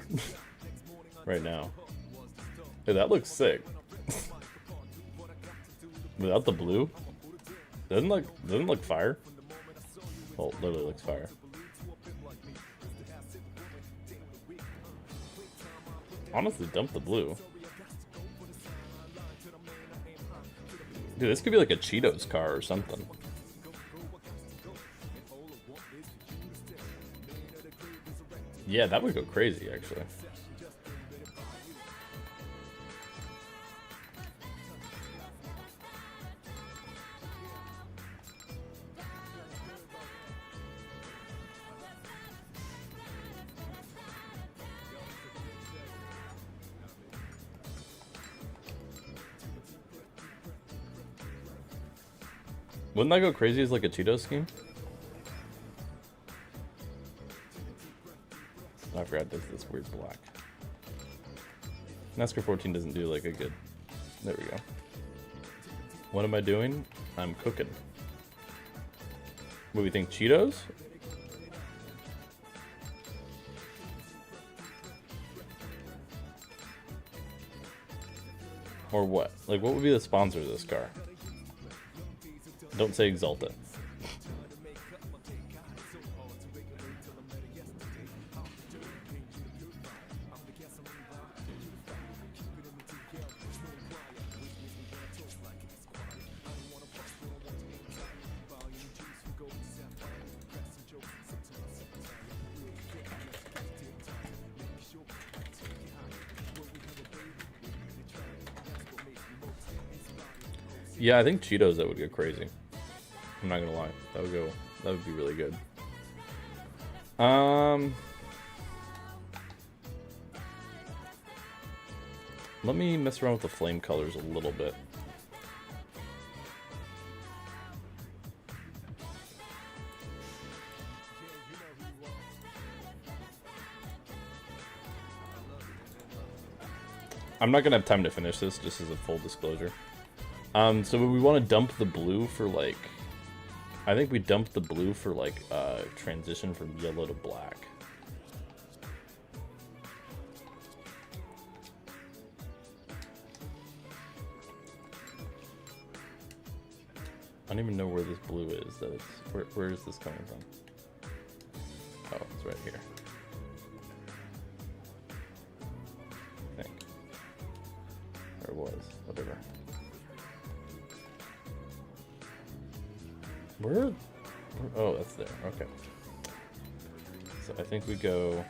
Right now. Hey, that looks sick. Without the blue? Doesn't look fire? Well, literally looks fire. Honestly, dump the blue. Dude, this could be like a Cheetos car or something. Yeah, that would go crazy, actually. Wouldn't that go crazy as like a Cheetos scheme? I forgot this weird black. NASCAR 14 doesn't do like a good... There we go. What am I doing? I'm cooking. What do we think, Cheetos? Or what? Like, what would be the sponsor of this car? Don't say Exalta. Yeah, I think Cheetos, that would go crazy. I'm not gonna lie. That would be really good. Let me mess around with the flame colors a little bit. I'm not gonna have time to finish this, just as a full disclosure. So we want to dump the blue for like, I think we dumped the blue for like transition from yellow to black. I don't even know where this blue is. That it's, where is this coming from? Oh, it's right here. I think. Or it was, whatever. Where? Oh, that's there. Okay. So I think we go...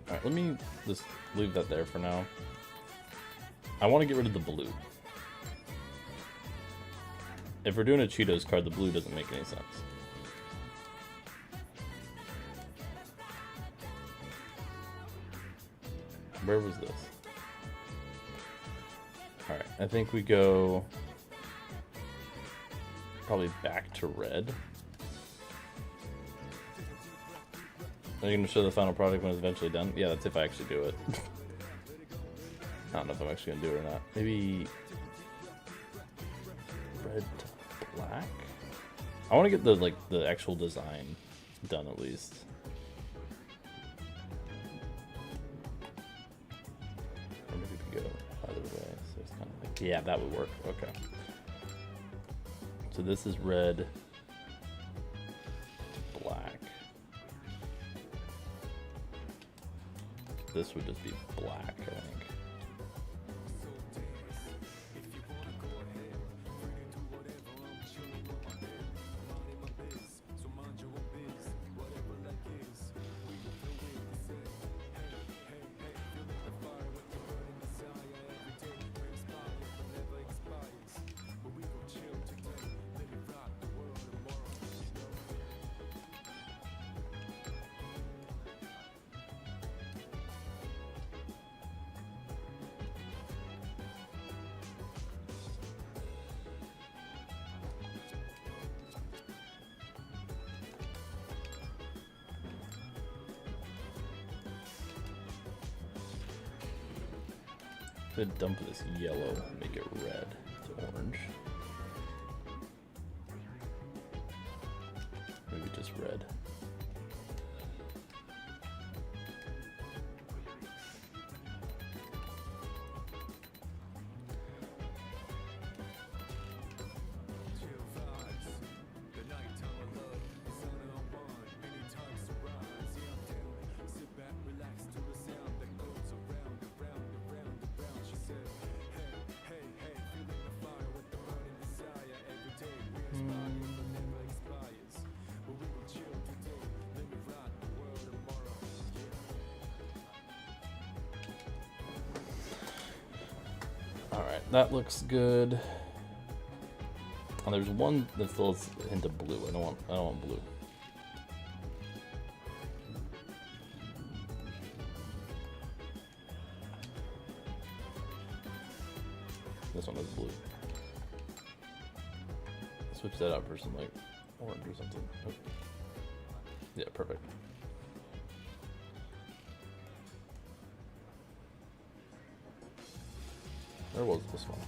Alright, let me just leave that there for now. I want to get rid of the blue. If we're doing a Cheetos card, the blue doesn't make any sense. Where was this? Alright, I think we go probably back to red. Are you going to show the final product when it's eventually done? Yeah, that's if I actually do it. I don't know if I'm actually going to do it or not. Maybe... I want to get the actual design done at least. Or maybe we could go either way. So it's kind of like, yeah, that would work. Okay. So this is red to black. This would just be black, I think. I'm gonna dump this yellow, make it red to orange. Maybe just red. Alright, that looks good. And there's one that still has a hint of blue. I don't want blue. This one has blue. Switch that out for some like orange or something. Oh. Yeah, perfect. Where was this one?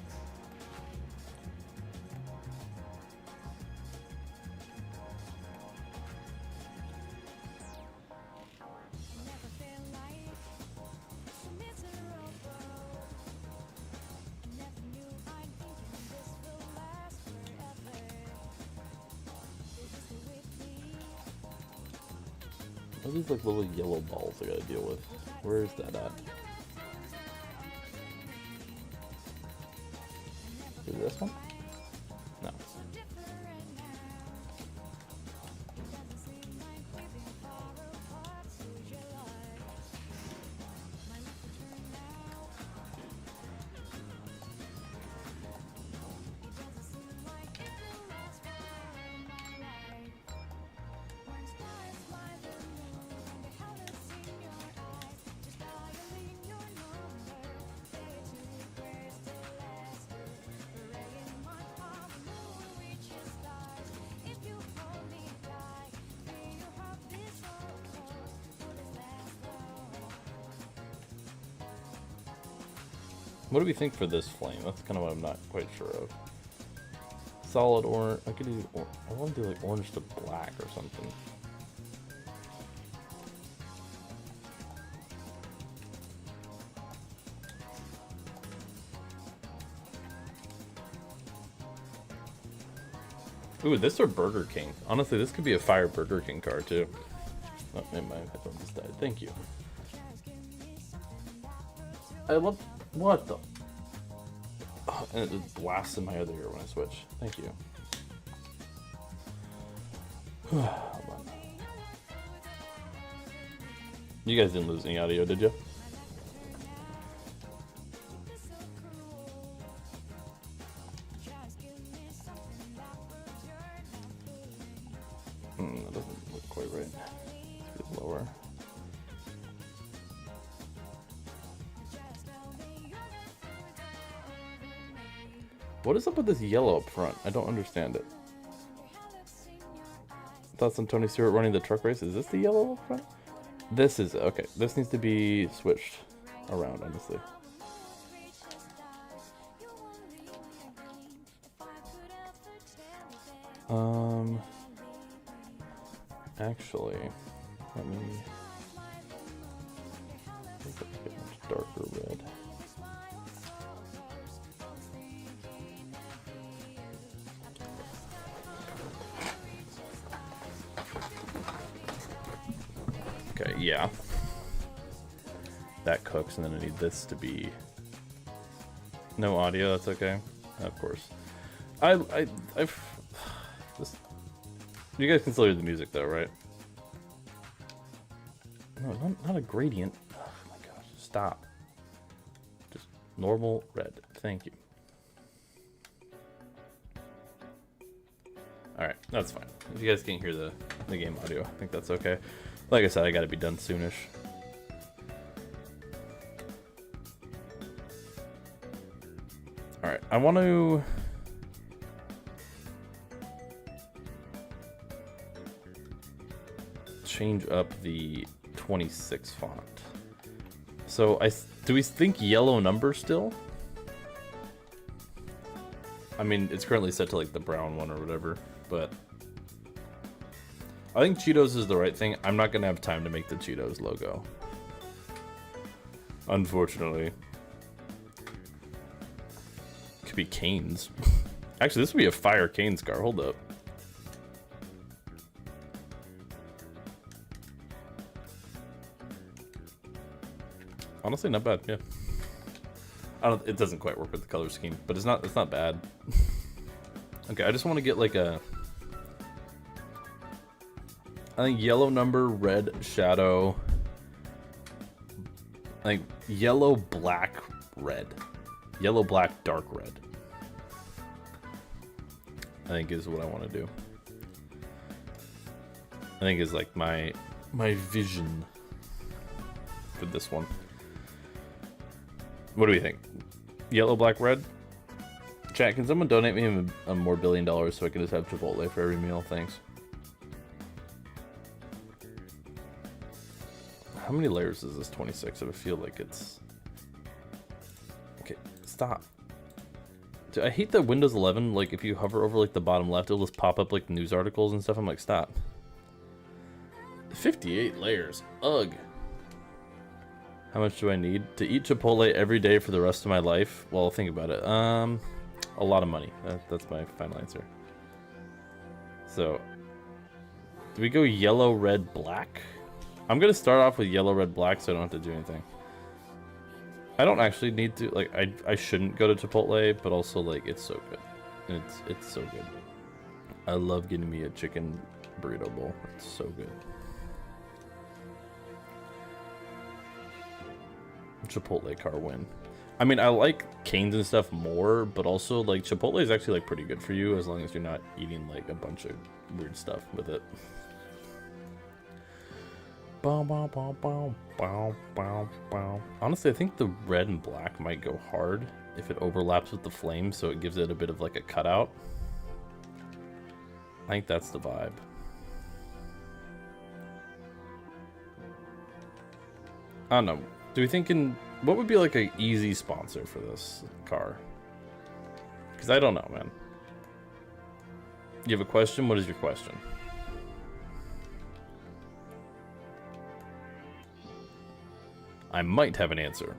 What are these like little yellow balls I gotta deal with? Where is that at? Is this one? No. What do we think for this flame? That's kind of what I'm not quite sure of. Solid orange. I could do. I want to do like orange to black or something. Ooh, this or Burger King. Honestly, this could be a fire Burger King car too. Oh, man, my headphone just died. Thank you. I love. What the? Oh, and it just blasts in my other ear when I switch. Thank you. Hold on. You guys didn't lose any audio, did you? That doesn't look quite right. Let's get lower. What is up with this yellow up front? I don't understand it. Thoughts on Tony Stewart running the truck race? Is this the yellow up front? This is, okay. This needs to be switched around, honestly. Actually, let me make it a much darker red. Okay, yeah. That cooks, and then I need this to be no audio. That's okay, of course. This, you guys can still hear the music though, right? No, not a gradient. Oh my gosh, stop. Just normal red. Thank you. All right, that's fine. If you guys can't hear the game audio, I think that's okay. Like I said, I gotta be done soonish. Alright, I want to... change up the 26 font. So, do we think yellow number still? I mean, it's currently set to like the brown one or whatever, but... I think Cheetos is the right thing. I'm not gonna have time to make the Cheetos logo, unfortunately. Could be Canes. Actually, this would be a fire Canes car. Hold up. Honestly, not bad. Yeah. It doesn't quite work with the color scheme, but it's not bad. Okay, I just want to get like a. I think yellow number, red shadow. I think yellow, black, red. Yellow, black, dark red. I think is what I want to do. I think is like my vision for this one. What do we think? Yellow, black, red? Chat, can someone donate me a more $1 billion so I can just have Chipotle for every meal? Thanks. How many layers is this 26? I feel like it's... Okay, stop. Dude, I hate that Windows 11, like, if you hover over, like, the bottom left, it'll just pop up, like, news articles and stuff. I'm like, stop. 58 layers. Ugh. How much do I need? To eat Chipotle every day for the rest of my life? Well, think about it. A lot of money. That's my final answer. So, do we go yellow, red, black? I'm gonna start off with yellow, red, black, so I don't have to do anything. I don't actually need to, like, I shouldn't go to Chipotle, but also, like, it's so good. And it's so good. I love getting me a chicken burrito bowl. It's so good. Chipotle car win. I mean, I like Cane's and stuff more, but also, like, Chipotle is actually, like, pretty good for you as long as you're not eating, like, a bunch of weird stuff with it. Bow, bow, bow, bow, bow, bow, bow. Honestly, I think the red and black might go hard if it overlaps with the flame, so it gives it a bit of like a cutout. I think that's the vibe. I don't know. Do we think what would be like an easy sponsor for this car? Because I don't know, man. You have a question? What is your question? I might have an answer.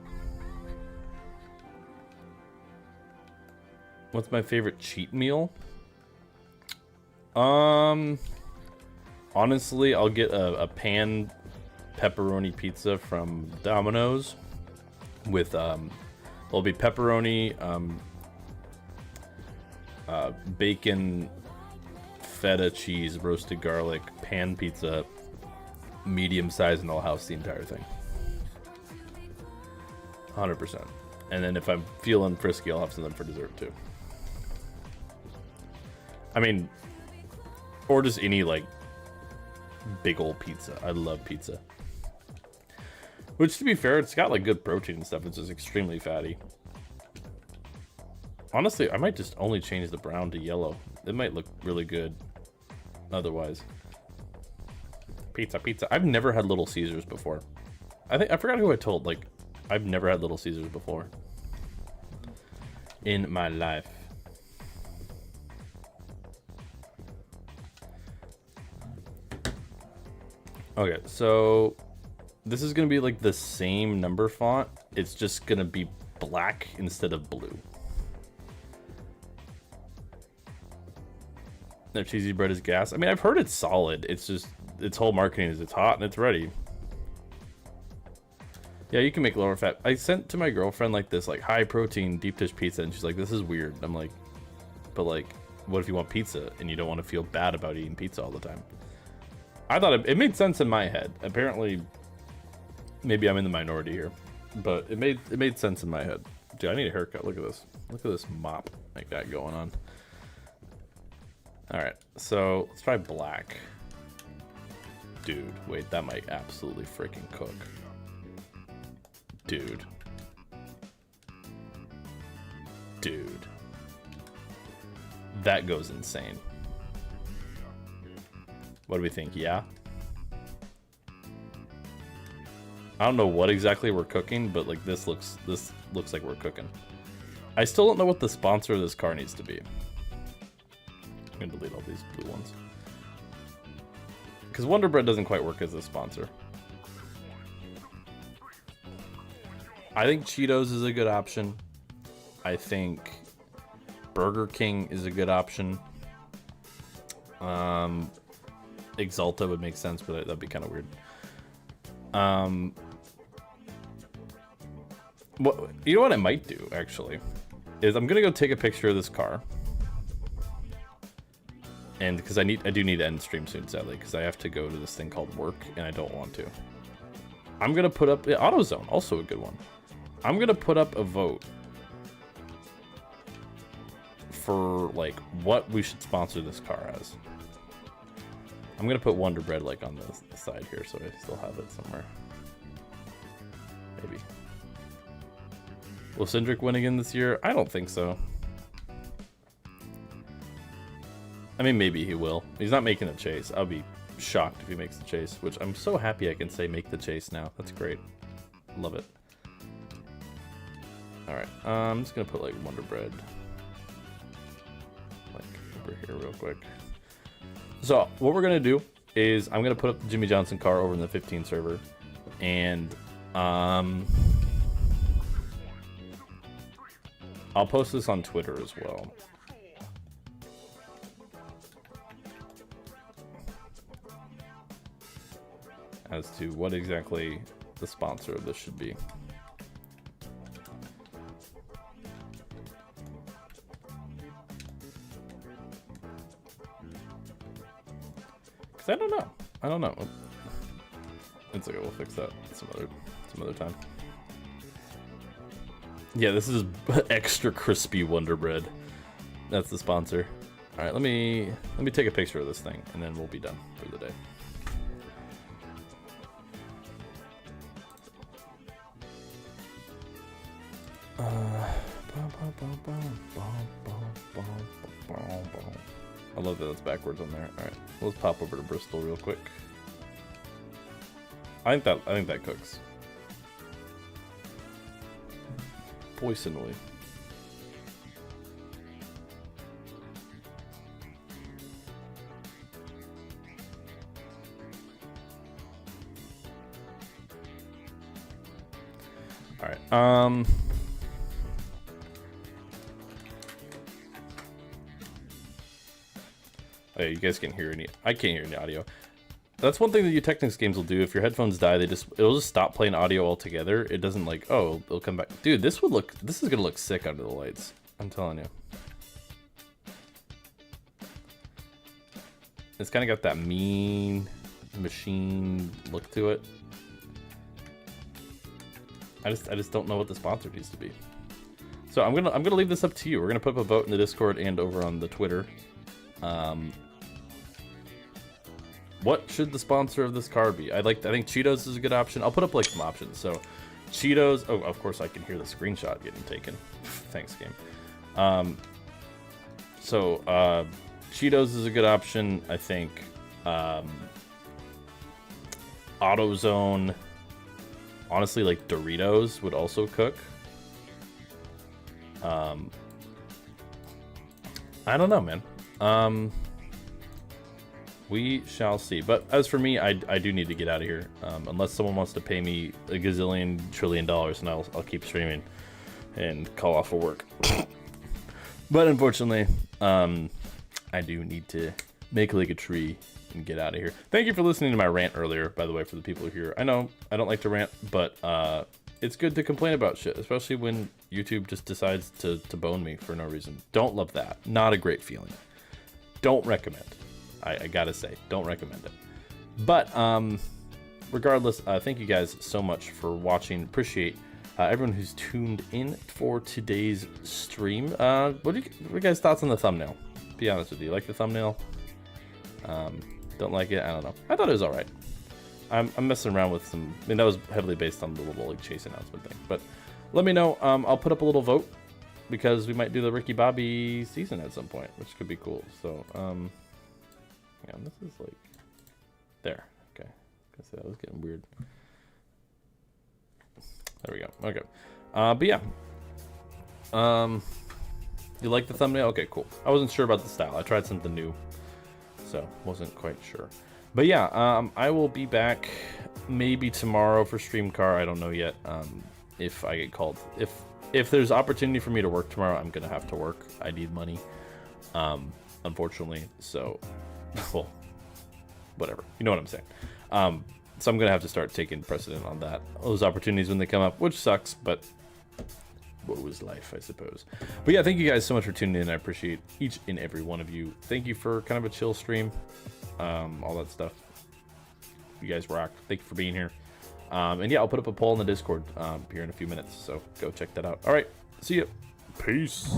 What's my favorite cheat meal? Honestly, I'll get a pan pepperoni pizza from Domino's with there'll be pepperoni, bacon, feta cheese, roasted garlic, pan pizza, medium size, and I'll house the entire thing. 100%. And then if I'm feeling frisky, I'll have something for dessert too. I mean, or just any like big old pizza. I love pizza. Which, to be fair, it's got like good protein and stuff. It's just extremely fatty. Honestly, I might just only change the brown to yellow. It might look really good otherwise. Pizza, pizza. I've never had Little Caesars before. I forgot who I told. Like, I've never had Little Caesars before in my life. Okay, so this is gonna be like the same number font. It's just gonna be black instead of blue. Their cheesy bread is gas. I mean, I've heard it's solid. It's just its whole marketing is it's hot and it's ready. Yeah, you can make lower fat. I sent to my girlfriend like this like high protein deep dish pizza, and she's like, "This is weird." I'm like, "But like, what if you want pizza and you don't want to feel bad about eating pizza all the time?" I thought it made sense in my head. Apparently, maybe I'm in the minority here, but it made sense in my head. Dude, I need a haircut. Look at this. Look at this mop like that going on. All right, so let's try black. Dude, wait, that might absolutely freaking cook. Dude. Dude. That goes insane. What do we think? Yeah? I don't know what exactly we're cooking, but like this looks like we're cooking. I still don't know what the sponsor of this car needs to be. I'm gonna delete all these blue ones. Because Wonder Bread doesn't quite work as a sponsor. I think Cheetos is a good option. I think Burger King is a good option. Exalta would make sense, but that'd be kind of weird. What you know what I might do actually is I'm gonna go take a picture of this car, and because I do need to end stream soon, sadly, because I have to go to this thing called work, and I don't want to. I'm gonna put up AutoZone, also a good one. I'm gonna put up a vote for like what we should sponsor this car as. I'm gonna put Wonder Bread like on the side here, so I still have it somewhere. Maybe. Will Cindric win again this year? I don't think so. I mean, maybe he will. He's not making the chase. I'll be shocked if he makes the chase, which I'm so happy I can say make the chase now. That's great. Love it. Alright, I'm just gonna put like Wonder Bread like over here real quick. So what we're gonna do is I'm gonna put up the Jimmy Johnson car over in the 15 server, and I'll post this on Twitter as well. As to what exactly the sponsor of this should be. Cause I don't know. I don't know. It's okay, we'll fix that some other time. Yeah, this is extra crispy Wonder Bread. That's the sponsor. All right, let me take a picture of this thing, and then we'll be done for the day. I love that it's backwards on there. All right, let's pop over to Bristol real quick. I think that cooks. Poisonally. All right. Oh yeah, you guys can't hear any. I can't hear any audio. That's one thing that Technics games will do. If your headphones die, it'll just stop playing audio altogether. It doesn't like, oh, it'll come back. Dude, this is gonna look sick under the lights. I'm telling you. It's kind of got that mean machine look to it. I just don't know what the sponsor needs to be. So I'm gonna leave this up to you. We're gonna put up a vote in the Discord and over on the Twitter. What should the sponsor of this car be? I think Cheetos is a good option. I'll put up like some options. So Cheetos. Oh, of course I can hear the screenshot getting taken. Thanks, game. Cheetos is a good option. I think AutoZone. Honestly, like Doritos would also cook. I don't know, man. we shall see. But as for me, I do need to get out of here. Unless someone wants to pay me a gazillion trillion dollars, and I'll keep streaming and call off for work. But unfortunately, I do need to make like a tree and get out of here. Thank you for listening to my rant earlier, by the way, for the people here. I know I don't like to rant, but it's good to complain about shit, especially when YouTube just decides to bone me for no reason. Don't love that. Not a great feeling. Don't recommend. I gotta say, don't recommend it. But regardless, thank you guys so much for watching. Appreciate everyone who's tuned in for today's stream. What are you guys' thoughts on the thumbnail? Be honest with you. Like the thumbnail? Don't like it? I don't know. I thought it was alright. I'm messing around with some... I mean, that was heavily based on the little like chase announcement thing. But let me know. I'll put up a little vote because we might do the Ricky Bobby season at some point, which could be cool. So, yeah, this is like... There. Okay. I say that was getting weird. There we go. Okay. But yeah. You like the thumbnail? Okay, cool. I wasn't sure about the style. I tried something new, so wasn't quite sure. But yeah, I will be back maybe tomorrow for StreamCar. I don't know yet. If I get called, if there's opportunity for me to work tomorrow, I'm gonna have to work. I need money, unfortunately. So, well, whatever. You know what I'm saying. So I'm gonna have to start taking precedent on those opportunities when they come up, which sucks, but what was life, I suppose. But yeah, thank you guys so much for tuning in. I appreciate each and every one of you. Thank you for kind of a chill stream, all that stuff. You guys rock. Thank you for being here. And yeah, I'll put up a poll in the Discord here in a few minutes, so go check that out. All right, see ya. Peace.